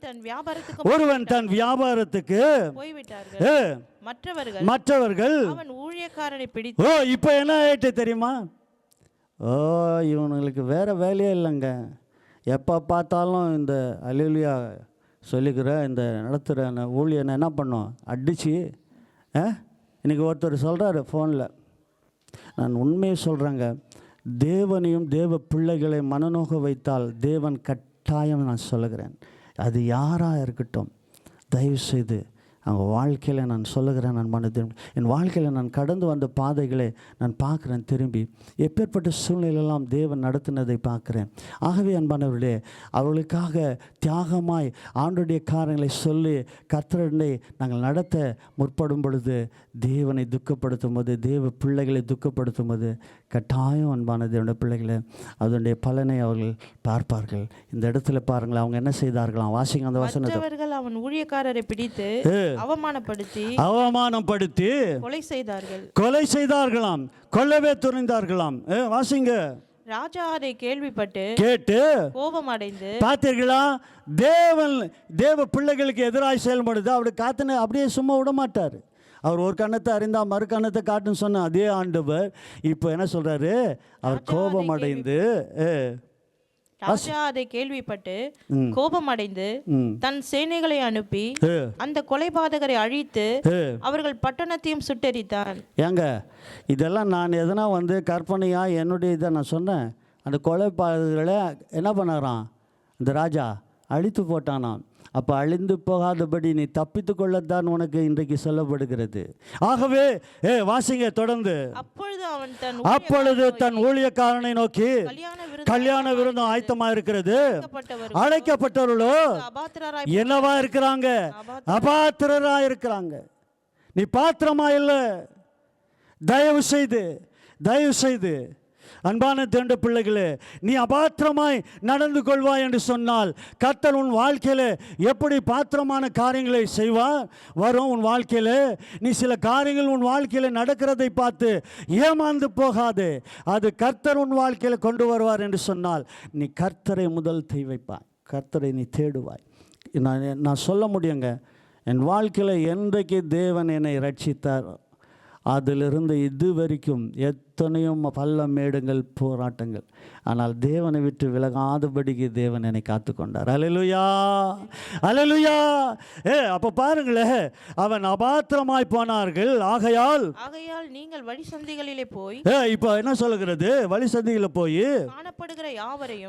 தன் வியாபாரத்துக்கு போய்விட்டார்கள். மற்றவர்கள் அவன் ஊழியக்காரனை பிடித்து, இப்ப என்ன ஆயிட்டு தெரியுமா, இவனுங்களுக்கு வேற வேலையே இல்லைங்க, எப்போ பார்த்தாலும் இந்த அல்லேலூயா சொல்லிக்கிற இந்த நடத்துகிற ஊழியனை என்ன பண்ணோம், அடித்து. இன்றைக்கி ஒருத்தர் சொல்கிறாரு ஃபோனில், நான் உண்மையை சொல்கிறேங்க, தேவனையும் தேவ பிள்ளைகளை மனநோக வைத்தால் தேவன் கட்டாயம், நான் சொல்லுகிறேன், அது யாராக இருக்கட்டும், தயவுசெய்து அவங்க வாழ்க்கையில் நான் சொல்லுகிறேன், நான் என் வாழ்க்கையில் நான் கடந்து வந்த பாதைகளை நான் பார்க்குறேன், திரும்பி எப்பேற்பட்ட சூழ்நிலையெல்லாம் தேவன் நடத்தினதை பார்க்குறேன். ஆகவே அன்பானவர்களே, அவர்களுக்காக தியாகமாய் ஆண்டுடைய காரியங்களை சொல்லி கர்த்தரை நாங்கள் நடத்த முற்படும் பொழுது தேவனை துக்கப்படுத்தும் போது, தேவ பிள்ளைகளை துக்கப்படுத்தும் போது கட்டாயம் அன்பான தேவனுடைய பிள்ளைகளை அதனுடைய பலனை அவர்கள் பார்ப்பார்கள். இந்த இடத்துல பாருங்களேன், அவங்க என்ன செய்தார்களாம், வாசிங்க அந்த வசனத்தை. அவன் ஊழியக்காரரை பிடித்து அவமானப்படுத்தி கொலை செய்தார்களாம், கொல்லவே துணிந்தார்களாம். வாசிங்க. ராஜா அதை கேட்டு கோபமடைந்து, பார்த்தீர்களா, தேவ பிள்ளைகளுக்கு எதிராக செயல்படுது. அவரு காத்துன்னு அப்படியே சும்மா விட மாட்டார். அவர் ஒரு கண்ணத்தை அறிந்தா மறு கண்ணத்தை காட்டுன்னு சொன்ன அதே ஆண்டவர் இப்போ என்ன சொல்றாரு? அவர் கோபமடைந்து, ராஜா அதை கேள்விப்பட்டு கோபமடைந்து தன் சேனைகளை அனுப்பி அந்த கொலைபாதகரை அழித்து அவர்கள் பட்டணத்தையும் சுட்டெரித்தான். ஏங்க, இதெல்லாம் நான் எதனா கற்பனையா என்னுடைய இதை நான் சொன்னேன். அந்த கொலைபாதகர்களை என்ன பண்ணாராம்? அந்த ராஜா அழித்து போட்டானாம். அப்போ அழிந்து போகாதபடி நீ தப்பித்து கொள்ளத்தான் உனக்கு இன்றைக்கு சொல்லப்படுகிறது. ஆகவே வாசிங்க தொடர்ந்து. அப்பொழுது தன் ஊழியக்காரனை நோக்கி, கல்யாண விருந்தம் ஆயத்தமா இருக்கிறது, அழைக்கப்பட்டவர்களோ என்னவா இருக்கிறாங்க? அபாத்திரரா இருக்கிறாங்க. நீ பாத்திரமா இல்லை. தயவு செய்து அன்பான தேண்ட பிள்ளைகளே, நீ அபாத்திரமாய் நடந்து கொள்வாய் என்று சொன்னால் கர்த்தர் உன் வாழ்க்கையில் எப்படி பாத்திரமான காரியங்களை செய்வார் வரும் உன் வாழ்க்கையில். நீ சில காரியங்கள் உன் வாழ்க்கையில் நடக்கிறதை பார்த்து ஏமாந்து போகாது. அது கர்த்தர் உன் வாழ்க்கையில் கொண்டு வருவார் என்று சொன்னால் நீ கர்த்தரை முதல் வைப்பாய், கர்த்தரை நீ தேடுவாய். நான் சொல்ல முடியுங்க, என் வாழ்க்கையில் என்றைக்கு தேவன் என்னை ரட்சித்தார் அதிலிருந்து இது வரைக்கும் எத்தனையோ பள்ள மேடுங்கள், போராட்டங்கள். ஆனால் தேவனை விட்டு விலகாதபடிக்கு தேவன் என்னை காத்து கொண்டார். அல்லேலூயா, அல்லேலூயா. அப்போ பாருங்களேன், அவன் அபாத்திரமாய் போனார்கள். ஆகையால் நீங்கள் வழி சந்திகளிலே போய், இப்போ என்ன சொல்லுகிறது? வழி சந்திகளில் போய்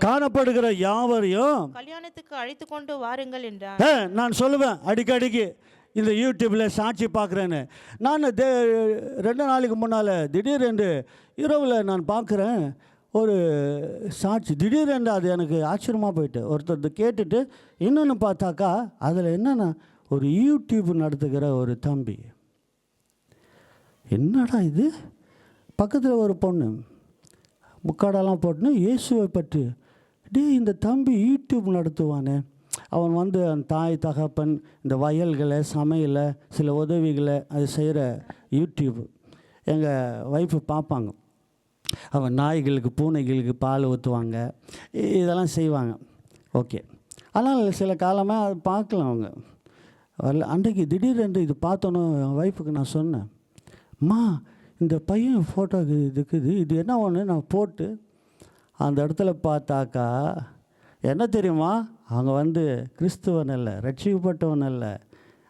காணப்படுகிற யாவரையும் கல்யாணத்துக்கு அழைத்து கொண்டு வாருங்கள் என்றார். நான் சொல்லுவேன் அடிக்கடிக்கு, இந்த யூடியூப்பில் சாட்சி பார்க்குறேன்னு. நான் 2 நாளைக்கு முன்னால் திடீரென்று இரவில் நான் பார்க்குறேன் ஒரு சாட்சி. திடீரென்று அது எனக்கு ஆச்சரியமாக போயிட்டு, ஒருத்தர் கேட்டுட்டு இன்னொன்று பார்த்தாக்கா அதில் என்னென்னா ஒரு யூடியூப் நடத்துகிற ஒரு தம்பி. என்னடா இது? பக்கத்தில் ஒரு பொண்ணு முக்காடெல்லாம் போட்டுன்னு இயேசுவை பற்றி, இந்த தம்பி யூடியூப் நடத்துவானே. அவன் அந்த தாய் தகப்பன் இந்த வயல்களை சமையலை சில உதவிகளை அது செய்கிற யூடியூப் எங்கள் ஒய்ஃபு பார்ப்பாங்க. அவன் நாய்களுக்கு பூனைகளுக்கு பால் ஊற்றுவாங்க, இதெல்லாம் செய்வாங்க. ஓகே, ஆனால் சில காலமாக அது பார்க்கலாம் அவங்க வரல. அன்றைக்கு திடீரென்று இது பார்த்தோன்னே என் ஒய்ஃபுக்கு நான் சொன்னேன், அம்மா இந்த பையன் ஃபோட்டோ இருக்குது, இது என்ன ஒன்று நான் போட்டு அந்த இடத்துல பார்த்தாக்கா என்ன தெரியுமா? அவங்க கிறிஸ்துவன் அல்ல, ரட்சிக்கப்பட்டவன் அல்ல,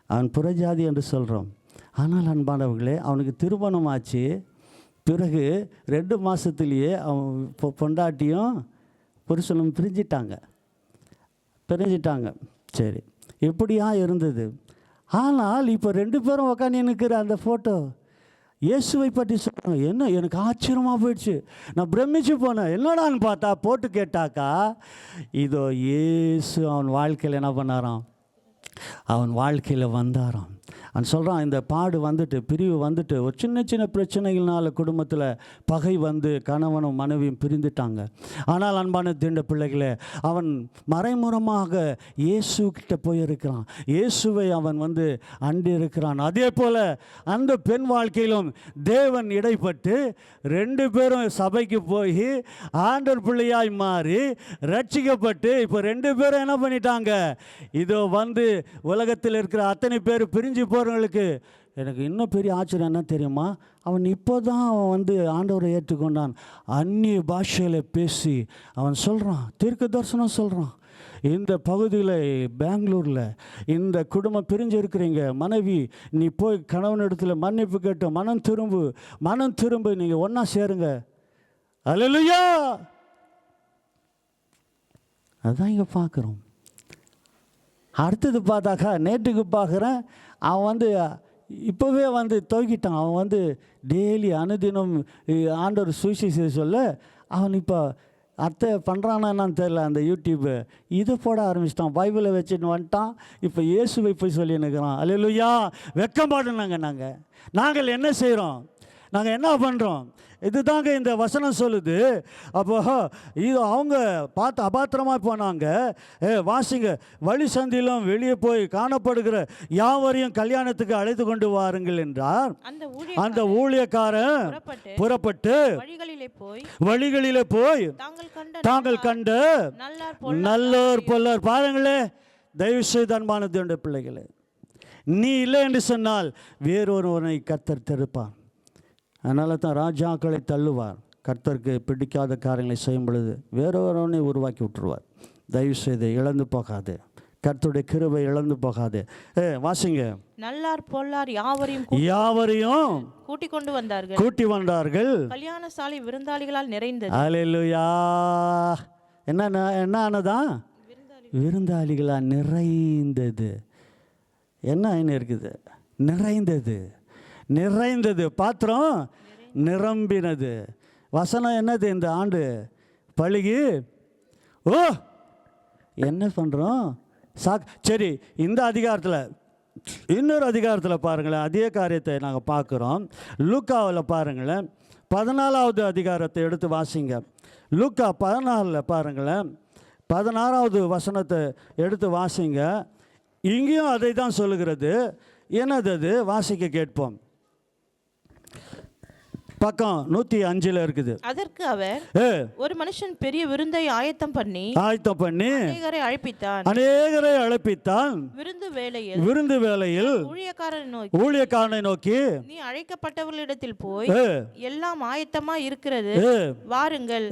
அவன் புறஜாதி என்று சொல்கிறோம். ஆனால் அன்பானவர்களே, அவனுக்கு திருமணம் ஆச்சு. பிறகு 2 மாதத்துலேயே அவன் பொண்டாட்டியும் புருஷனும் பிரிஞ்சிட்டாங்க. சரி, இப்படியா இருந்தது. ஆனால் இப்போ 2 பேரும் உக்காந்து நிற்கிற அந்த ஃபோட்டோ இயேசுவை பற்றி சொல்கிறாங்க. என்ன எனக்கு ஆச்சரியமாக போயிடுச்சு. நான் பிரமிச்சு போனேன். என்னடான்னு பார்த்தா போட்டு கேட்டாக்கா, இதோ இயேசு அவன் வாழ்க்கையில் என்ன பண்ணாராம்? அவன் வாழ்க்கையில் வந்தாராம். அவன் சொல்கிறான், இந்த பாடு பிரிவு ஒரு சின்ன பிரச்சனைகள்னால குடும்பத்தில் பகை கணவனும் மனைவியும் பிரிந்துட்டாங்க. ஆனால் அன்பான தீண்ட பிள்ளைகளே, அவன் மறைமுகமாக இயேசுக்கிட்ட போயிருக்கிறான். இயேசுவை அவன் அண்டி இருக்கிறான். அதே போல் அந்த பெண் வாழ்க்கையிலும் தேவன் இடைப்பட்டு 2 பேரும் சபைக்கு போய் ஆண்டவர் பிள்ளையாய் மாறி ரட்சிக்கப்பட்டு இப்போ 2 பேரும் என்ன பண்ணிட்டாங்க? இதோ உலகத்தில் இருக்கிற அத்தனை பேர் பிரிஞ்சு போகிறவங்களுக்கு எனக்கு இன்னும் பெரிய ஆச்சரியம் என்ன தெரியுமா? அவன் இப்போ தான் அவன் ஆண்டவரை ஏற்றுக்கொண்டான். அந்நிய பாஷையில் பேசி அவன் சொல்கிறான், தீர்க்க தரிசனம் சொல்கிறான். இந்த பகுதியில் பெங்களூரில் இந்த குடும்பம் பிரிஞ்சு இருக்கிறீங்க, மனைவி நீ போய் கணவன் இடத்துல மன்னிப்பு கேட்டு மனம் திரும்ப நீங்கள் ஒன்றா சேருங்க. அல்லேலூயா. அதான் இங்கே பார்க்குறோம். அடுத்தது பார்த்தாக்கா நேற்றுக்கு பார்க்குறேன், அவன் இப்போவே துவக்கிட்டான். அவன் டெய்லி அனுதினம் ஆண்டவர் சுவிசேஷ சொல்ல அவன் இப்போ அத்தை பண்ணுறானா என்னன்னு தெரியல. அந்த யூடியூப்பு இதை போட ஆரம்பிச்சிட்டான். பைபிளை வச்சுட்டு வந்துட்டான். இப்போ இயேசுவை போய் சொல்லி நிற்கிறான். அல்லேலூயா. வெட்கமாட்டோம் நாங்கள் என்ன செய்கிறோம்? நாங்கள் என்ன பண்ணுறோம்? இதுதாங்க இந்த வசனம் சொல்லுது. அப்போ இது அவங்க பார்த்து அபாத்திரமாக போனாங்க. வாசிங்க, வழி சந்திலும் வெளியே போய் காணப்படுகிற யாவரையும் கல்யாணத்துக்கு அழைத்து கொண்டு வாருங்கள் என்றார். அந்த ஊழியக்காரன் புறப்பட்டு வழிகளிலே போய் தாங்கள் கண்ட நல்லோர் பொல்லர். பாருங்களே, தயவு செய்து அன்பான தேவனுடைய பிள்ளைகளே, நீ இல்லை என்று சொன்னால் வேறொருவனை கர்த்தர் தடுப்பான். அதனால தான் ராஜாக்களை தள்ளுவார். கர்த்தருக்கு பிடிக்காத காரியங்களை செய்யும் பொழுது வேறொருவனை உருவாக்கி விட்டுருவார். தயவு செய்து இழந்து போகாது, கர்த்தருடைய கிருபை இழந்து போகாது. வாசிங்க, நல்லார் பொல்லார் யாவரையும் கூட்டி வந்தார்கள். கல்யாண சாலை விருந்தாளிகளால் நிறைந்தது. அல்லேலூயா. என்ன ஆனதான்? விருந்தாளிகளால் நிறைந்தது. என்ன இருக்குது? நிறைந்தது. பாத்திரம் நிரம்பினது. வசனம் என்னது? இந்த ஆண்டு பழுகி என்ன பண்ணுறோம்? சரி, இந்த அதிகாரத்தில் இன்னொரு அதிகாரத்தில் பாருங்களேன், அதே காரியத்தை நாங்கள் பார்க்குறோம். லூக்காவில் பாருங்களேன், 14வது அதிகாரத்தை எடுத்து வாசிங்க. லூக்கா 14 பாருங்களேன், 16வது வசனத்தை எடுத்து வாசிங்க. இங்கேயும் அதை தான் சொல்லுகிறது. என்னது அது? வாசிக்க கேட்போம். பக்கம் 105 இருக்குது. அதற்கு அவர், ஒரு மனுஷன் பெரிய விருந்தை ஆயத்தம் பண்ணி அநேகரை அழைப்பித்தான். விருந்து வேளையில் ஊழியக்காரனை நோக்கி, நீ அழைக்கப்பட்டவர்களிடத்தில் போய் எல்லாம் ஆயத்தமா இருக்கிறது, வாருங்கள்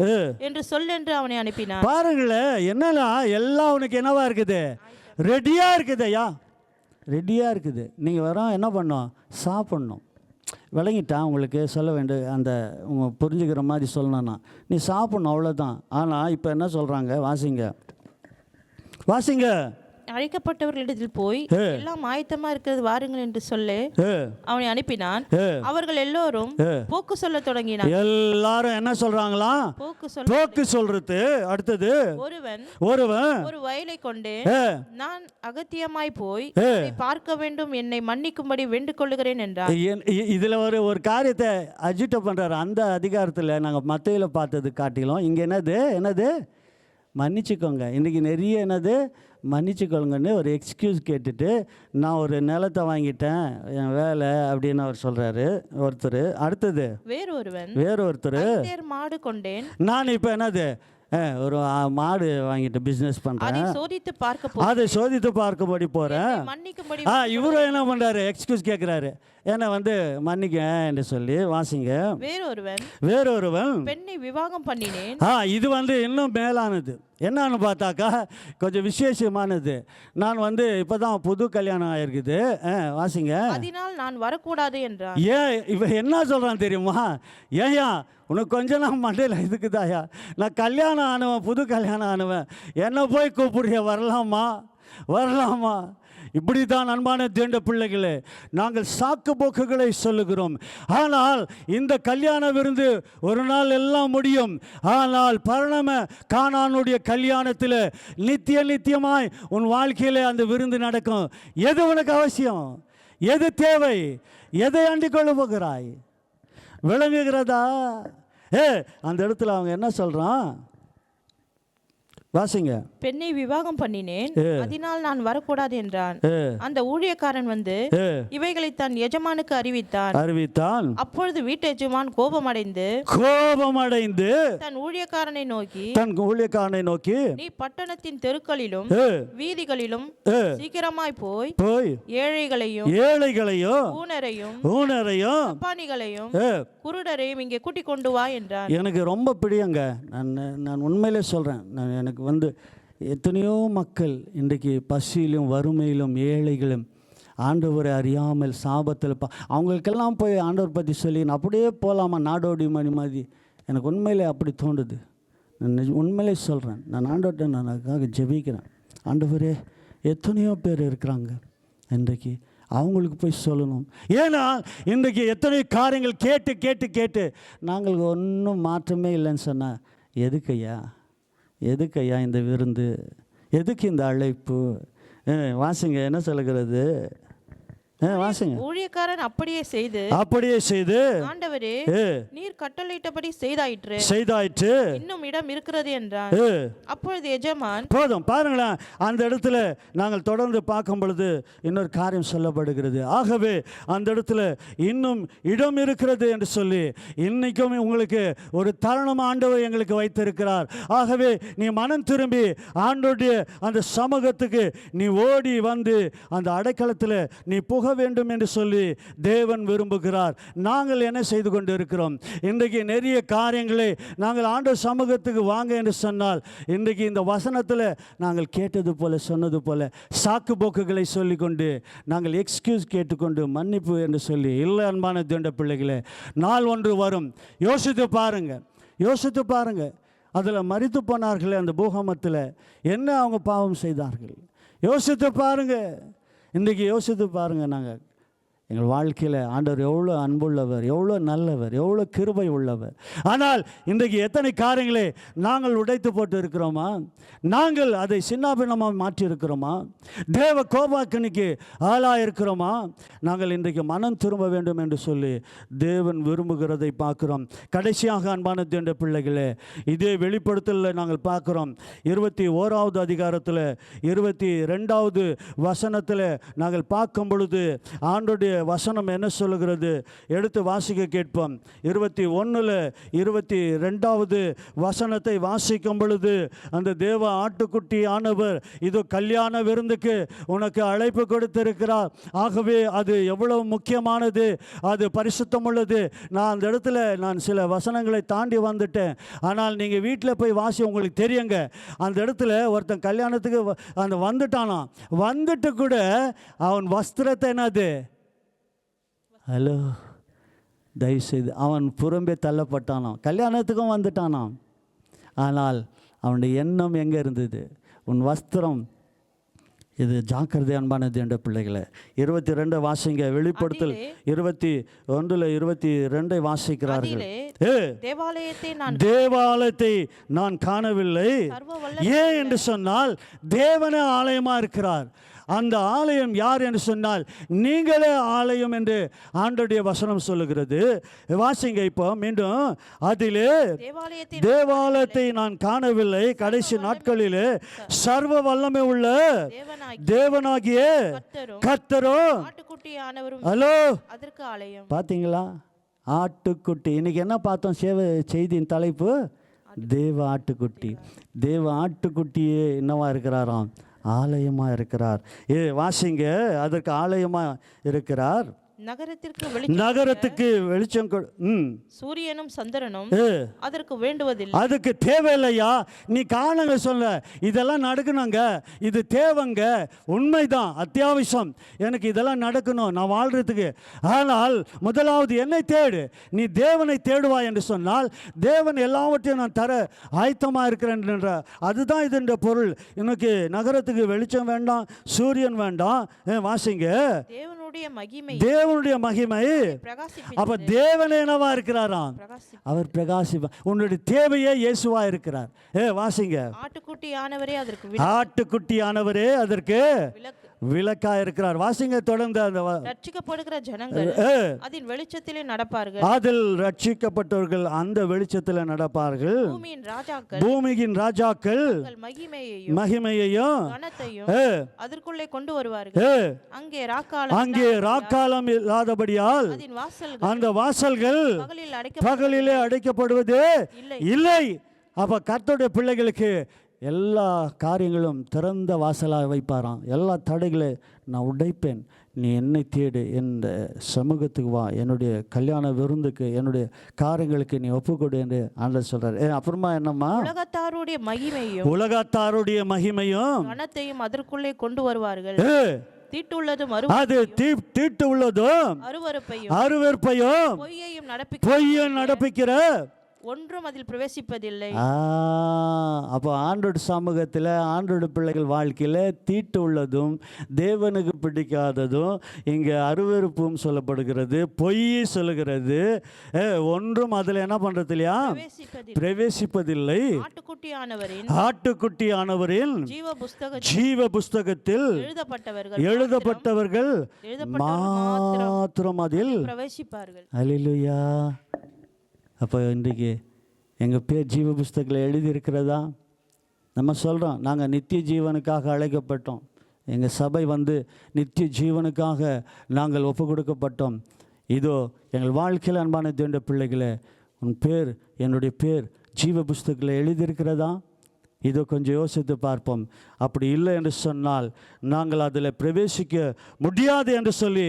என்று சொல்லென்று அவனை அனுப்பினார். பாருங்களேன், என்னன்னா எல்லாம் உனக்கு என்னவா இருக்குது? ரெடியா இருக்குதையா? ரெடியா இருக்குது. நீங்கள் வரோம் என்ன பண்ணோம்? சாப்பிட்ணும். விளங்கிட்டான் உங்களுக்கு சொல்ல வேண்டிய அந்த உங்கள் புரிஞ்சுக்கிற மாதிரி சொல்லணும்னா நீ சாப்பிட்ணும், அவ்வளோதான். ஆனால் இப்போ என்ன சொல்கிறாங்க? வாசிங்க. அழைக்கப்பட்டவர்களிடத்தில் போய் எல்லாம் ஆயத்தமா இருக்கிறது, வாருங்கள் என்று சொல்லி அவனை அனுப்பினான். அவர்கள் எல்லோரும் போக்கு சொல்ல தொடங்கினார். எல்லாரும் என்ன சொல்றாங்களா? போக்கு சொல்றது. அடுத்தது, ஒருவன் ஒரு வயலை கொண்டு, நான் அகத்தியமாய் போய் பார்க்க வேண்டும், என்னை மன்னிக்கும்படி வேண்டிக் கொள்ளுகிறேன் என்றார். இதுல ஒரு காரியத்தை அஜிட்ட பண்றாரு. அந்த அதிகாரத்தில் நாங்கள் மத்தையில பார்த்தது காட்டிலும் இங்க என்னது? மன்னிச்சுக்கோங்க. இன்றைக்கி நிறைய என்னது? மன்னிச்சுக்கோங்கன்னு ஒரு எக்ஸ்கியூஸ் கேட்டுட்டு நான் ஒரு நிலத்தை வாங்கிட்டேன், என் வேலை அப்படின்னு அவர் சொல்கிறாரு ஒருத்தர். அடுத்தது, வேறொருத்தர் மாடு கொண்டேன், நான் இப்போ என்னது ஒரு மாடு வாங்கிட்டு பிஸ்னஸ் பண்ணுறேன், அதை சோதித்து பார்க்கும்படி போகிறேன். இவரும் என்ன பண்ணுறாரு? எக்ஸ்கியூஸ் கேட்குறாரு, என்னை மன்னிக்க என்று சொல்லி. வாசிங்க. வேறொருவன் பெண்ணை விவாகம் பண்ணினேன். இது இன்னும் மேலானது. என்னன்னு பார்த்தாக்கா கொஞ்சம் விசேஷமானது. நான் இப்போ தான் புது கல்யாணம் ஆயிருக்குது. வாசிங்க. அதனால் நான் வரக்கூடாது என்றான். இவன் என்ன சொல்கிறான் தெரியுமா? ஏயா உனக்கு கொஞ்சம் நான் மண்டையில் இதுக்குதாயா, நான் கல்யாணம் ஆனவன், புது கல்யாணம் ஆனவன், என்னை போய் கூப்பிடுறிய, வரலாமா? இப்படி தான் அன்பான தேண்ட பிள்ளைகளே, நாங்கள் சாக்கு போக்குகளை சொல்லுகிறோம். ஆனால் இந்த கல்யாண விருந்து ஒரு நாள் எல்லாம் முடியும். ஆனால் பரணம கானானுடைய கல்யாணத்தில் நித்தியமாய் உன் வாழ்க்கையில் அந்த விருந்து நடக்கும். எது உனக்கு அவசியம்? எது தேவை? எதை அண்டிக் கொள்ள போகிறாய்? விளங்குகிறதா? அந்த இடத்துல அவங்க என்ன சொல்றான்? வாசிங்க. பெண்ணை விவாகம் பண்ணினேன், அதனால் நான் வரக்கூடாது என்றான். அந்த ஊழியக்காரன் இவைகளை தன் எஜமானுக்கு அறிவித்தான். அப்பொழுது வீட்டு எஜமான் கோபமடைந்து தன் ஊழியக்காரனை நோக்கி, நீ பட்டணத்தின் தெருக்களிலும் வீதிகளிலும் சீக்கிரமாய் போய் ஏழைகளையும் ஊனரையும் அப்பானிகளையும் குருடரையும் இங்கே கூட்டிக் கொண்டு வா என்றான். எனக்கு ரொம்ப பிடியங்க. நான் உண்மையிலே சொல்றேன். எனக்கு எத்தனையோ மக்கள் இன்றைக்கு பசியிலும் வறுமையிலும் ஏழைகளும் ஆண்டவரை அறியாமல் சாபத்தில் அவங்களுக்கெல்லாம் போய் ஆண்டவர் பற்றி சொல்லி நான் அப்படியே போகலாமா நாடோடி மணி மாதிரி? எனக்கு உண்மையிலே அப்படி தோன்றுது. நான் உண்மையிலே சொல்கிறேன். நான் ஆண்டவர்கிட்ட நான் அதுக்காக ஜெபிக்கிறேன். ஆண்டவரே, எத்தனையோ பேர் இருக்கிறாங்க இன்றைக்கு, அவங்களுக்கு போய் சொல்லணும். ஏன்னா இன்றைக்கு எத்தனை காரியங்கள் கேட்டு நாங்கள் ஒன்றும் மாற்றமே இல்லைன்னு சொன்னால் எதுக்கையா இந்த விருந்து? எதுக்கு இந்த அழைப்பு? வாசிங்க, என்ன சொல்லுகிறது? வாசிங்க. ஊழியக்காரன் அப்படியே செய்து ஆண்டவரே நீர் கட்டளையிட்டபடி செய்தாயிற்று இன்னும் இடம் இருக்கிறது என்றான். அப்பொழுது எஜமான், போதும் பாருங்களேன், அந்த இடத்துல நாங்கள் தொடர்ந்து பார்க்கும் பொழுது இன்னொரு காரியம் சொல்லப்படுகிறது. ஆகவே அந்த இடத்துல இன்னும் இடம் இருக்கிறது என்று சொல்லி இன்னைக்கும் உங்களுக்கு ஒரு தருணம் ஆண்டவர் எங்களுக்கு வைத்திருக்கிறார். ஆகவே நீ மனம் திரும்பி ஆண்டோடைய அந்த சமூகத்துக்கு நீ ஓடி வந்து அந்த அடைக்கலத்தில் நீ புக வேண்டும் என்று சொல்லி தேவன் விரும்புகிறார். நாங்கள் என்ன செய்து கொண்டு இருக்கிறோம்? இன்றைக்கு நிறைய காரியங்களை நாங்கள் ஆண்டவர் சமூகத்துக்கு வாங்க என்று சொன்னால் இன்றைக்கு இந்த வசனத்தில் நாங்கள் கேட்டது போல சொன்னது போல சாக்கு போக்குகளை சொல்லிக்கொண்டு நாங்கள் எக்ஸ்கியூஸ் கேட்டுக்கொண்டு மன்னிப்பு என்று சொல்லி இல்லை. அன்பான தேவனுடைய பிள்ளைகளே, நாள் ஒன்று வரும். யோசித்து பாருங்க. அதில் மரித்து போனார்களே அந்த பூகம்பத்தில் என்ன அவங்க பாவம் செய்தார்கள்? யோசித்து பாருங்க. இன்றைக்கி யோசித்து பாருங்க. நாங்கள் எங்கள் வாழ்க்கையில் ஆண்டவர் எவ்வளோ அன்புள்ளவர், எவ்வளோ நல்லவர், எவ்வளோ கிருபை உள்ளவர். ஆனால் இன்றைக்கு எத்தனை காரியங்களை நாங்கள் உடைத்து போட்டு இருக்கிறோமா? நாங்கள் அதை சின்னாபின்னமாக மாற்றி இருக்கிறோமா? தேவ கோபாக்கனிக்கு ஆளாக இருக்கிறோமா? நாங்கள் இன்றைக்கு மனம் திரும்ப வேண்டும் என்று சொல்லி தேவன் விரும்புகிறதை பார்க்குறோம். கடைசியாக அன்பான தேவனுடைய பிள்ளைகளே, இதே வெளிப்படுத்தலில் நாங்கள் பார்க்குறோம். 21வது அதிகாரத்தில் 22வது வசனத்தில் நாங்கள் பார்க்கும் பொழுது ஆண்டோடைய வசனம் என்ன சொல்லுகிறது? எடுத்து வாசிக்க கேட்போம். 21 22வது வசனத்தை வாசிக்கும் பொழுது அந்த தேவ ஆட்டுக்குட்டி ஆனவர் இதோ கல்யாண விருந்துக்கு உனக்கு அழைப்பு கொடுத்திருக்கிறார். ஆகவே அது எவ்வளவு முக்கியமானது, அது பரிசுத்தம் உள்ளது. நான் அந்த இடத்துல நான் சில வசனங்களை தாண்டி வந்துட்டேன். ஆனால் நீங்கள் வீட்டில் போய் வாசி, உங்களுக்கு தெரியுங்க. அந்த இடத்துல ஒருத்தன் கல்யாணத்துக்கு அந்த வந்துட்டானா, வந்துட்டு கூட அவன் வஸ்திரத்தை என்னது, ஹலோ தயவுசெய்து, அவன் புறம்பே தள்ளப்பட்டானாம். கல்யாணத்துக்கும் வந்துட்டானாம். ஆனால் அவனுடைய எண்ணம் எங்கே இருந்தது? உன் வஸ்திரம். இது ஜாக்கிரதை அன்பானது என்ற பிள்ளைகளை. 22 வாசிங்க. வெளிப்படுத்தல் 21 22 வாசிக்கிறார்கள். தேவாலயத்தை நான் காணவில்லை. ஏன் என்று சொன்னால் தேவனே ஆலயமாக இருக்கிறார். அந்த ஆலயம் யார் என்று சொன்னால் நீங்களே ஆலயம் என்று ஆண்டவருடைய வசனம் சொல்லுகிறது. வாசிங்க இப்போ மீண்டும். அதிலே தேவாலயத்தை நான் காணவில்லை, கடைசி நாட்களிலே சர்வ வல்லமை உள்ள தேவனாகிய கர்த்தரும் ஹலோ பார்த்தீங்களா? ஆட்டுக்குட்டி. இன்னைக்கு என்ன பார்த்தோம்? செய்தியின் தலைப்பு தேவ ஆட்டுக்குட்டி. தேவ ஆட்டுக்குட்டியே என்னவா இருக்கிறாராம்? ஆலயமாக இருக்கிறார். வாசிங்க. அதற்கு ஆலயமாக இருக்கிறார். நகரத்துக்கு வெளிச்சம் சூரியனும் சந்திரனும் அதற்கு வேண்டுவதில்லை. அதுக்கு தேவையில்லையா? நீ காணுங்க சொல்ல, இதெல்லாம் நடக்கணுங்க, இது தேவைங்க, உண்மைதான், அத்தியாவசியம், எனக்கு இதெல்லாம் நடக்கணும் நான் வாழ்றதுக்கு. ஆனால் முதலாவது என்னை தேடு. நீ தேவனை தேடுவாய் என்று சொன்னால் தேவன் எல்லாவற்றையும் நான் தர ஆயத்தமாக இருக்கிறேன் என்ற அதுதான் இதுன்ற பொருள். எனக்கு நகரத்துக்கு வெளிச்சம் வேண்டாம், சூரியன் வேண்டாம். வாசிங்க. தேவனுடைய மகிமை. அப்ப தேவன் என்னவா இருக்கிறாராம்? அவர் பிரகாசிப்பா. உன்னுடைய தேவையே இயேசுவா இருக்கிறார். வாசிங்க. ஆட்டுக்குட்டியானவரே அதற்கு விளக்கா இருக்கிறார். வாசிங்க தொடர்ந்து. அந்த ரட்சிக்கப்படுகிற ஜனங்கள் அதின் வெளிச்சத்திலே நடப்பார்கள். அதில் ரட்சிக்கப்பட்டவர்கள் அந்த வெளிச்சத்தில் நடப்பார்கள். பூமியின் ராஜாக்கள் மகிமையையும் அதற்குள்ளே கொண்டு வருவார்கள். அங்கே ராக்காலம் இல்லாதபடியால் அந்த வாசல்கள் பகலிலே அடைக்கப்படுவதே இல்லை. அப்ப கர்த்தருடைய பிள்ளைகளுக்கு எல்லா காரியங்களும் திறந்த வாசலாக வைப்பாராம். எல்லா தடைகளை நான் உடைப்பேன். நீ என்னை தேடு, எந்த சமூகத்துக்கு வா, என்னுடைய கல்யாண விருந்துக்கு, என்னுடைய காரியங்களுக்கு நீ ஒப்புக்கொடு என்று ஆண்டவர் சொல்றாரு. அப்புறமா என்னம்மா? உலகத்தாருடைய மகிமையும் கனத்தையும் அதற்குள்ளே கொண்டு வருவார்கள். தீட்டுள்ளதும் அருவருப்பையும் பொய்யும் நடப்பிக்கிற ஒன்றும் அதில் பிரவேசிப்பதில்லை. அப்போ ஆண்டோட சமூகத்தில் ஆண்டோட பிள்ளைகள் வாழ்க்கையில் தீட்டு உள்ளதும் தேவனுக்கு பிடிக்காததும் இங்கே அருவருப்பும் சொல்லப்படுகிறது, பொய் சொல்லுகிறது, ஒன்றும் அதில் என்ன பண்ணுறது இல்லையா, பிரவேசிப்பதில்லை. ஆட்டுக்குட்டியானவரின் ஜீவ புஸ்தகத்தில் எழுதப்பட்டவர்கள் மாத்திரம் அதில் பிரவேசிப்பார்கள். அல்லேலூயா. அப்போ இன்றைக்கு எங்கள் பேர் ஜீவ புஸ்தகத்தில் எழுதியிருக்கிறதா? நம்ம சொல்கிறோம் நாங்கள் நித்திய ஜீவனுக்காக அழைக்கப்பட்டோம், எங்கள் சபை நித்திய ஜீவனுக்காக நாங்கள் ஒப்பு கொடுக்கப்பட்டோம். இதோ எங்கள் வாழ்க்கையில் அன்பான தேவனுடைய பிள்ளைகளே, உன் பேர், என்னுடைய பேர் ஜீவ புஸ்தகத்தில் எழுதியிருக்கிறதா? இதோ கொஞ்சம் யோசித்து பார்ப்போம். அப்படி இல்லை என்று சொன்னால் நாங்கள் அதில் பிரவேசிக்க முடியாது என்று சொல்லி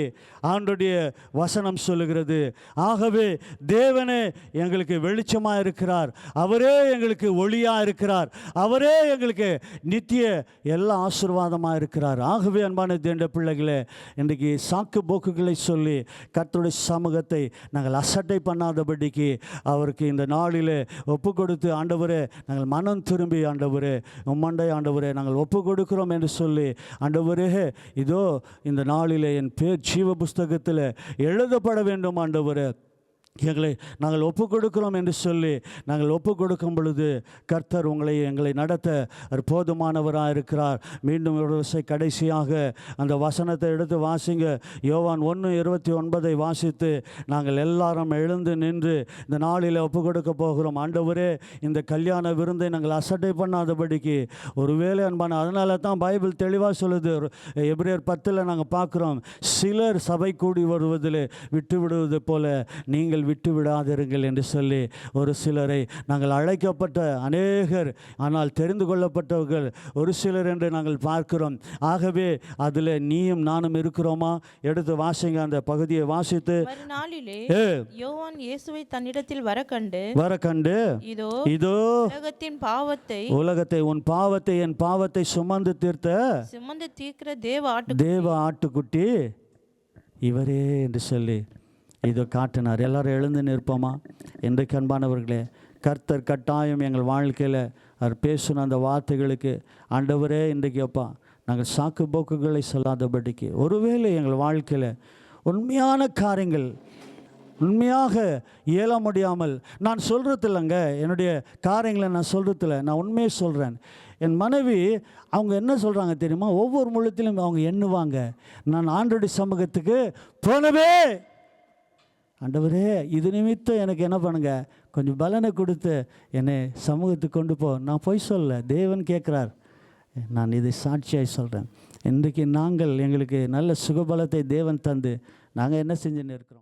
ஆண்டோடைய வசனம் சொல்லுகிறது. ஆகவே தேவனே எங்களுக்கு வெளிச்சமாக இருக்கிறார், அவரே எங்களுக்கு ஒளியாக இருக்கிறார், அவரே எங்களுக்கு நித்திய எல்லா ஆசீர்வாதமாக இருக்கிறார். ஆகவே அன்பான தேவனுடைய பிள்ளைகளே, இன்றைக்கு சாக்கு போக்குகளை சொல்லி கர்த்தருடைய சமூகத்தை நாங்கள் அசட்டை பண்ணாதபடிக்கு அவருக்கு இந்த நாளில் ஒப்பு கொடுத்து, ஆண்டவரே நாங்கள் மனம் திரும்பி ஆண்டவரே உம்மண்டை ஆண்டவரே நாங்கள் ஒப்பு கொடுக்கிறோம் என்று சொல்லி, ஆண்டவரே இதோ இந்த நாளிலே என் பேர் ஜீவ புஸ்தகத்தில் எழுதப்பட வேண்டும் ஆண்டவரே, எங்களை நாங்கள் ஒப்பு கொடுக்கிறோம் என்று சொல்லி நாங்கள் ஒப்பு கொடுக்கும் பொழுது கர்த்தர் எங்களை நடத்த போதுமானவராக இருக்கிறார். மீண்டும் ஒரு கடைசியாக அந்த வசனத்தை எடுத்து வாசிங்க. யோவான் 1:29 வாசித்து நாங்கள் எல்லாரும் எழுந்து நின்று இந்த நாளில் ஒப்பு கொடுக்க போகிறோம். ஆண்டவரே இந்த கல்யாண விருந்தை நாங்கள் அசட்டை பண்ணாதபடிக்கு ஒருவேளை அன்பான, அதனால தான் பைபிள் தெளிவாக சொல்லுது. எபிரேயர் 10 நாங்கள் பார்க்குறோம், சிலர் சபை கூடி வருவதில் விட்டு விடுவது போல நீங்கள் விட்டு விடாதிருங்கள் என்று சொல்லி ஒரு சிலரை நாங்கள் அழைக்கப்பட்ட அநேகர், ஆனால் தெரிந்து கொள்ளப்பட்டவர்கள் ஒரு சிலர் என்று நாங்கள் பார்க்கிறோம். ஆகவே அதில் நீயும் நானும் இருக்கிறோமா? எடுத்து வாசிங்க, அந்த பகுதியை வாசித்து. யோவான் இயேசுவை தன்னிடத்தில் வர கண்டு இதோ உலகத்தை உன் பாவத்தை என் பாவத்தை சுமந்து தீர்க்கிற தேவ ஆட்டுக்குட்டி இவரே என்று சொல்லி இதோ காட்டினார். எல்லாரும் எழுந்து நிற்போமா? இன்றைக்கு அன்பானவர்களே, கர்த்தர் கட்டாயம் எங்கள் வாழ்க்கையில் அவர் பேசின அந்த வார்த்தைகளுக்கு ஆண்டவரே இன்றைக்கு அப்பா நாங்கள் சாக்கு போக்குகளை சொல்லாதபடிக்கு, ஒருவேளை எங்கள் வாழ்க்கையில் உண்மையான காரியங்கள் உண்மையாக இயல முடியாமல், நான் சொல்கிறது இல்லைங்க, என்னுடைய காரியங்களை நான் சொல்கிறதில்ல, நான் உண்மையை சொல்கிறேன். என் மனைவி அவங்க என்ன சொல்கிறாங்க தெரியுமா? ஒவ்வொரு முழுத்திலும் அவங்க எண்ணுவாங்க, நான் ஆண்டவருடைய சமூகத்துக்கு போனவே ஆண்டவரே இது நிமித்தம் எனக்கு என்ன பண்ணுங்க, கொஞ்சம் பலனை கொடுத்து என்னை சமூகத்துக்கு கொண்டு போ. நான் போய் சொல்ல, தேவன் கேட்குறார். நான் இதை சாட்சியாய் சொல்கிறேன். இன்றைக்கு நாங்கள் எங்களுக்கு நல்ல சுகபலத்தை தேவன் தந்து நாங்கள் என்ன செஞ்சுன்னு இருக்கிறோம்.